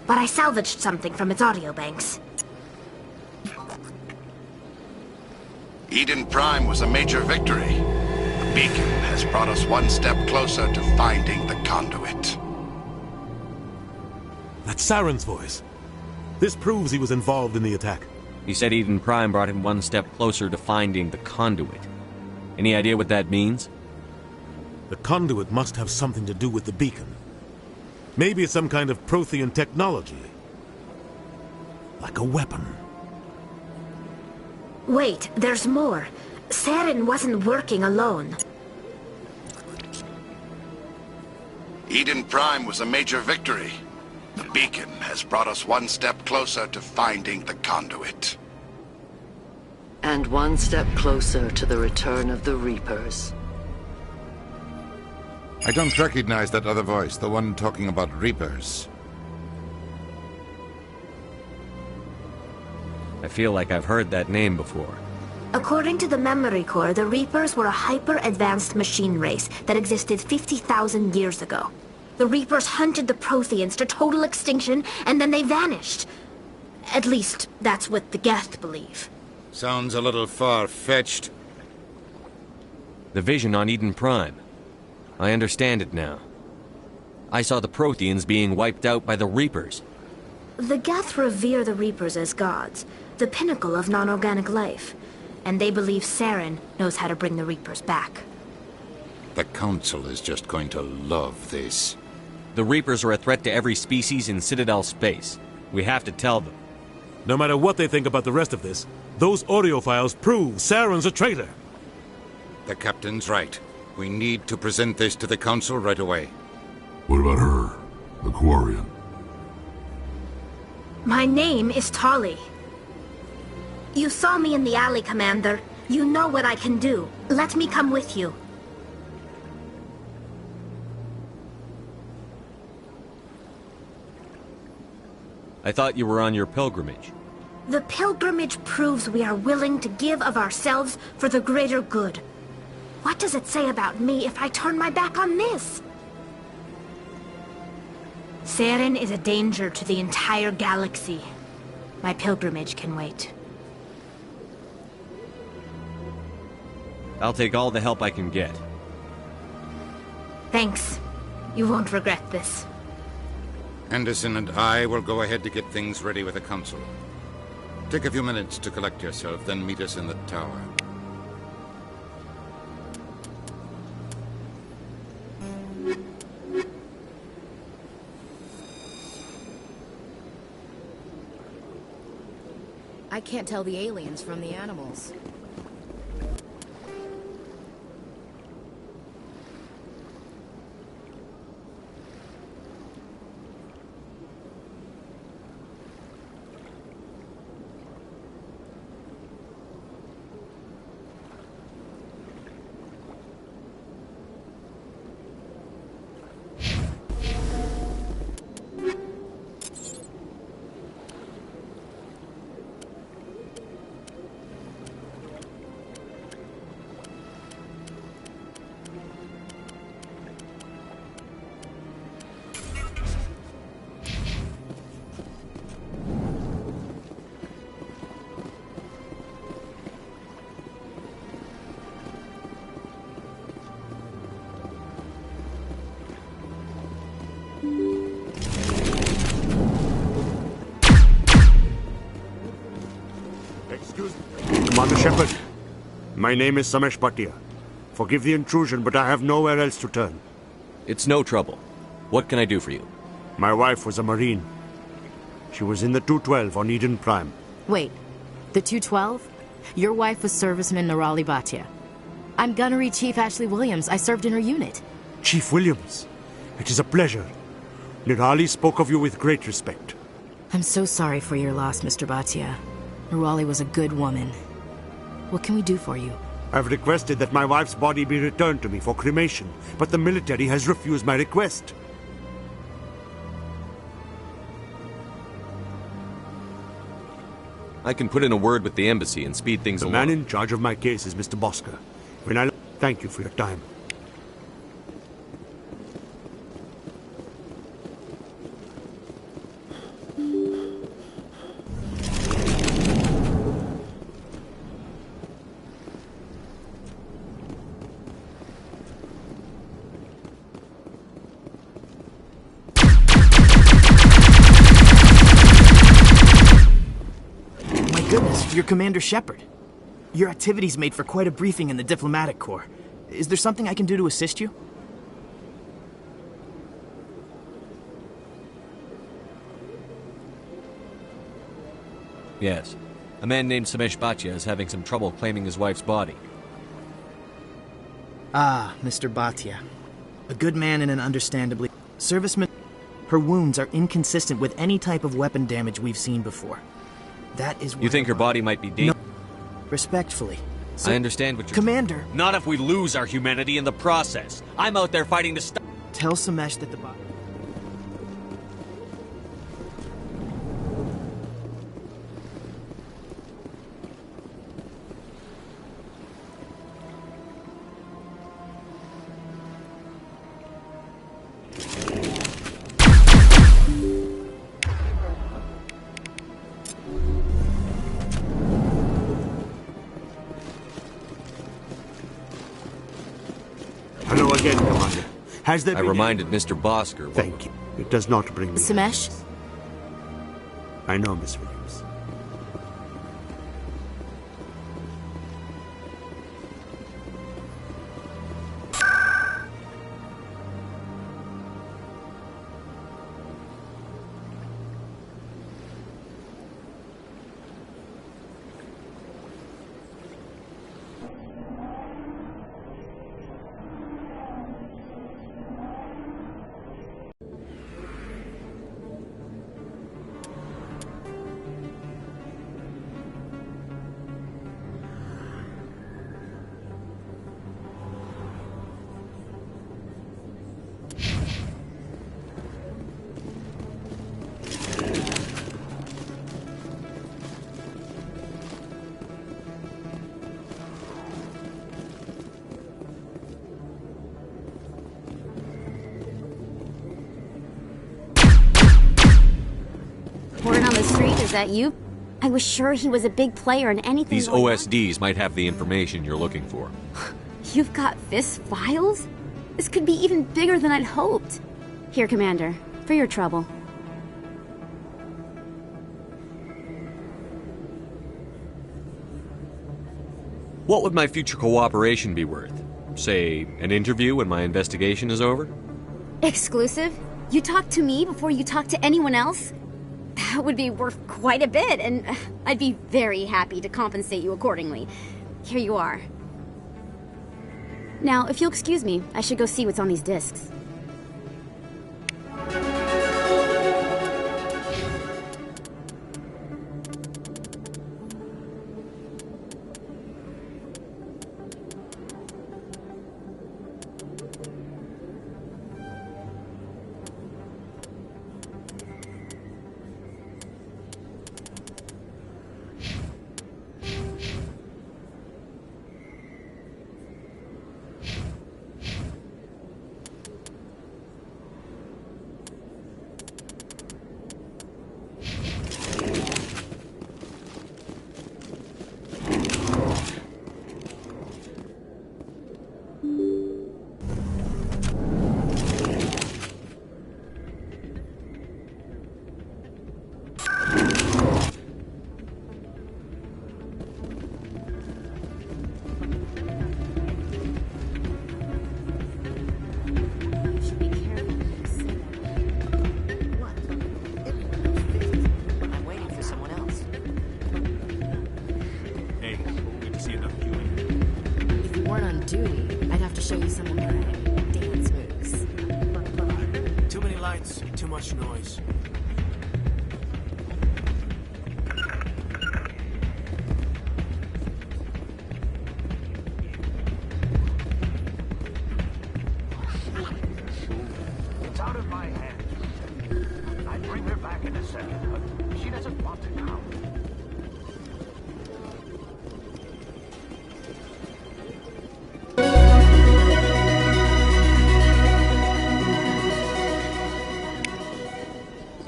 but I salvaged something from its audio banks. Eden Prime was a major victory. The beacon has brought us one step closer to finding the conduit. That's Saren's voice. This proves he was involved in the attack. He said Eden Prime brought him one step closer to finding the conduit. Any idea what that means? The conduit must have something to do with the beacon. Maybe it's some kind of Prothean technology. Like a weapon. Wait, there's more. Saren wasn't working alone. Eden Prime was a major victory. The beacon has brought us one step closer to finding the conduit. And one step closer to the return of the Reapers. I don't recognize that other voice, the one talking about Reapers. I feel like I've heard that name before. According to the memory core, the Reapers were a hyper-advanced machine race that existed 50,000 years ago. The Reapers hunted the Protheans to total extinction, and then they vanished. At least, that's what the Geth believe. Sounds a little far-fetched. The vision on Eden Prime. I understand it now. I saw the Protheans being wiped out by the Reapers. The Geth revere the Reapers as gods, the pinnacle of non-organic life. And they believe Saren knows how to bring the Reapers back. The Council is just going to love this. The Reapers are a threat to every species in Citadel space. We have to tell them. No matter what they think about the rest of this, those audio files prove Saren's a traitor. The Captain's right. We need to present this to the Council right away. What about her, the Quarian? My name is Tali. You saw me in the alley, Commander. You know what I can do. Let me come with you. I thought you were on your pilgrimage. The pilgrimage proves we are willing to give of ourselves for the greater good. What does it say about me if I turn my back on this? Saren is a danger to the entire galaxy. My pilgrimage can wait. I'll take all the help I can get. Thanks. You won't regret this. Anderson and I will go ahead to get things ready with the Council. Take a few minutes to collect yourself, then meet us in the tower. I can't tell the aliens from the animals. Excuse me. Commander Shepard, my name is Samesh Bhatia. Forgive the intrusion, but I have nowhere else to turn. It's no trouble. What can I do for you? My wife was a Marine. She was in the 212 on Eden Prime. Wait, the 212? Your wife was Serviceman Nirali Bhatia. I'm Gunnery Chief Ashley Williams. I served in her unit. Chief Williams, it is a pleasure. Nirali spoke of you with great respect. I'm so sorry for your loss, Mr. Bhatia. Nirali was a good woman. What can we do for you? I've requested that my wife's body be returned to me for cremation, but the military has refused my request. I can put in a word with the embassy and speed things along. The man in charge of my case is Mr. Bosker. Thank you for your time. You're Commander Shepard. Your activities made for quite a briefing in the Diplomatic Corps. Is there something I can do to assist you? Yes. A man named Samesh Bhatia is having some trouble claiming his wife's body. Ah, Mr. Bhatia. A good man and an understandably... Serviceman... Her wounds are inconsistent with any type of weapon damage we've seen before. That is why... You think her body might be dangerous? No. Respectfully. I understand what you're... Commander! Not if we lose our humanity in the process. I'm out there fighting to stop... Tell Samesh that the body... Again, Commander. Has there I been reminded Mr. Bosker. Thank you. It does not bring me... Samesh? I know, Miss Williams. Word on the street, is that you? I was sure he was a big player in anything. These OSDs might have the information you're looking for. You've got Fist's files? This could be even bigger than I'd hoped. Here, Commander, for your trouble. What would my future cooperation be worth? Say, an interview when my investigation is over? Exclusive? You talk to me before you talk to anyone else? That would be worth quite a bit, and I'd be very happy to compensate you accordingly. Here you are. Now, if you'll excuse me, I should go see what's on these discs. duty, I'd have to show you some of my dance moves. Too many lights, too much noise. It's out of my hands. I'd bring her back in a second, but she doesn't want to come.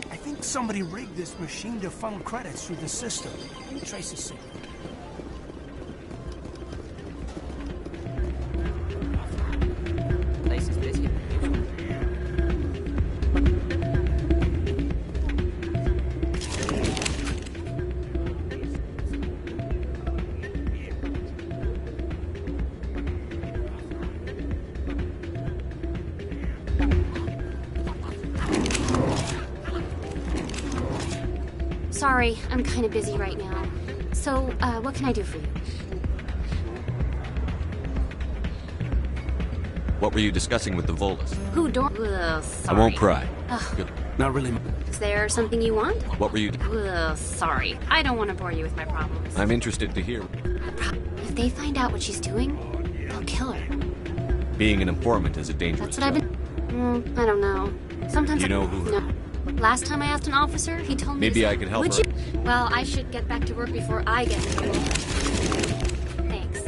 I think somebody rigged this machine to funnel credits through the system. Let me trace the signal. Place is busy. Sorry, I'm kind of busy right now. So, what can I do for you? What were you discussing with the Volus? Who I sorry. won't pry. Ugh. Good. Not really. Is there something you want? What were you... Sorry. I don't want to bore you with my problems. I'm interested to hear. If they find out what she's doing, they'll kill her. Being an informant is a dangerous That's what job. I've been... I don't know. Sometimes You know who... No. Last time I asked an officer, he told me... Maybe I could help Would her. you... Well, I should get back to work before I get in trouble. Thanks.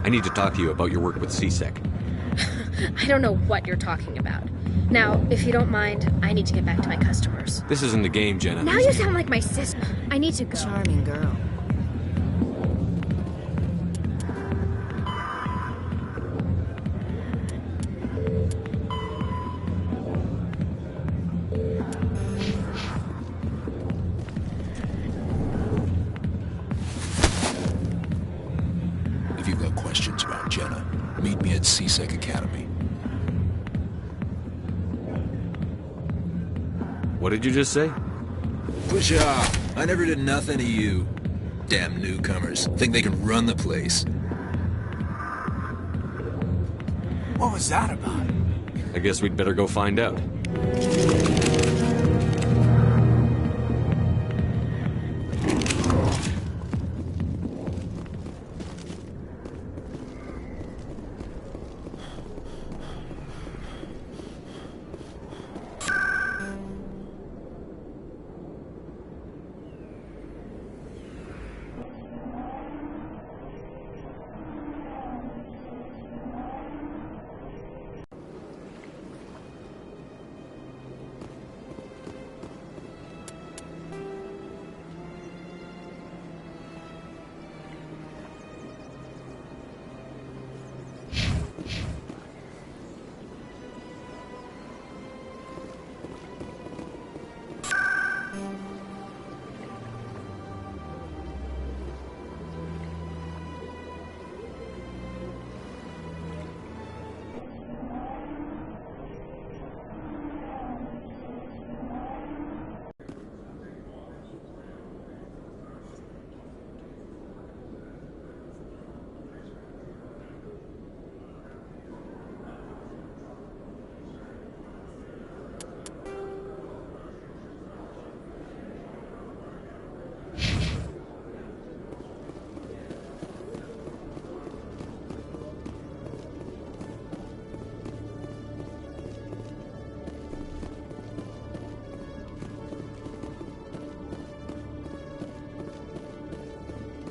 I need to talk to you about your work with CSEC. I don't know what you're talking about. Now, if you don't mind, I need to get back to my customers. This isn't a game, Jenna. Now you sound like my sister. I need to go. Charming girl. If you've got questions about Jenna, meet me at CSEC Academy. What did you just say? Push off! I never did nothing to you. Damn newcomers. Think they can run the place. What was that about? I guess we'd better go find out.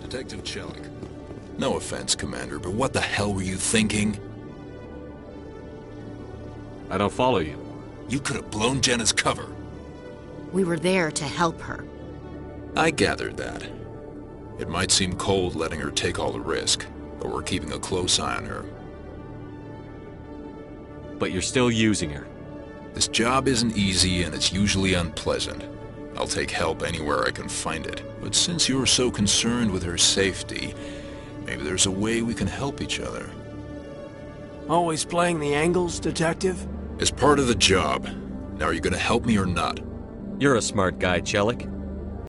Detective Chelik. No offense, Commander, but what the hell were you thinking? I don't follow you. You could have blown Jenna's cover. We were there to help her. I gathered that. It might seem cold letting her take all the risk, but we're keeping a close eye on her. But you're still using her. This job isn't easy and it's usually unpleasant. I'll take help anywhere I can find it. But since you're so concerned with her safety, maybe there's a way we can help each other. Always playing the angles, Detective? As part of the job. Now, are you gonna help me or not? You're a smart guy, Chelik.